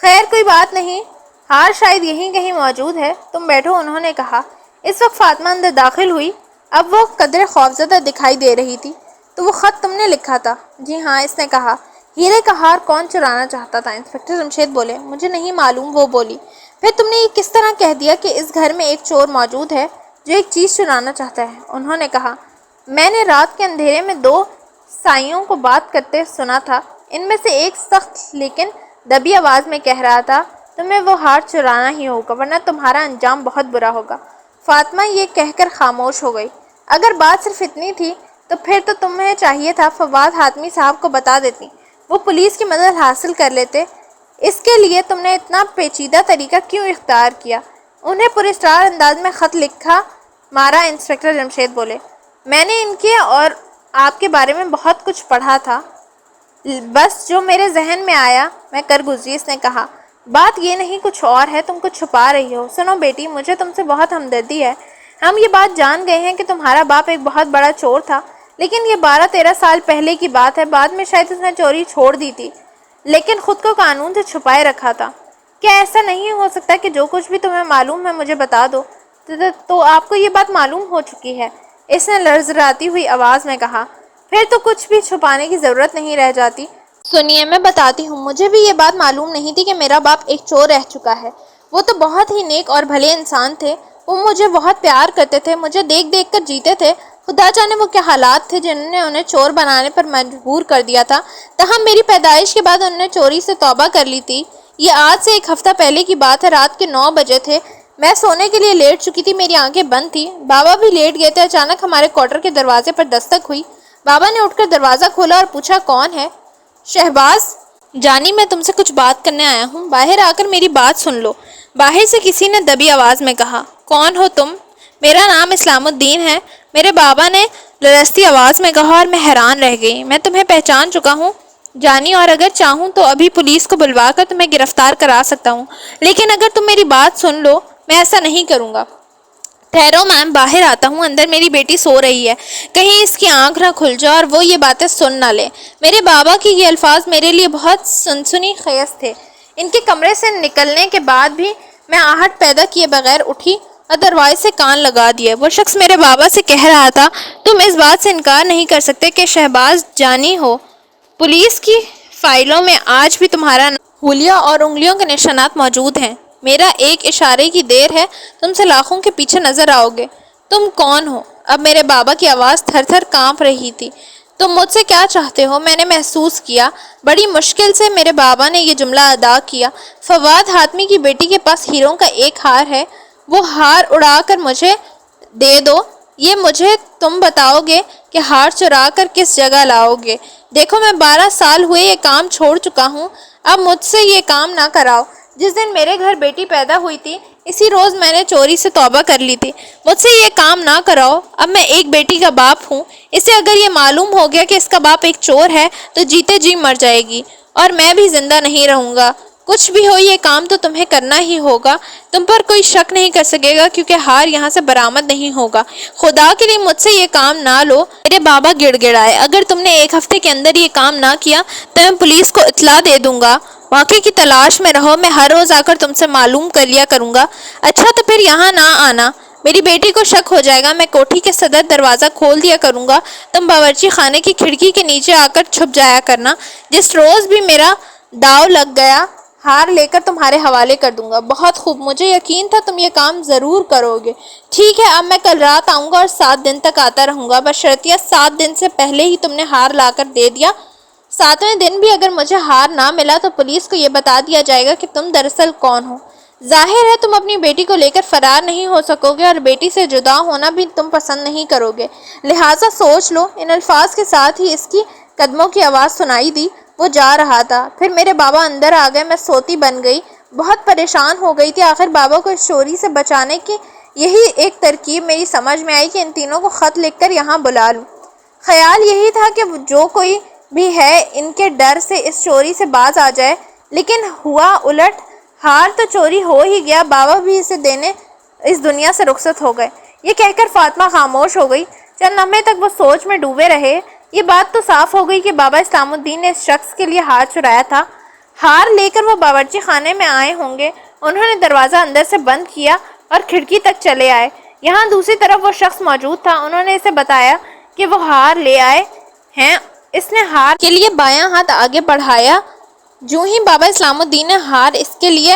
خیر کوئی بات نہیں، ہار شاید یہیں کہیں موجود ہے، تم بیٹھو، انہوں نے کہا۔ اس وقت فاطمہ اندر داخل ہوئی، اب وہ قدرے خوفزدہ دکھائی دے رہی تھی۔ تو وہ خط تم نے لکھا تھا؟ جی ہاں، اس نے کہا۔ ہیرے کا ہار کون چرانا چاہتا تھا؟ انسپکٹر جمشید بولے۔ مجھے نہیں معلوم، وہ بولی۔ پھر تم نے یہ کس طرح کہہ دیا کہ اس گھر میں ایک چور موجود ہے جو ایک چیز چرانا چاہتا ہے؟ انہوں نے کہا، میں نے رات کے اندھیرے میں 2 سائیوں کو بات کرتے سنا تھا، ان میں سے ایک سخت لیکن دبی آواز میں کہہ رہا تھا، تمہیں وہ ہار چرانا ہی ہوگا ورنہ تمہارا انجام بہت برا ہوگا۔ فاطمہ یہ کہہ کر خاموش ہو گئی۔ اگر بات صرف اتنی تھی تو پھر تو تمہیں چاہیے تھا فواد حاتمی صاحب کو بتا دیتی، وہ پولیس کی مدد حاصل کر لیتے۔ اس کے لیے تم نے اتنا پیچیدہ طریقہ کیوں اختیار کیا؟ انہیں پراسرار انداز میں خط لکھا مارا، انسپکٹر جمشید بولے۔ میں نے ان کے اور آپ کے بارے میں بہت کچھ پڑھا تھا، بس جو میرے ذہن میں آیا میں کر گزری، اس نے کہا۔ بات یہ نہیں کچھ اور ہے، تم کچھ چھپا رہی ہو۔ سنو بیٹی، مجھے تم سے بہت ہمدردی ہے، ہم یہ بات جان گئے ہیں کہ تمہارا باپ ایک بہت بڑا چور تھا، لیکن یہ 12-13 سال پہلے کی بات ہے، بعد میں شاید اس نے چوری چھوڑ دی تھی، لیکن خود کو قانون سے چھپائے رکھا تھا۔ کیا ایسا نہیں ہو سکتا کہ جو کچھ بھی تمہیں معلوم ہے مجھے بتا دو؟ تو آپ کو یہ بات معلوم ہو چکی ہے۔ اس نے لرزراتی ہوئی آواز میں کہا۔ پھر تو کچھ بھی چھپانے کی ضرورت نہیں رہ جاتی۔ سنیے، میں بتاتی ہوں، مجھے بھی یہ بات معلوم نہیں تھی کہ میرا باپ ایک چور رہ چکا ہے۔ وہ تو بہت ہی نیک اور بھلے انسان تھے۔ وہ مجھے بہت پیار کرتے تھے، مجھے دیکھ دیکھ کر جیتے تھے۔ خدا جانے وہ کیا حالات تھے جنہوں نے انہیں چور بنانے پر مجبور کر دیا تھا۔ تاہم میری پیدائش کے بعد انہوں نے چوری سے توبہ کر لی تھی۔ یہ آج سے 1 ہفتہ پہلے کی بات ہے۔ رات کے 9 بجے تھے۔ میں سونے کے لیے لیٹ چکی تھی، میری آنکھیں بند تھی، بابا بھی لیٹ گئے تھے۔ اچانک ہمارے کوارٹر کے دروازے پر دستک ہوئی۔ بابا نے اٹھ کر دروازہ کھولا اور پوچھا، کون ہے؟ شہباز۔ جانی، میں تم سے کچھ بات کرنے آیا ہوں، باہر آ کر میری بات سن لو، باہر سے کسی نے دبی آواز میں کہا۔ کون ہو تم؟ میرا نام اسلام الدین ہے، میرے بابا نے لرزتی آواز میں کہا، اور میں حیران رہ گئی۔ میں تمہیں پہچان چکا ہوں جانی، اور اگر چاہوں تو ابھی پولیس کو بلوا کر تمہیں گرفتار کرا سکتا ہوں، لیکن اگر تم میری بات سن لو میں ایسا نہیں کروں گا۔ ٹھہرو، میں باہر آتا ہوں، اندر میری بیٹی سو رہی ہے، کہیں اس کی آنکھ نہ کھل جائے اور وہ یہ باتیں سن نہ لے۔ میرے بابا کے یہ الفاظ میرے لیے بہت سنسنی خیز تھے۔ ان کے کمرے سے نکلنے کے بعد بھی میں آہٹ پیدا کیے بغیر اٹھی اور دروازے سے کان لگا دیے۔ وہ شخص میرے بابا سے کہہ رہا تھا، تم اس بات سے انکار نہیں کر سکتے کہ شہباز جانی ہو؟ پولیس کی فائلوں میں آج بھی تمہارا حلیہ اور انگلیوں کے نشانات موجود ہیں۔ میرا ایک اشارے کی دیر ہے، تم سے لاکھوں کے پیچھے نظر آؤ گے۔ تم کون ہو؟ اب میرے بابا کی آواز تھر تھر کانپ رہی تھی۔ تم مجھ سے کیا چاہتے ہو؟ میں نے محسوس کیا۔ بڑی مشکل سے میرے بابا نے یہ جملہ ادا کیا۔ فواد حاتمی کی بیٹی کے پاس ہیروں کا ایک ہار ہے، وہ ہار اڑا کر مجھے دے دو۔ یہ مجھے تم بتاؤ گے کہ ہار چرا کر کس جگہ لاؤ گے۔ دیکھو، میں 12 سال ہوئے یہ کام چھوڑ چکا ہوں، اب مجھ سے یہ کام نہ کراؤ۔ جس دن میرے گھر بیٹی پیدا ہوئی تھی، اسی روز میں نے چوری سے توبہ کر لی تھی۔ مجھ سے یہ کام نہ کراؤ۔ اب میں ایک بیٹی کا باپ ہوں، اسے اگر یہ معلوم ہو گیا کہ اس کا باپ ایک چور ہے تو جیتے جی مر جائے گی، اور میں بھی زندہ نہیں رہوں گا۔ کچھ بھی ہو، یہ کام تو تمہیں کرنا ہی ہوگا۔ تم پر کوئی شک نہیں کر سکے گا کیونکہ ہار یہاں سے برآمد نہیں ہوگا۔ خدا کے لیے مجھ سے یہ کام نہ لو۔ میرے بابا گڑ گڑائے۔ اگر تم نے 1 ہفتے کے اندر یہ کام نہ کیا تو میں پولیس کو اطلاع دے دوں گا۔ واقعے کی تلاش میں رہو، میں ہر روز آ کر تم سے معلوم کر لیا کروں گا۔ اچھا، تو پھر یہاں نہ آنا، میری بیٹی کو شک ہو جائے گا۔ میں کوٹھی کے صدر دروازہ کھول دیا کروں گا، تم باورچی خانے کی کھڑکی کے نیچے آ کر چھپ جایا کرنا۔ جس روز بھی میرا داؤ لگ گیا، ہار لے کر تمہارے حوالے کر دوں گا۔ بہت خوب، مجھے یقین تھا تم یہ کام ضرور کرو گے۔ ٹھیک ہے، اب میں کل رات آؤں گا اور 7 دن تک آتا رہوں گا، بشرطیہ 7 دن سے پہلے ہی تم نے ہار لا کر دے دیا۔ 7ویں دن بھی اگر مجھے ہار نہ ملا تو پولیس کو یہ بتا دیا جائے گا کہ تم دراصل کون ہو۔ ظاہر ہے تم اپنی بیٹی کو لے کر فرار نہیں ہو سکو گے، اور بیٹی سے جدا ہونا بھی تم پسند نہیں کرو گے، لہٰذا سوچ لو۔ ان الفاظ کے ساتھ ہی اس کی قدموں کی آواز سنائی دی۔ وہ جا رہا تھا۔ پھر میرے بابا اندر آ گئے۔ میں سوتی بن گئی، بہت پریشان ہو گئی تھی۔ آخر بابا کو اس چوری سے بچانے کی یہی ایک ترکیب میری سمجھ میں آئی کہ ان تینوں کو خط لکھ کر یہاں بلا لوں۔ خیال یہی تھا کہ جو کوئی بھی ہے ان کے ڈر سے اس چوری سے باز آ جائے، لیکن ہوا الٹ۔ ہار تو چوری ہو ہی گیا، بابا بھی اسے دینے اس دنیا سے رخصت ہو گئے۔ یہ کہہ کر فاطمہ خاموش ہو گئی۔ چند لمحے تک وہ سوچ میں ڈوبے رہے۔ یہ بات تو صاف ہو گئی کہ بابا اسلام الدین نے اس شخص کے لیے ہار چرایا تھا۔ ہار لے کر وہ باورچی خانے میں آئے ہوں گے۔ انہوں نے دروازہ اندر سے بند کیا اور کھڑکی تک چلے آئے۔ یہاں دوسری طرف وہ شخص موجود تھا۔ انہوں نے اسے بتایا کہ وہ ہار لے آئے ہیں۔ اس نے ہار کے لیے بایاں ہاتھ آگے بڑھایا۔ جو ہی بابا اسلام الدین نے ہار اس کے لیے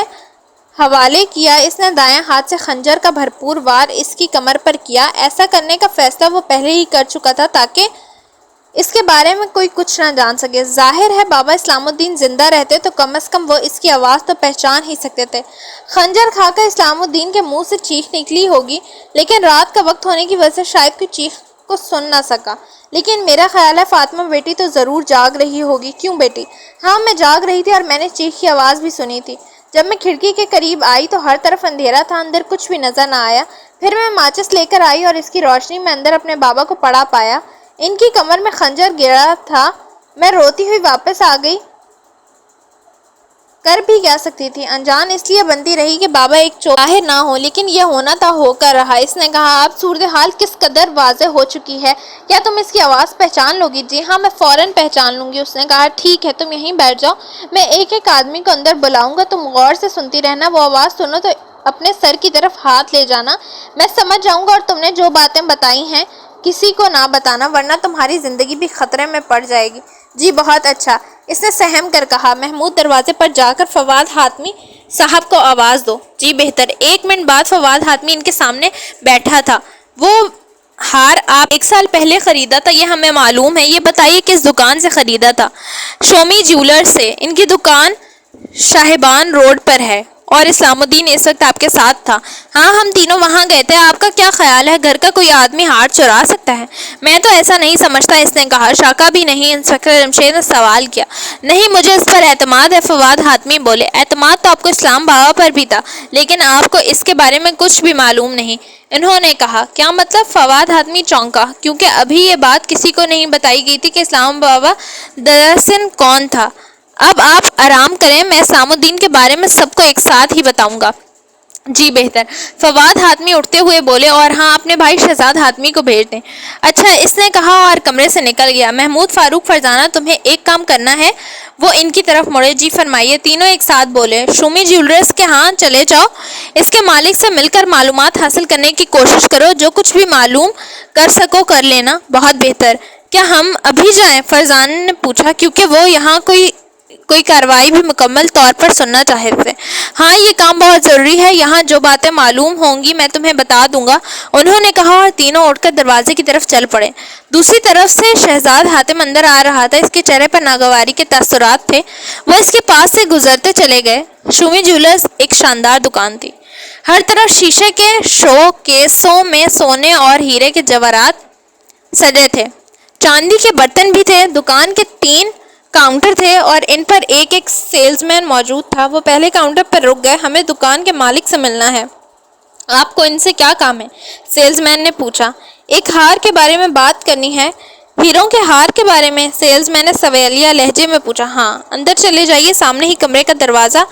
حوالے کیا، اس نے دائیں ہاتھ سے خنجر کا بھرپور وار اس کی کمر پر کیا۔ ایسا کرنے کا فیصلہ وہ پہلے ہی کر چکا تھا تاکہ اس کے بارے میں کوئی کچھ نہ جان سکے۔ ظاہر ہے بابا اسلام الدین زندہ رہتے تو کم از کم وہ اس کی آواز تو پہچان ہی سکتے تھے۔ خنجر کھا کر اسلام الدین کے منہ سے چیخ نکلی ہوگی، لیکن رات کا وقت ہونے کی وجہ سے شاید کوئی چیخ کو سن نہ سکا۔ لیکن میرا خیال ہے فاطمہ بیٹی تو ضرور جاگ رہی ہوگی۔ کیوں بیٹی؟ ہاں، میں جاگ رہی تھی اور میں نے چیخ کی آواز بھی سنی تھی۔ جب میں کھڑکی کے قریب آئی تو ہر طرف اندھیرا تھا، اندر کچھ بھی نظر نہ آیا۔ پھر میں ماچس لے کر آئی اور اس کی روشنی میں اندر اپنے بابا کو پڑا پایا۔ ان کی کمر میں خنجر گرا تھا۔ میں روتی ہوئی واپس آ گئی۔ کر بھی کیا سکتی تھی؟ انجان اس لیے بنتی رہی کہ بابا ایک چور ظاہر نہ ہو، لیکن یہ ہونا تھا ہو کر رہا۔ اس نے کہا، اب صورتحال کس قدر واضح ہو چکی ہے، کیا تم اس کی آواز پہچان لو گی؟ جی ہاں، میں فوراً پہچان لوں گی۔ اس نے کہا، ٹھیک ہے، تم یہیں بیٹھ جاؤ، میں ایک ایک آدمی کو اندر بلاؤں گا، تم غور سے سنتی رہنا۔ وہ آواز سنو تو اپنے سر کی طرف ہاتھ لے جانا، میں سمجھ جاؤں گا، اور تم نے جو باتیں بتائی ہیں کسی کو نہ بتانا ورنہ تمہاری زندگی بھی خطرے میں پڑ جائے گی۔ جی بہت اچھا، اس نے سہم کر کہا۔ محمود دروازے پر جا کر فواد حاتمی صاحب کو آواز دو۔ جی بہتر۔ 1 منٹ بعد فواد حاتمی ان کے سامنے بیٹھا تھا۔ وہ ہار آپ 1 سال پہلے خریدا تھا، یہ ہمیں معلوم ہے۔ یہ بتائیے کس دکان سے خریدا تھا؟ شومی جیولر سے۔ ان کی دکان شاہبان روڈ پر ہے اور اسلام الدین اس وقت آپ کے ساتھ تھا۔ ہاں، ہم تینوں وہاں گئے تھے۔ آپ کا کیا خیال ہے، گھر کا کوئی آدمی ہار چرا سکتا ہے؟ میں تو ایسا نہیں سمجھتا، اس نے کہا۔ شاکا بھی نہیں، انسپکٹر جمشید نے سوال کیا۔ نہیں، مجھے اس پر اعتماد ہے، فواد حاتمی بولے۔ اعتماد تو آپ کو اسلام بابا پر بھی تھا، لیکن آپ کو اس کے بارے میں کچھ بھی معلوم نہیں، انہوں نے کہا۔ کیا مطلب؟ فواد حاتمی چونکا، کیونکہ ابھی یہ بات کسی کو نہیں بتائی گئی تھی کہ اسلام بابا دراصل کون تھا۔ اب آپ آرام کریں، میں اسلام الدین کے بارے میں سب کو ایک ساتھ ہی بتاؤں گا۔ جی بہتر، فواد حاتمی اٹھتے ہوئے بولے، اور ہاں، اپنے بھائی شہزاد حاتمی کو بھیج دیں۔ اچھا، اس نے کہا اور کمرے سے نکل گیا۔ محمود، فاروق، فرزانہ، تمہیں ایک کام کرنا ہے۔ وہ ان کی طرف مڑے۔ جی فرمائیے، تینوں ایک ساتھ بولے۔ شومی جیولرز کے ہاں چلے جاؤ، اس کے مالک سے مل کر معلومات حاصل کرنے کی کوشش کرو، جو کچھ بھی معلوم کر سکو کر لینا۔ بہت بہتر۔ کیا ہم ابھی جائیں؟ فرزانہ نے پوچھا، کیونکہ وہ یہاں کوئی کارروائی بھی مکمل طور پر سننا چاہتے تھے۔ ہاں، یہ کام بہت ضروری ہے، یہاں جو باتیں معلوم ہوں گی میں تمہیں بتا دوں گا، انہوں نے کہا، اور تینوں اٹھ کر دروازے کی طرف چل پڑے۔ دوسری طرف سے شہزاد حاتم اندر آ رہا تھا، اس کے چہرے پر ناگواری کے تاثرات تھے۔ وہ اس کے پاس سے گزرتے چلے گئے۔ شومی جیولرز ایک شاندار دکان تھی۔ ہر طرف شیشے کے شو کیسوں میں سونے اور ہیرے کے جواہرات سجے تھے، چاندی کے برتن بھی تھے۔ دکان کے 3 کاؤنٹر تھے اور ان پر ایک سیلز مین موجود تھا۔ وہ پہلے کاؤنٹر پر رک گئے۔ ہمیں دکان کے مالک سے ملنا ہے۔ آپ کو ان سے کیا کام ہے؟ سیلز مین نے پوچھا۔ ایک ہار کے بارے میں بات کرنی ہے۔ ہیروں کے ہار کے بارے میں؟ سیلز مین نے سوالیہ لہجے میں پوچھا۔ ہاں۔ اندر چلے جائیے، سامنے ہی کمرے کا دروازہ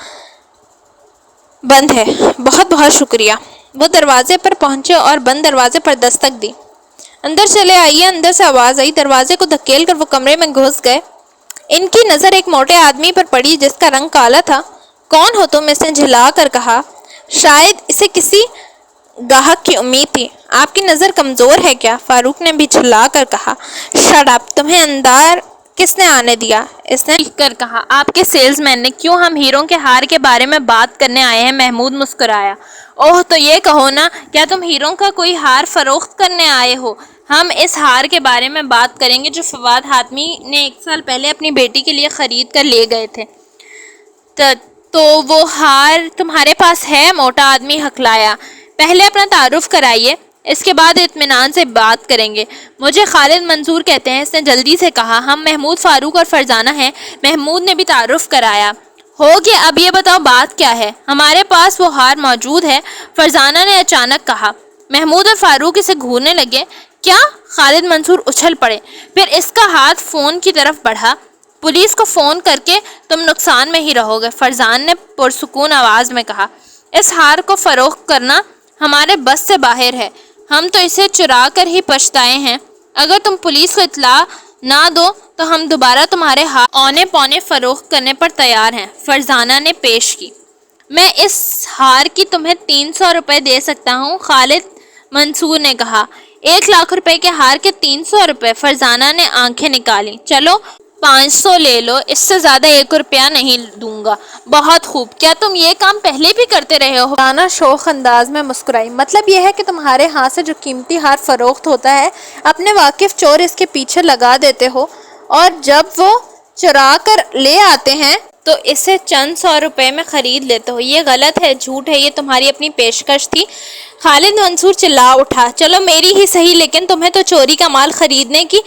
بند ہے۔ بہت بہت شکریہ۔ وہ دروازے پر پہنچے اور بند دروازے پر دستک دی۔ اندر چلے آئیے، اندر سے آواز آئی۔ دروازے کو دھکیل کر وہ کمرے میں گھس گئے۔ ان کی نظر ایک موٹے آدمی پر پڑی جس کا رنگ کالا تھا۔ کون ہو تم؟ اس نے جھلا کر کہا۔ شاید اسے کسی گاہک کی امید تھی۔ آپ کی نظر کمزور ہے کیا؟ فاروق نے بھی جھلا کر کہا۔ شٹ اپ، تمہیں اندر کس نے آنے دیا؟ اس نے چیخ کر کہا۔ آپ کے سیلز مین نے۔ کیوں؟ ہم ہیروں کے ہار کے بارے میں بات کرنے آئے ہیں۔ محمود مسکرایا۔ اوہ، تو یہ کہو نا، کیا تم ہیروں کا کوئی ہار فروخت کرنے آئے ہو؟ ہم اس ہار کے بارے میں بات کریں گے جو فواد حاتمی نے 1 سال پہلے اپنی بیٹی کے لیے خرید کر لے گئے تھے۔ تو وہ ہار تمہارے پاس ہے؟ موٹا آدمی ہکلایا۔ پہلے اپنا تعارف کرائیے، اس کے بعد اطمینان سے بات کریں گے۔ مجھے خالد منصور کہتے ہیں، اس نے جلدی سے کہا۔ ہم محمود، فاروق اور فرزانہ ہیں۔ محمود نے بھی تعارف کرایا۔ ہو گیا، اب یہ بتاؤ بات کیا ہے؟ ہمارے پاس وہ ہار موجود ہے، فرزانہ نے اچانک کہا۔ محمود اور فاروق اسے گھورنے لگے۔ کیا؟ خالد منصور اچھل پڑے۔ پھر اس کا ہاتھ فون کی طرف بڑھا۔ پولیس کو فون کر کے تم نقصان میں ہی رہو گے، فرزان نے پرسکون آواز میں کہا۔ اس ہار کو فروخت کرنا ہمارے بس سے باہر ہے، ہم تو اسے چرا کر ہی پچھتائے ہیں۔ اگر تم پولیس کو اطلاع نہ دو تو ہم دوبارہ تمہارے ہار اونے پونے فروخت کرنے پر تیار ہیں، فرزانہ نے پیش کی۔ میں اس ہار کی تمہیں 300 روپے دے سکتا ہوں، خالد منصور نے کہا۔ 1 لاکھ روپے کے ہار کے 300 روپے، فرزانہ نے آنکھیں نکالی۔ چلو 500 لے لو، اس سے زیادہ 1 روپیہ نہیں دوں گا۔ بہت خوب، کیا تم یہ کام پہلے بھی کرتے رہے ہو؟ فرزانہ شوخ انداز میں مسکرائی۔ مطلب یہ ہے کہ تمہارے ہاں سے جو قیمتی ہار فروخت ہوتا ہے، اپنے واقف چور اس کے پیچھے لگا دیتے ہو، اور جب وہ چرا کر لے آتے ہیں تو اسے چند 100 روپے میں خرید لیتے ہو۔ یہ غلط ہے، جھوٹ ہے، یہ تمہاری اپنی پیشکش تھی۔ خالد منصور چلا اٹھا۔ چلو میری ہی صحیح، لیکن تمہیں تو چوری کا مال خریدنے کی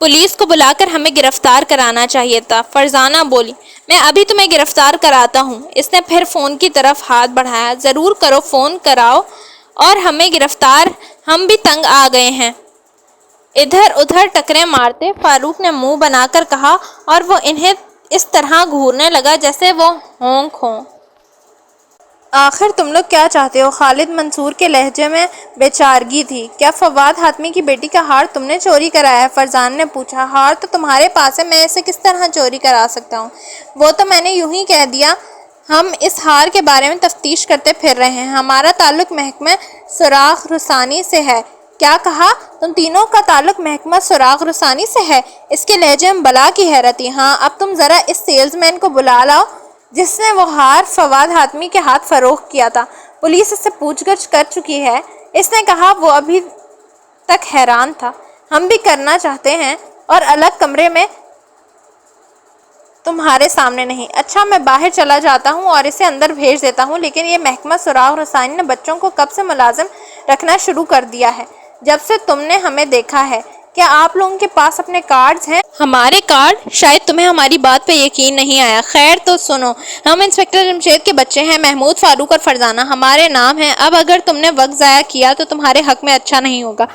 پولیس کو بلا کر ہمیں گرفتار کرانا چاہیے تھا، فرزانہ بولی۔ میں ابھی تمہیں گرفتار کراتا ہوں۔ اس نے پھر فون کی طرف ہاتھ بڑھایا۔ ضرور کرو، فون کراؤ اور ہمیں گرفتار، ہم بھی تنگ آ گئے ہیں۔ ادھر ادھر ٹکریں مارتے فاروق نے منہ بنا کر کہا، اور وہ انہیں اس طرح گھورنے لگا جیسے وہ ہونک ہوں۔ آخر تم لوگ کیا چاہتے ہو؟ خالد منصور کے لہجے میں بے چارگی تھی۔ کیا فواد حاتمی کی بیٹی کا ہار تم نے چوری کرایا ہے؟ فرزان نے پوچھا۔ ہار تو تمہارے پاس ہے، میں اسے کس طرح چوری کرا سکتا ہوں؟ وہ تو میں نے یوں ہی کہہ دیا۔ ہم اس ہار کے بارے میں تفتیش کرتے پھر رہے ہیں، ہمارا تعلق محکمہ سراغ رسانی سے ہے۔ کیا کہا؟ تم تینوں کا تعلق محکمہ سراغ رسانی سے ہے؟ اس کے لہجے میں بلا کی حیرت. ہاں. اب تم ذرا اس سیلز مین کو بلا لاؤ جس نے وہ ہار فواد حاتمی کے ہاتھ فروخت کیا تھا. پولیس اس سے پوچھ گچھ کر چکی ہے. اس نے کہا. وہ ابھی تک حیران تھا. ہم بھی کرنا چاہتے ہیں اور الگ کمرے میں تمہارے سامنے نہیں. اچھا میں باہر چلا جاتا ہوں اور اسے اندر بھیج دیتا ہوں. لیکن یہ محکمہ سراغ رسانی نے بچوں کو کب سے ملازم رکھنا شروع کر دیا ہے؟ جب سے تم نے ہمیں دیکھا ہے. کیا آپ لوگوں کے پاس اپنے کارڈز ہیں؟ ہمارے کارڈ؟ شاید تمہیں ہماری بات پہ یقین نہیں آیا. خیر تو سنو. ہم انسپکٹر جمشید کے بچے ہیں. محمود، فاروق اور فرزانہ ہمارے نام ہیں. اب اگر تم نے وقت ضائع کیا تو تمہارے حق میں اچھا نہیں ہوگا.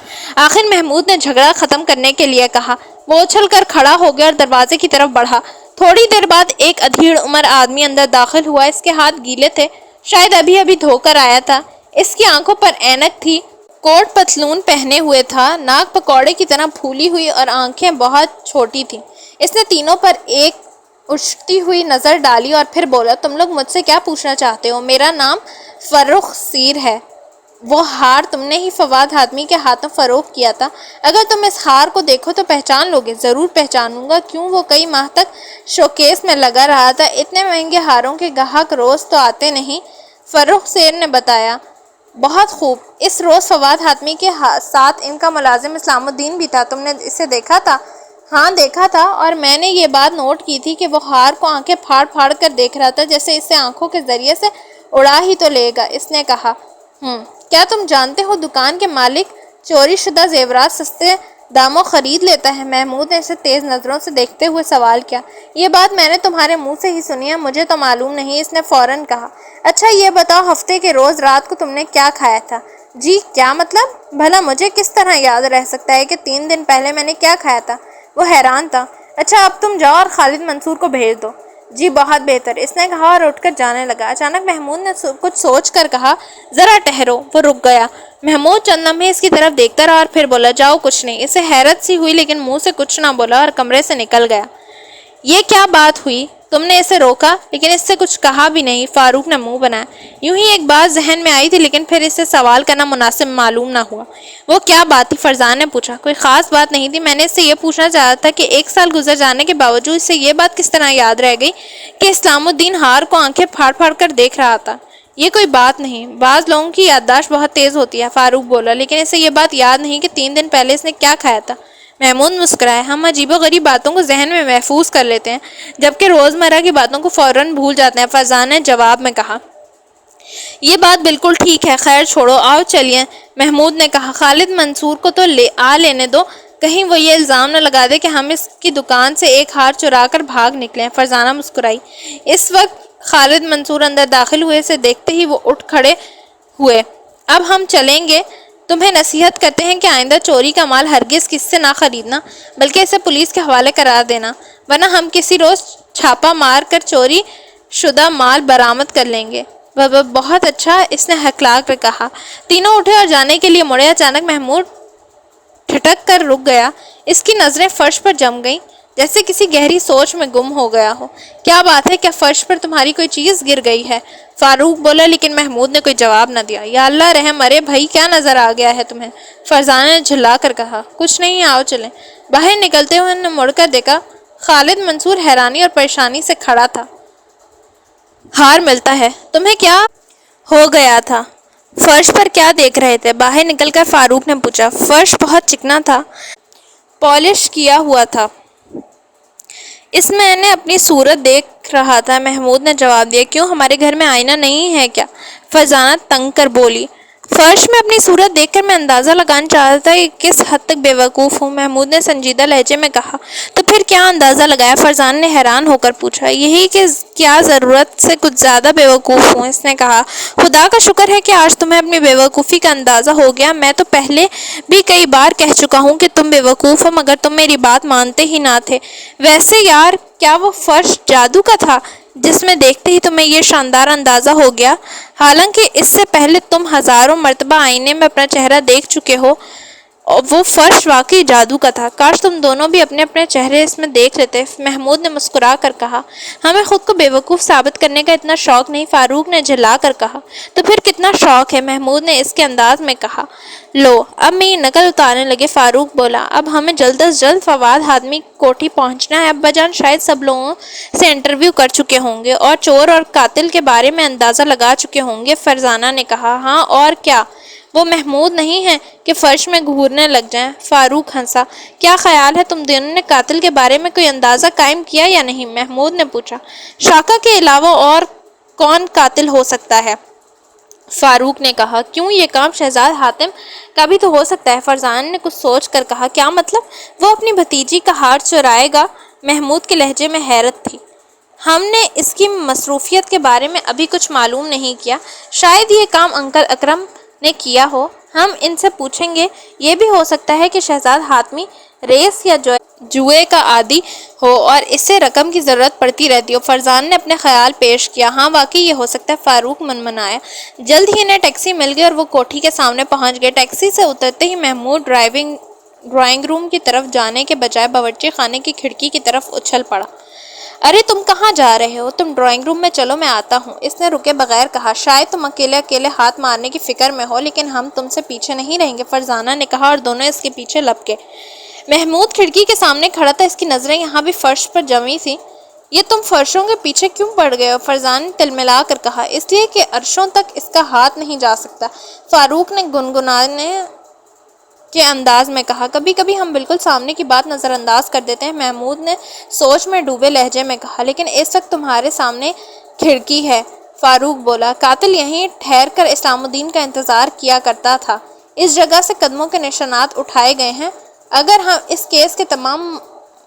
آخر محمود نے جھگڑا ختم کرنے کے لیے کہا. وہ اچھل کر کھڑا ہو گیا اور دروازے کی طرف بڑھا. تھوڑی دیر بعد ایک ادھیڑ عمر آدمی اندر داخل ہوا. اس کے ہاتھ گیلے تھے. شاید ابھی ابھی دھو کر آیا تھا. اس کی آنکھوں پر اینک تھی. کوٹ پتلون پہنے ہوئے تھا. ناک پکوڑے کی طرح پھولی ہوئی اور آنکھیں بہت چھوٹی تھیں. اس نے تینوں پر ایک اچھتی ہوئی نظر ڈالی اور پھر بولا. تم لوگ مجھ سے کیا پوچھنا چاہتے ہو؟ میرا نام فرخ سیر ہے. وہ ہار تم نے ہی فواد حاتمی کے ہاتھوں فروخت کیا تھا. اگر تم اس ہار کو دیکھو تو پہچان لوگے. ضرور پہچانوں گا. کیوں؟ وہ کئی ماہ تک شوکیس میں لگا رہا تھا. اتنے مہنگے ہاروں کے گاہک روز تو آتے نہیں. فرخ سیر نے بتایا. بہت خوب. اس روز فواد حاتمی کے ساتھ ان کا ملازم اسلام الدین بھی تھا. تم نے اسے دیکھا تھا؟ ہاں دیکھا تھا. اور میں نے یہ بات نوٹ کی تھی کہ وہ ہار کو آنکھیں پھاڑ پھاڑ کر دیکھ رہا تھا جیسے اسے آنکھوں کے ذریعے سے اڑا ہی تو لے گا. اس نے کہا. کیا تم جانتے ہو دکان کے مالک چوری شدہ زیورات سستے داموں خرید لیتا ہے؟ محمود نے اسے تیز نظروں سے دیکھتے ہوئے سوال کیا. یہ بات میں نے تمہارے منہ سے ہی سنی ہے. مجھے تو معلوم نہیں. اس نے فوراً کہا. اچھا یہ بتاؤ ہفتے کے روز رات کو تم نے کیا کھایا تھا؟ جی کیا مطلب؟ بھلا مجھے کس طرح یاد رہ سکتا ہے کہ 3 دن پہلے میں نے کیا کھایا تھا؟ وہ حیران تھا. اچھا اب تم جاؤ اور خالد منصور کو بھیج دو. جی بہت بہتر. اس نے کہا اور اٹھ کر جانے لگا. اچانک محمود نے کچھ سوچ کر کہا. ذرا ٹھہرو. وہ رک گیا. محمود چند لمحے اس کی طرف دیکھتا رہا اور پھر بولا. جاؤ کچھ نہیں. اسے حیرت سی ہوئی لیکن منہ سے کچھ نہ بولا اور کمرے سے نکل گیا. یہ کیا بات ہوئی؟ تم نے اسے روکا لیکن اس سے کچھ کہا بھی نہیں. فاروق نے منہ بنایا. یوں ہی ایک بات ذہن میں آئی تھی لیکن پھر اسے سوال کرنا مناسب معلوم نہ ہوا. وہ کیا بات تھی؟ فرزان نے پوچھا. کوئی خاص بات نہیں تھی. میں نے اس سے یہ پوچھنا چاہا تھا کہ 1 سال گزر جانے کے باوجود اسے یہ بات کس طرح یاد رہ گئی کہ اسلام الدین ہار کو آنکھیں پھاڑ پھاڑ کر دیکھ رہا تھا. یہ کوئی بات نہیں. بعض لوگوں کی یادداشت بہت تیز ہوتی ہے. فاروق بولا. لیکن اسے یہ بات یاد نہیں کہ 3 دن پہلے اس نے کیا کھایا تھا. محمود مسکرایا. ہم عجیب و غریب باتوں کو ذہن میں محفوظ کر لیتے ہیں جبکہ روزمرہ کی باتوں کو فوراً بھول جاتے ہیں. فرزان نے جواب میں کہا. یہ بات بالکل ٹھیک ہے. خیر چھوڑو. آؤ چلیے. محمود نے کہا. خالد منصور کو تو لینے دو. کہیں وہ یہ الزام نہ لگا دے کہ ہم اس کی دکان سے ایک ہار چرا کر بھاگ نکلے. فرزانہ مسکرائی. اس وقت خالد منصور اندر داخل ہوئے. اسے دیکھتے ہی وہ اٹھ کھڑے ہوئے. اب ہم چلیں گے. تمہیں نصیحت کرتے ہیں کہ آئندہ چوری کا مال ہرگز کس سے نہ خریدنا بلکہ اسے پولیس کے حوالے کرا دینا ورنہ ہم کسی روز چھاپا مار کر چوری شدہ مال برآمد کر لیں گے. بہت اچھا. اس نے ہکلا کر کہا. تینوں اٹھے اور جانے کے لیے مڑے. اچانک محمود ٹھٹک کر رک گیا. اس کی نظریں فرش پر جم گئیں جیسے کسی گہری سوچ میں گم ہو گیا ہو. کیا بات ہے؟ کیا فرش پر تمہاری کوئی چیز گر گئی ہے؟ فاروق بولا. لیکن محمود نے کوئی جواب نہ دیا. یا اللہ رحم. ارے بھائی کیا نظر آ گیا ہے تمہیں؟ فرزانہ نے جھلا کر کہا. کچھ نہیں. آؤ چلیں. باہر نکلتے ہوئے نے مڑ کر دیکھا. خالد منصور حیرانی اور پریشانی سے کھڑا تھا. ہار ملتا ہے. تمہیں کیا ہو گیا تھا؟ فرش پر کیا دیکھ رہے تھے؟ باہر نکل کر فاروق نے پوچھا. فرش بہت چکنا تھا. پالش کیا ہوا تھا. اس میں نے اپنی صورت دیکھ رہا تھا. محمود نے جواب دیا. کیوں ہمارے گھر میں آئینہ نہیں ہے کیا؟ فرزانہ تنگ کر بولی. فرش میں اپنی صورت دیکھ کر میں اندازہ لگانا چاہتا تھا کہ کس حد تک بے وقوف ہوں. محمود نے سنجیدہ لہجے میں کہا. تو پھر کیا اندازہ لگایا؟ فرزان نے حیران ہو کر پوچھا. یہی کہ کیا ضرورت سے کچھ زیادہ بے وقوف ہوں. اس نے کہا. خدا کا شکر ہے کہ آج تمہیں اپنی بے وقوفی کا اندازہ ہو گیا. میں تو پہلے بھی کئی بار کہہ چکا ہوں کہ تم بے وقوف ہو مگر تم میری بات مانتے ہی نہ تھے. ویسے یار کیا وہ فرش جادو کا تھا جس میں دیکھتے ہی تمہیں یہ شاندار اندازہ ہو گیا حالانکہ اس سے پہلے تم ہزاروں مرتبہ آئینے میں اپنا چہرہ دیکھ چکے ہو اور وہ فرش واقعی جادو کا تھا، کاش تم دونوں بھی اپنے اپنے چہرے اس میں دیکھ لیتے۔ محمود نے مسکرا کر کہا، ہمیں خود کو بے وقوف ثابت کرنے کا اتنا شوق نہیں۔ فاروق نے جھلا کر کہا، تو پھر کتنا شوق ہے؟ محمود نے اس کے انداز میں کہا۔ لو اب میری نقل اتارنے لگے، فاروق بولا۔ اب ہمیں جلد از جلد فواد حاتمی کوٹھی پہنچنا ہے۔ ابا جان شاید سب لوگوں سے انٹرویو کر چکے ہوں گے اور چور اور قاتل کے بارے میں اندازہ لگا چکے ہوں گے، فرزانہ نے کہا۔ ہاں اور کیا، وہ محمود نہیں ہیں کہ فرش میں گھورنے لگ جائیں؟ فاروق ہنسا۔ کیا خیال ہے تم دونوں نے قاتل کے بارے میں کوئی اندازہ قائم کیا یا نہیں؟ محمود نے پوچھا۔ شاکا کے علاوہ اور کون قاتل ہو سکتا ہے؟ فاروق نے کہا۔ کیوں، یہ کام شہزاد حاتم کا بھی تو ہو سکتا ہے۔ فرزانہ نے کچھ سوچ کر کہا۔ کیا مطلب؟ وہ اپنی بھتیجی کا ہار چرائے گا؟ محمود کے لہجے میں حیرت تھی۔ ہم نے اس کی مصروفیت کے بارے میں ابھی کچھ معلوم نہیں کیا، شاید یہ کام انکل اکرم نے کیا ہو، ہم ان سے پوچھیں گے۔ یہ بھی ہو سکتا ہے کہ شہزاد حاتمی ریس یا جوئے کا عادی ہو اور اسے رقم کی ضرورت پڑتی رہتی ہو۔ فرزان نے اپنے خیال پیش کیا۔ ہاں واقعی یہ ہو سکتا ہے، فاروق منمنایا۔ جلد ہی انہیں ٹیکسی مل گئی اور وہ کوٹھی کے سامنے پہنچ گئے۔ ٹیکسی سے اترتے ہی محمود ڈرائنگ روم کی طرف جانے کے بجائے باورچی خانے کی کھڑکی کی طرف اچھل پڑا۔ ارے تم کہاں جا رہے ہو؟ تم ڈرائنگ روم میں چلو، میں آتا ہوں، اس نے رکے بغیر کہا۔ شاید تم اکیلے اکیلے ہاتھ مارنے کی فکر میں ہو، لیکن ہم تم سے پیچھے نہیں رہیں گے، فرزانہ نے کہا اور دونوں اس کے پیچھے لپکے۔ محمود کھڑکی کے سامنے کھڑا تھا، اس کی نظریں یہاں بھی فرش پر جمی تھیں۔ یہ تم فرشوں کے پیچھے کیوں پڑ گئے ہو؟ فرزانہ نے تلملا کر کہا۔ اس لیے کہ عرشوں تک اس کا ہاتھ نہیں جا سکتا، فاروق نے گنگنانے کے انداز میں کہا۔ کبھی کبھی ہم بالکل سامنے کی بات نظر انداز کر دیتے ہیں، محمود نے سوچ میں ڈوبے لہجے میں کہا۔ لیکن اس وقت تمہارے سامنے کھڑکی ہے، فاروق بولا۔ قاتل یہیں ٹھہر کر اسلام الدین کا انتظار کیا کرتا تھا، اس جگہ سے قدموں کے نشانات اٹھائے گئے ہیں۔ اگر ہم اس کیس کے تمام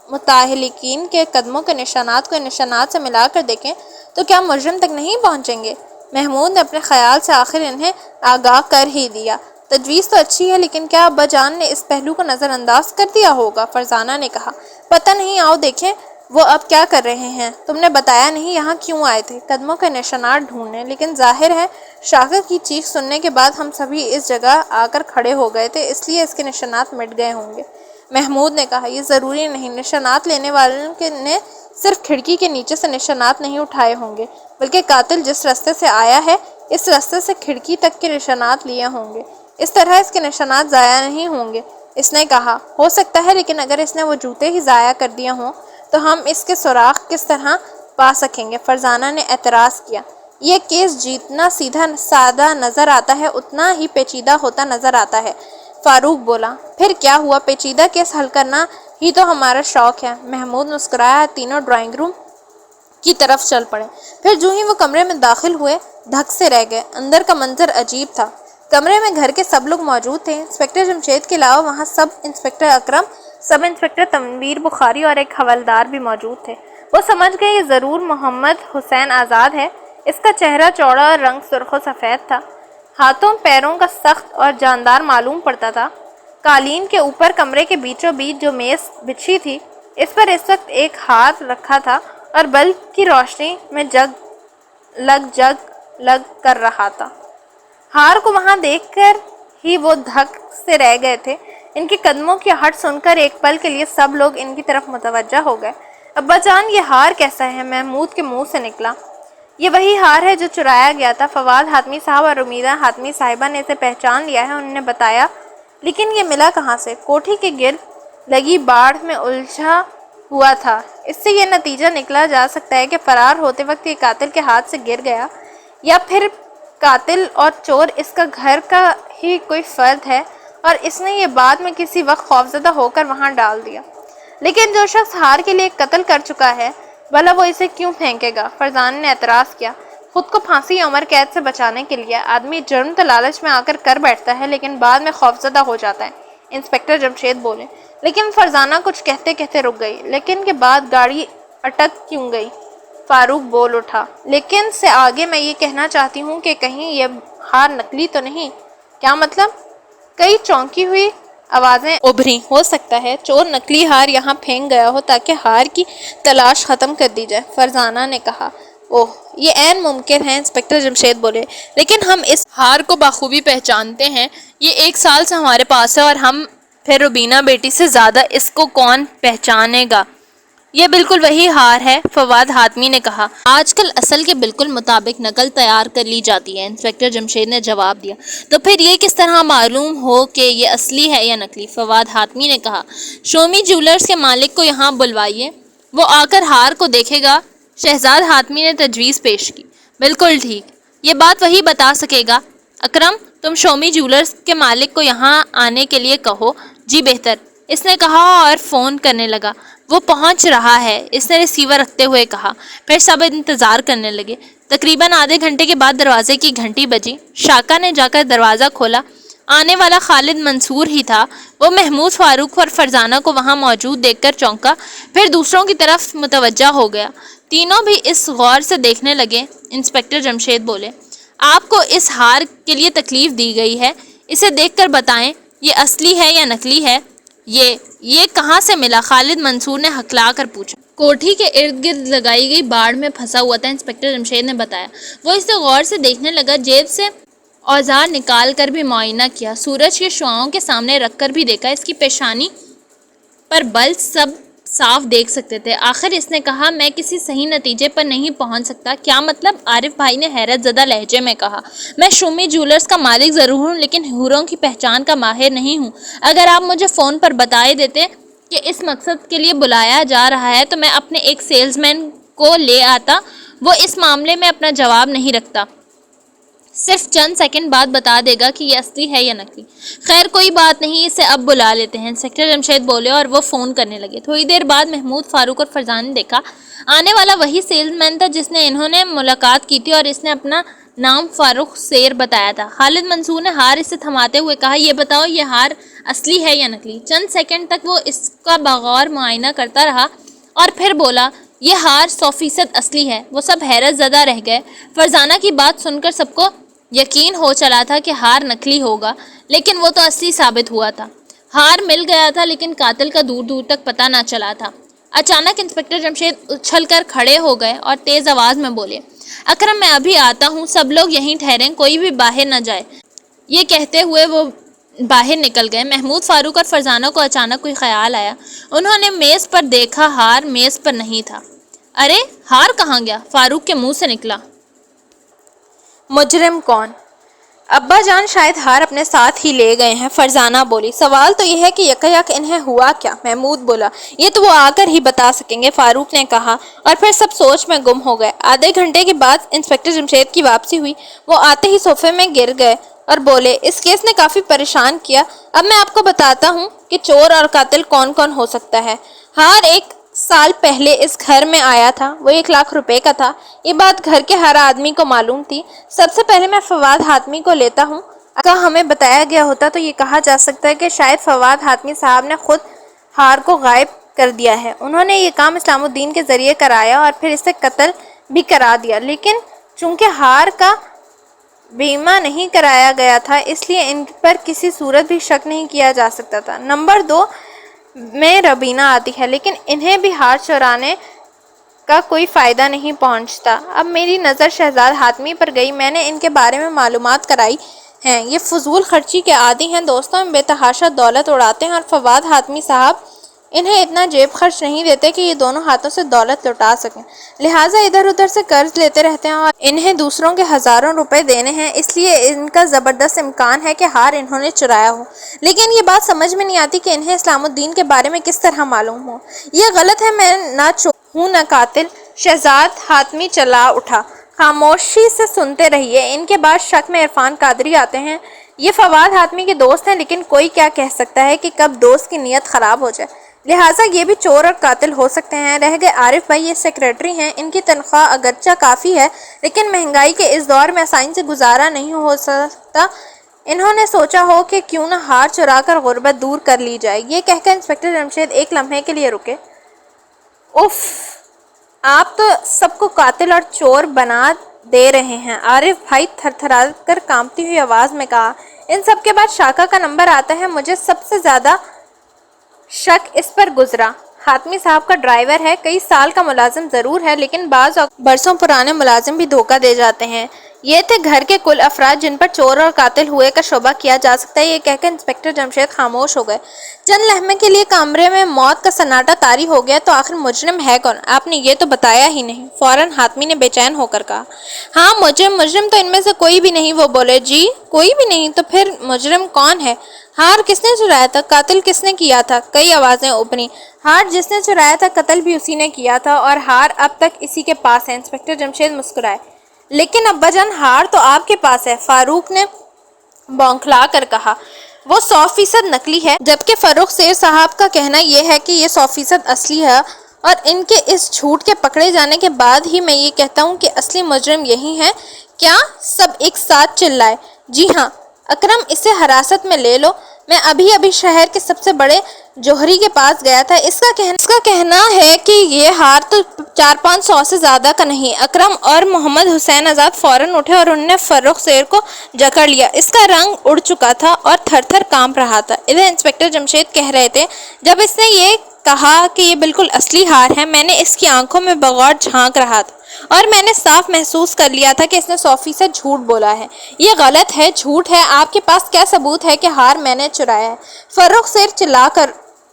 متعلقین کے قدموں کے نشانات کو ان نشانات سے ملا کر دیکھیں تو کیا مجرم تک نہیں پہنچیں گے؟ محمود نے اپنے خیال سے آخر انہیں آگاہ کر ہی دیا۔ تجویز تو اچھی ہے، لیکن کیا ابا جان نے اس پہلو کو نظر انداز کر دیا ہوگا؟ فرزانہ نے کہا۔ پتہ نہیں، آؤ دیکھیں وہ اب کیا کر رہے ہیں۔ تم نے بتایا نہیں یہاں کیوں آئے تھے؟ قدموں کے نشانات ڈھونڈنے، لیکن ظاہر ہے شاکر کی چیخ سننے کے بعد ہم سبھی اس جگہ آ کر کھڑے ہو گئے تھے، اس لیے اس کے نشانات مٹ گئے ہوں گے، محمود نے کہا۔ یہ ضروری نہیں، نشانات لینے والوں نے صرف کھڑکی کے نیچے سے نشانات نہیں اٹھائے ہوں گے، بلکہ قاتل جس راستے سے آیا ہے اس راستے سے کھڑکی تک کے نشانات لیے ہوں گے، اس طرح اس کے نشانات ضائع نہیں ہوں گے، اس نے کہا۔ ہو سکتا ہے، لیکن اگر اس نے وہ جوتے ہی ضائع کر دیے ہوں تو ہم اس کے سراغ کس طرح پا سکیں گے؟ فرزانہ نے اعتراض کیا۔ یہ کیس جتنا سیدھا سادہ نظر آتا ہے اتنا ہی پیچیدہ ہوتا نظر آتا ہے، فاروق بولا۔ پھر کیا ہوا، پیچیدہ کیس حل کرنا ہی تو ہمارا شوق ہے، محمود مسکرایا۔ تینوں ڈرائنگ روم کی طرف چل پڑے۔ پھر جو ہی وہ کمرے میں داخل ہوئے دھک سے رہ گئے، اندر کا منظر عجیب تھا۔ کمرے میں گھر کے سب لوگ موجود تھے، انسپکٹر جمشید کے علاوہ وہاں سب انسپکٹر اکرم، سب انسپکٹر تنویر بخاری اور ایک حوالدار بھی موجود تھے۔ وہ سمجھ گئے یہ ضرور محمد حسین آزاد ہے، اس کا چہرہ چوڑا اور رنگ سرخ و سفید تھا، ہاتھوں پیروں کا سخت اور جاندار معلوم پڑتا تھا۔ قالین کے اوپر کمرے کے بیچوں بیچ جو میز بچھی تھی اس پر اس وقت ایک ہار رکھا تھا اور بلب کی روشنی میں جگ کر رہا تھا۔ ہار کو وہاں دیکھ کر ہی وہ دھک سے رہ گئے تھے۔ ان کے قدموں کی آہٹ سن کر ایک پل کے لیے سب لوگ ان کی طرف متوجہ ہو گئے۔ ابا جان یہ ہار کیسا ہے؟ محمود کے منہ سے نکلا۔ یہ وہی ہار ہے جو چرایا گیا تھا، فواد حاتمی صاحب اور امیدہ حاتمی صاحبہ نے اسے پہچان لیا ہے، انہوں نے بتایا۔ لیکن یہ ملا کہاں سے؟ کوٹھی کے گرد لگی باڑ میں الجھا ہوا تھا۔ اس سے یہ نتیجہ نکلا جا سکتا ہے کہ فرار ہوتے وقت یہ قاتل کے ہاتھ سے گر گیا، یا پھر قاتل اور چور اس کا گھر کا ہی کوئی فرد ہے اور اس نے یہ بعد میں کسی وقت خوفزدہ ہو کر وہاں ڈال دیا۔ لیکن جو شخص ہار کے لیے قتل کر چکا ہے بھلا وہ اسے کیوں پھینکے گا؟ فرزان نے اعتراض کیا۔ خود کو پھانسی یا عمر قید سے بچانے کے لیے آدمی جرم تو لالچ میں آ کر بیٹھتا ہے، لیکن بعد میں خوفزدہ ہو جاتا ہے، انسپکٹر جمشید بولے۔ لیکن فرزانہ کچھ کہتے کہتے رک گئی۔ لیکن کے بعد گاڑی اٹک کیوں گئی؟ فاروق بول اٹھا۔ لیکن سے آگے میں یہ کہنا چاہتی ہوں کہ کہیں یہ ہار نکلی تو نہیں؟ کیا مطلب؟ کئی چونکی ہوئی آوازیں ابھریں۔ ہو سکتا ہے چور نکلی ہار یہاں پھینک گیا ہو تاکہ ہار کی تلاش ختم کر دی جائے، فرزانہ نے کہا۔ اوہ، یہ عین ممکن ہے، انسپکٹر جمشید بولے، لیکن ہم اس ہار کو بخوبی پہچانتے ہیں، یہ 1 سال سے ہمارے پاس ہے اور ہم پھر روبینہ بیٹی سے زیادہ اس کو کون پہچانے گا؟ یہ بالکل وہی ہار ہے، فواد حاتمی نے کہا۔ آج کل اصل کے بالکل مطابق نقل تیار کر لی جاتی ہے، انسپکٹر جمشید نے جواب دیا۔ تو پھر یہ کس طرح معلوم ہو کہ یہ اصلی ہے یا نقلی؟ فواد حاتمی نے کہا۔ شومی جیولرز کے مالک کو یہاں بلوائیے، وہ آ کر ہار کو دیکھے گا۔ شہزاد حاتمی نے تجویز پیش کی۔ بالکل ٹھیک، یہ بات وہی بتا سکے گا۔ اکرم، تم شومی جیولرز کے مالک کو یہاں آنے کے لیے کہو۔ جی بہتر، اس نے کہا اور فون کرنے لگا۔ وہ پہنچ رہا ہے، اس نے ریسیور رکھتے ہوئے کہا۔ پھر سب انتظار کرنے لگے۔ تقریباً آدھے گھنٹے کے بعد دروازے کی گھنٹی بجی۔ شاکا نے جا کر دروازہ کھولا۔ آنے والا خالد منصور ہی تھا۔ وہ محمود فاروق اور فرزانہ کو وہاں موجود دیکھ کر چونکا، پھر دوسروں کی طرف متوجہ ہو گیا۔ تینوں بھی اس غور سے دیکھنے لگے۔ انسپکٹر جمشید بولے، آپ کو اس ہار کے لیے تکلیف دی گئی ہے، اسے دیکھ کر بتائیں یہ اصلی ہے یا نقلی ہے؟ یہ کہاں سے ملا؟ خالد منصور نے ہکلا کر پوچھا۔ کوٹھی کے ارد گرد لگائی گئی باڑ میں پھنسا ہوا تھا، انسپکٹر جمشید نے بتایا۔ وہ اسے غور سے دیکھنے لگا، جیب سے اوزار نکال کر بھی معائنہ کیا، سورج کی شعاؤں کے سامنے رکھ کر بھی دیکھا، اس کی پیشانی پر بل سب صاف دیکھ سکتے تھے۔ آخر اس نے کہا، میں کسی صحیح نتیجے پر نہیں پہنچ سکتا۔ کیا مطلب؟ عارف بھائی نے حیرت زدہ لہجے میں کہا۔ میں شومی جیولرز کا مالک ضرور ہوں، لیکن ہوروں کی پہچان کا ماہر نہیں ہوں۔ اگر آپ مجھے فون پر بتائے دیتے کہ اس مقصد کے لیے بلایا جا رہا ہے تو میں اپنے ایک سیلز مین کو لے آتا، وہ اس معاملے میں اپنا جواب نہیں رکھتا، صرف چند سیکنڈ بعد بتا دے گا کہ یہ اصلی ہے یا نقلی۔ خیر کوئی بات نہیں، اسے اب بلا لیتے ہیں، انسپکٹر جمشید بولے اور وہ فون کرنے لگے۔ تھوڑی دیر بعد محمود فاروق اور فرزانہ نے دیکھا۔ آنے والا وہی سیلز مین تھا جس نے انہوں نے ملاقات کی تھی اور اس نے اپنا نام فاروق سیر بتایا تھا۔ خالد منصور نے ہار اسے تھماتے ہوئے کہا، یہ بتاؤ یہ ہار اصلی ہے یا نقلی؟ چند سیکنڈ تک وہ اس کا بغور معائنہ کرتا رہا اور پھر بولا، یہ ہار 100% اصلی ہے۔ وہ سب حیرت زدہ رہ گئے۔ فرزانہ کی بات سن کر سب کو یقین ہو چلا تھا کہ ہار نقلی ہوگا، لیکن وہ تو اصلی ثابت ہوا تھا۔ ہار مل گیا تھا لیکن قاتل کا دور دور تک پتہ نہ چلا تھا۔ اچانک انسپکٹر جمشید اچھل کر کھڑے ہو گئے اور تیز آواز میں بولے، اکرم میں ابھی آتا ہوں، سب لوگ یہیں ٹھہریں، کوئی بھی باہر نہ جائے۔ یہ کہتے ہوئے وہ باہر نکل گئے۔ محمود فاروق اور فرزانہ کو اچانک کوئی خیال آیا۔ انہوں نے میز پر دیکھا، ہار میز پر نہیں تھا۔ ارے ہار کہاں گیا؟ فاروق کے منہ سے نکلا۔ مجرم کون؟ ابا جان شاید ہار اپنے ساتھ ہی لے گئے ہیں، فرزانہ بولی۔ سوال تو یہ ہے کہ یکایک انہیں ہوا کیا؟ محمود بولا۔ یہ تو وہ آ کر ہی بتا سکیں گے، فاروق نے کہا، اور پھر سب سوچ میں گم ہو گئے۔ آدھے گھنٹے کے بعد انسپکٹر جمشید کی واپسی ہوئی۔ وہ آتے ہی صوفے میں گر گئے اور بولے، اس کیس نے کافی پریشان کیا۔ اب میں آپ کو بتاتا ہوں کہ چور اور قاتل کون کون ہو سکتا ہے۔ ہار 1 سال پہلے اس گھر میں آیا تھا، وہ 1 لاکھ روپے کا تھا۔ یہ بات گھر کے ہر آدمی کو معلوم تھی۔ سب سے پہلے میں فواد حاتمی کو لیتا ہوں۔ اگر ہمیں بتایا گیا ہوتا تو یہ کہا جا سکتا ہے کہ شاید فواد حاتمی صاحب نے خود ہار کو غائب کر دیا ہے۔ انہوں نے یہ کام اسلام الدین کے ذریعے کرایا اور پھر اسے قتل بھی کرا دیا، لیکن چونکہ ہار کا بیمہ نہیں کرایا گیا تھا اس لیے ان پر کسی صورت بھی شک نہیں کیا جا سکتا تھا۔ نمبر 2 میں روبینہ آتی ہے، لیکن انہیں بھی ہار چرانے کا کوئی فائدہ نہیں پہنچتا۔ اب میری نظر شہزاد حاتمی پر گئی، میں نے ان کے بارے میں معلومات کرائی ہیں۔ یہ فضول خرچی کے عادی ہیں، دوستوں میں بے تحاشا دولت اڑاتے ہیں، اور فواد حاتمی صاحب انہیں اتنا جیب خرچ نہیں دیتے کہ یہ دونوں ہاتھوں سے دولت لوٹا سکیں، لہٰذا ادھر ادھر سے قرض لیتے رہتے ہیں اور انہیں دوسروں کے ہزاروں روپے دینے ہیں، اس لیے ان کا زبردست امکان ہے کہ ہار انہوں نے چرایا ہو۔ لیکن یہ بات سمجھ میں نہیں آتی کہ انہیں اسلام الدین کے بارے میں کس طرح معلوم ہو۔ یہ غلط ہے، میں نہ چور ہوں نہ قاتل۔ شہزاد حاتمی چلا اٹھا۔ خاموشی سے سنتے رہیے، ان کے بعد شک میں عرفان قادری آتے ہیں۔ یہ فواد حاتمی کے دوست ہیں، لیکن کوئی کیا کہہ سکتا ہے کہ کب دوست کی نیت خراب ہو جائے، لہٰذا یہ بھی چور اور قاتل ہو سکتے ہیں۔ رہ گئے عارف بھائی، یہ سیکریٹری ہیں، ان کی تنخواہ اگرچہ کافی ہے لیکن مہنگائی کے اس دور میں آسانی سے گزارا نہیں ہو سکتا۔ انہوں نے سوچا ہو کہ کیوں نہ ہار چرا کر غربت دور کر لی جائے۔ یہ کہہ کر انسپکٹر جمشید ایک لمحے کے لیے رکے۔ اف، آپ تو سب کو قاتل اور چور بنا دے رہے ہیں، عارف بھائی تھر تھرا کر کانپتی ہوئی آواز میں کہا۔ ان سب کے بعد شاکا کا نمبر آتا ہے، مجھے سب سے زیادہ شک اس پر گزرا۔ حاتمی صاحب کا ڈرائیور ہے، کئی سال کا ملازم ضرور ہے لیکن بعض برسوں پرانے ملازم بھی دھوکہ دے جاتے ہیں۔ یہ تھے گھر کے کل افراد جن پر چور اور قاتل ہوئے کا شبہ کیا جا سکتا ہے۔ یہ کہہ کر انسپکٹر جمشید خاموش ہو گئے۔ چند لمحے کے لیے کمرے میں موت کا سناٹا طاری ہو گیا۔ تو آخر مجرم ہے کون؟ آپ نے یہ تو بتایا ہی نہیں، فوراً حاتمی نے بے چین ہو کر کہا۔ ہاں مجرم تو ان میں سے کوئی بھی نہیں، وہ بولے۔ جی کوئی بھی نہیں؟ تو پھر مجرم کون ہے؟ ہار کس نے چرایا تھا؟ قتل کس نے کیا تھا؟ کئی آوازیں ابھریں۔ ہار جس نے چرایا تھا قتل بھی اسی نے کیا تھا، اور ہار اب تک اسی کے پاس ہے۔ انسپکٹر جمشید مسکرائے۔ لیکن ابا جان ہار تو آپ کے پاس ہے، فاروق نے بونکھلا کر کہا۔ وہ 100% نکلی ہے، جبکہ فروخ سیر صاحب کا کہنا یہ ہے کہ یہ 100% اصلی ہے، اور ان کے اس جھوٹ کے پکڑے جانے کے بعد ہی میں یہ کہتا ہوں کہ اصلی مجرم یہی ہے۔ کیا؟ سب ایک ساتھ چلائے۔ جی ہاں اکرم، اسے حراست میں لے لو۔ میں ابھی شہر کے سب سے بڑے جوہری کے پاس گیا تھا، اس کا کہنا ہے کہ یہ ہار تو 400-500 سے زیادہ کا نہیں۔ اکرم اور محمد حسین آزاد فوراً اٹھے اور انہوں نے فروخ سیر کو جکڑ لیا۔ اس کا رنگ اڑ چکا تھا اور تھر تھر کانپ رہا تھا۔ ادھر انسپکٹر جمشید کہہ رہے تھے، جب اس نے یہ کہا کہ یہ بالکل اصلی ہار ہے، میں نے اس کی آنکھوں میں بغور جھانک رہا تھا اور میں نے صاف محسوس کر لیا تھا کہ اس نے 100% جھوٹ بولا ہے۔ یہ غلط ہے، جھوٹ ہے۔ آپ کے پاس کیا ثبوت ہے کہ ہار میں نے چرایا ہے؟ فروخ سیر چلا کر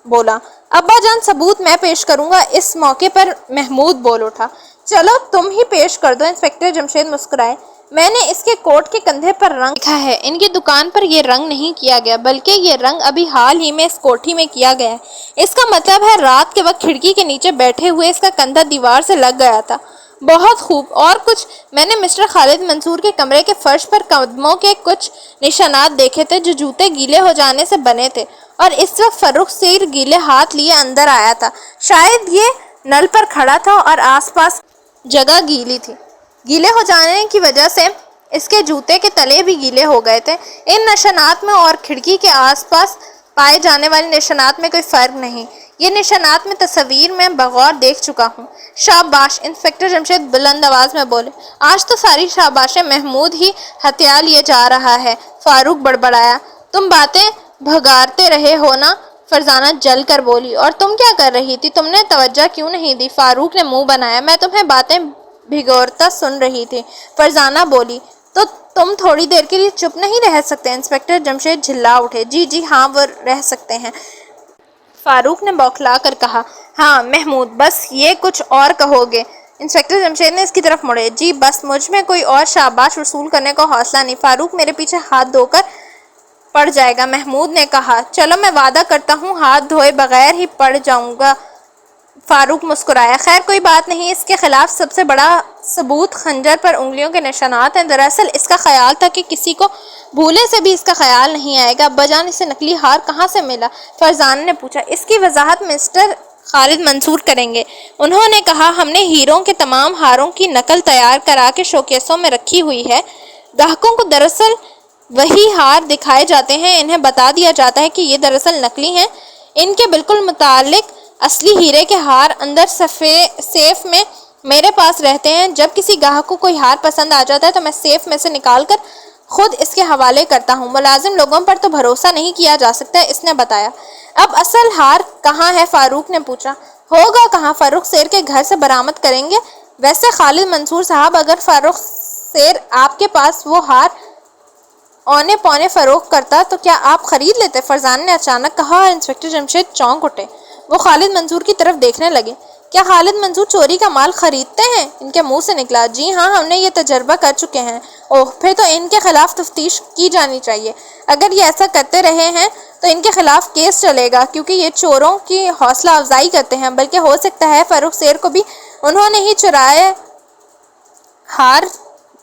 بولا۔ ابا جان ثبوت میں پیش کروں گا۔ اس موقع پر محمود بول اٹھا۔ چلو تم ہی پیش کر دو۔ انسپکٹر جمشید مسکرائے۔ میں نے اس کے کوٹ کے کندھے پر رنگ لکھا ہے۔ ان کی دکان پر یہ رنگ نہیں کیا گیا، بلکہ یہ رنگ ابھی حال ہی میں اس کوٹھی میں کیا گیا ہے۔ اس کا مطلب ہے رات کے وقت کھڑکی کے نیچے بیٹھے ہوئے اس کا کندھا دیوار سے لگ گیا تھا۔ بہت خوب۔ اور کچھ؟ میں نے مسٹر خالد منصور کے کمرے کے فرش پر قدموں کے کچھ نشانات دیکھے تھے جو جوتے گیلے ہو جانے سے بنے تھے، اور اس وقت فروخ سیر گیلے ہاتھ لیے اندر آیا تھا۔ شاید یہ نل پر کھڑا تھا اور آس پاس جگہ گیلی تھی۔ گیلے ہو جانے کی وجہ سے اس کے جوتے کے تلے بھی گیلے ہو گئے تھے۔ ان نشانات میں اور کھڑکی کے آس پاس پائے جانے والے نشانات میں کوئی فرق نہیں۔ یہ نشانات میں تصویر میں بغور دیکھ چکا ہوں۔ شاباش! انسپکٹر جمشید بلند آواز میں بولے۔ آج تو ساری شاباشیں محمود ہی ہتھیا لیے جا رہا ہے۔ فاروق بڑبڑایا۔ تم باتیں بھگارتے رہے ہو نا؟ فرزانہ جل کر بولی۔ اور تم کیا کر رہی تھی؟ تم نے توجہ کیوں نہیں دی؟ فاروق نے منہ بنایا۔ میں تمہیں باتیں بھگورتا سن رہی تھی، فرزانہ بولی۔ تو تم تھوڑی دیر کے لیے چپ نہیں رہ سکتے؟ انسپکٹر جمشید جھلا اٹھے۔ جی ہاں وہ رہ سکتے ہیں، فاروق نے بوکھلا کر کہا۔ ہاں محمود، بس یہ کچھ اور کہو گے؟ انسپکٹر جمشید نے اس کی طرف مڑے۔ جی بس، مجھ میں کوئی اور شاباش وصول کرنے کو حوصلہ نہیں۔ فاروق میرے پیچھے ہاتھ دھو کر پڑ جائے گا، محمود نے کہا۔ چلو میں وعدہ کرتا ہوں ہاتھ دھوئے بغیر ہی پڑ جاؤں گا، فاروق مسکرایا۔ خیر کوئی بات نہیں، اس کے خلاف سب سے بڑا ثبوت خنجر پر انگلیوں کے نشانات ہیں۔ دراصل اس کا خیال تھا کہ کسی کو بھولے سے بھی اس کا خیال نہیں آئے گا۔ ابا جان اسے نکلی ہار کہاں سے ملا؟ فرزانہ نے پوچھا۔ اس کی وضاحت مسٹر خالد منصور کریں گے۔ انہوں نے کہا، ہم نے ہیروں کے تمام ہاروں کی نقل تیار کرا کے شوکیسوں میں رکھی ہوئی ہے۔ گاہکوں کو دراصل وہی ہار دکھائے جاتے ہیں، انہیں بتا دیا جاتا ہے کہ یہ دراصل نکلی ہیں۔ ان کے بالکل متعلق اصلی ہیرے کے ہار اندر سیف میں میرے پاس رہتے ہیں۔ جب کسی گاہک کو کوئی ہار پسند آ جاتا ہے تو میں سیف میں سے نکال کر خود اس کے حوالے کرتا ہوں۔ ملازم لوگوں پر تو بھروسہ نہیں کیا جا سکتا، اس نے بتایا۔ اب اصل ہار کہاں ہے؟ فاروق نے پوچھا۔ ہوگا کہاں؟ فروخ سیر کے گھر سے برآمد کریں گے۔ ویسے خالد منصور صاحب، اگر فروخ سیر آپ کے پاس وہ ہار اونے پونے فروخت کرتا تو کیا آپ خرید لیتے؟ فرزانہ نے اچانک کہا، اور انسپکٹر جمشید چونک اٹھے۔ وہ خالد منصور کی طرف دیکھنے لگے۔ کیا خالد منصور چوری کا مال خریدتے ہیں؟ ان کے منہ سے نکلا۔ جی ہاں، ہم نے یہ تجربہ کر چکے ہیں۔ اوہ، پھر تو ان کے خلاف تفتیش کی جانی چاہیے۔ اگر یہ ایسا کرتے رہے ہیں تو ان کے خلاف کیس چلے گا، کیونکہ یہ چوروں کی حوصلہ افزائی کرتے ہیں۔ بلکہ ہو سکتا ہے فروخ سیر کو بھی انہوں نے ہی چرائے ہار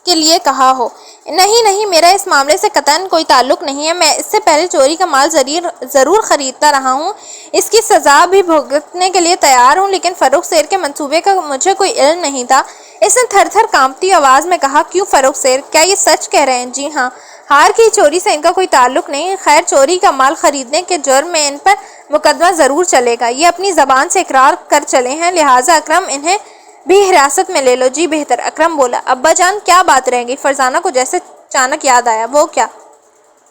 کے لیے کہا ہو۔ نہیں، میرا اس معاملے سے قطعاً کوئی تعلق نہیں ہے۔ میں اس سے پہلے چوری کا مال ضرور خریدتا رہا ہوں، اس کی سزا بھی بھگتنے کے لیے تیار ہوں، لیکن فروخ سیر کے منصوبے کا مجھے کوئی علم نہیں تھا۔ اس نے تھر تھر کانپتی آواز میں کہا۔ کیوں فروخ سیر، کیا یہ سچ کہہ رہے ہیں؟ جی ہاں، ہار کی چوری سے ان کا کوئی تعلق نہیں۔ خیر چوری کا مال خریدنے کے جرم میں ان پر مقدمہ ضرور چلے گا۔ یہ اپنی زبان سے اقرار کر چلے ہیں، لہٰذا اکرم انہیں بھی حراست میں لے لو۔ جی بہتر، اکرم بولا۔ ابا جان کیا بات رہ گئی؟ فرزانہ کو جیسے اچانک یاد آیا۔ وہ کیا؟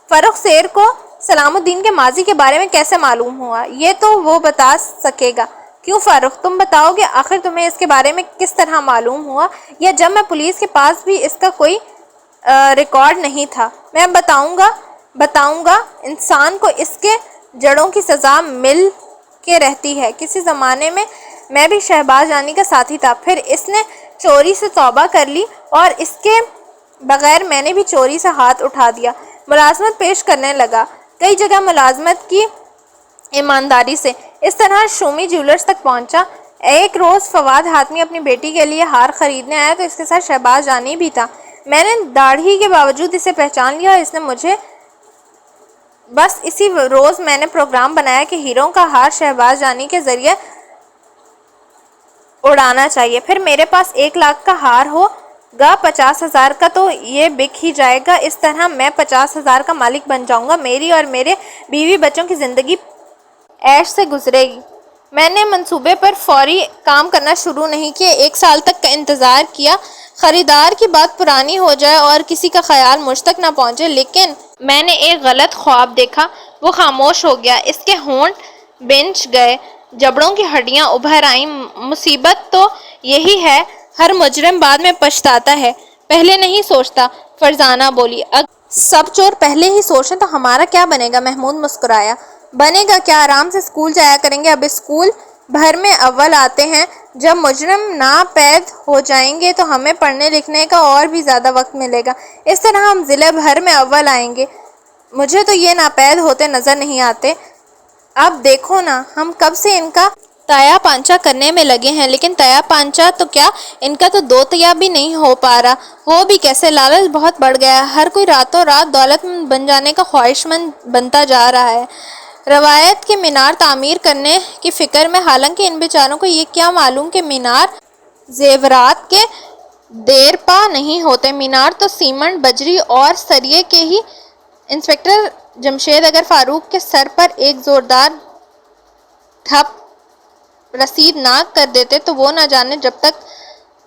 فروخ سیر کو سلام الدین کے ماضی کے بارے میں کیسے معلوم ہوا؟ یہ تو وہ بتا سکے گا۔ کیوں فاروق، تم بتاؤ گے؟ آخر تمہیں اس کے بارے میں کس طرح معلوم ہوا؟ یا جب میں پولیس کے پاس بھی اس کا کوئی ریکارڈ نہیں تھا۔ میں بتاؤں گا انسان کو اس کے جڑوں کی سزا مل کے رہتی ہے۔ کسی زمانے میں بھی شہباز جانی کا ساتھی تھا، پھر اس نے چوری سے توبہ کر لی اور اس کے بغیر میں نے بھی چوری سے ہاتھ اٹھا دیا، ملازمت پیش کرنے لگا، کئی جگہ ملازمت کی ایمانداری سے۔ اس طرح شومی جیولرز تک پہنچا۔ ایک روز فواد حاتمی اپنی بیٹی کے لیے ہار خریدنے آیا تو اس کے ساتھ شہباز جانی بھی تھا۔ میں نے داڑھی کے باوجود اسے پہچان لیا اور اس نے مجھے بس اسی روز میں نے پروگرام بنایا کہ ہیروں کا ہار شہباز جانی کے ذریعے اڑانا چاہیے، پھر میرے پاس 1 لاکھ کا ہار ہوگا، 50,000 کا تو یہ بک ہی جائے گا، اس طرح میں 50,000 کا مالک بن جاؤں گا، میری اور میرے بیوی بچوں کی زندگی عیش سے گزرے گی۔ میں نے منصوبے پر فوری کام کرنا شروع نہیں کیا، 1 سال تک کا انتظار کیا، خریدار کی بات پرانی ہو جائے اور کسی کا خیال مجھ تک نہ پہنچے، لیکن میں نے ایک غلط خواب دیکھا، وہ خاموش ہو گیا، اس کے ہونٹ بھنج گئے، جبڑوں کی ہڈیاں ابھر آئیں۔ مصیبت تو یہی ہے، ہر مجرم بعد میں پچھتاتا ہے، پہلے نہیں سوچتا، فرزانہ بولی۔ اگر سب چور پہلے ہی سوچیں تو ہمارا کیا بنے گا؟ محمود مسکرایا۔ بنے گا کیا، آرام سے اسکول جایا کریں گے، اب اسکول بھر میں اول آتے ہیں، جب مجرم ناپید ہو جائیں گے تو ہمیں پڑھنے لکھنے کا اور بھی زیادہ وقت ملے گا، اس طرح ہم ضلع بھر میں اول آئیں گے۔ مجھے تو یہ ناپید ہوتے نظر نہیں آتے، اب دیکھو نا، ہم کب سے ان کا تایا پانچا کرنے میں لگے ہیں، لیکن تایا پانچا تو کیا، ان کا تو 2 تیا بھی نہیں ہو پا رہا، ہو بھی کیسے، لالچ بہت بڑھ گیا ہے، ہر کوئی راتوں رات دولت مند بن جانے کا خواہش مند بنتا جا رہا ہے، روایت کے مینار تعمیر کرنے کی فکر میں، حالانکہ ان بیچاروں کو یہ کیا معلوم کہ مینار زیورات کے دیرپا نہیں ہوتے، مینار تو سیمنٹ، بجری اور سریے کے ہی۔ انسپکٹر جمشید اگر فاروق کے سر پر ایک زوردار دھپ رسید نہ کر دیتے تو وہ نہ جانے جب تک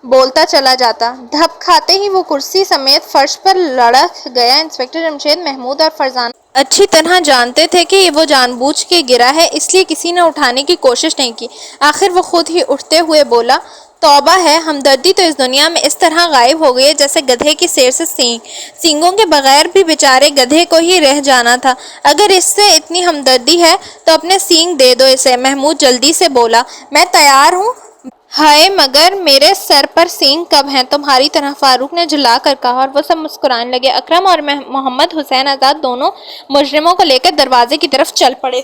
بولتا چلا جاتا۔ دھپ کھاتے ہی وہ کرسی سمیت فرش پر لڑھک گیا۔ انسپکٹر جمشید، محمود اور فرزانہ اچھی طرح جانتے تھے کہ وہ جان بوجھ کے گرا ہے، اس لیے کسی نے اٹھانے کی کوشش نہیں کی۔ آخر وہ خود ہی اٹھتے ہوئے بولا، توبہ ہے، ہمدردی تو اس دنیا میں اس طرح غائب ہو گئی ہے جیسے گدھے کی سیر سے سینگ، سینگوں کے بغیر بھی بیچارے گدھے کو ہی رہ جانا تھا، اگر اس سے اتنی ہمدردی ہے تو اپنے سینگ دے دو اسے۔ محمود جلدی سے بولا، میں تیار ہوں، ہائے مگر میرے سر پر سینگ کب ہیں تمہاری طرح؟ فاروق نے جھلا کر کہا، اور وہ سب مسکرانے لگے۔ اکرم اور محمد حسین آزاد دونوں مجرموں کو لے کر دروازے کی طرف چل پڑے۔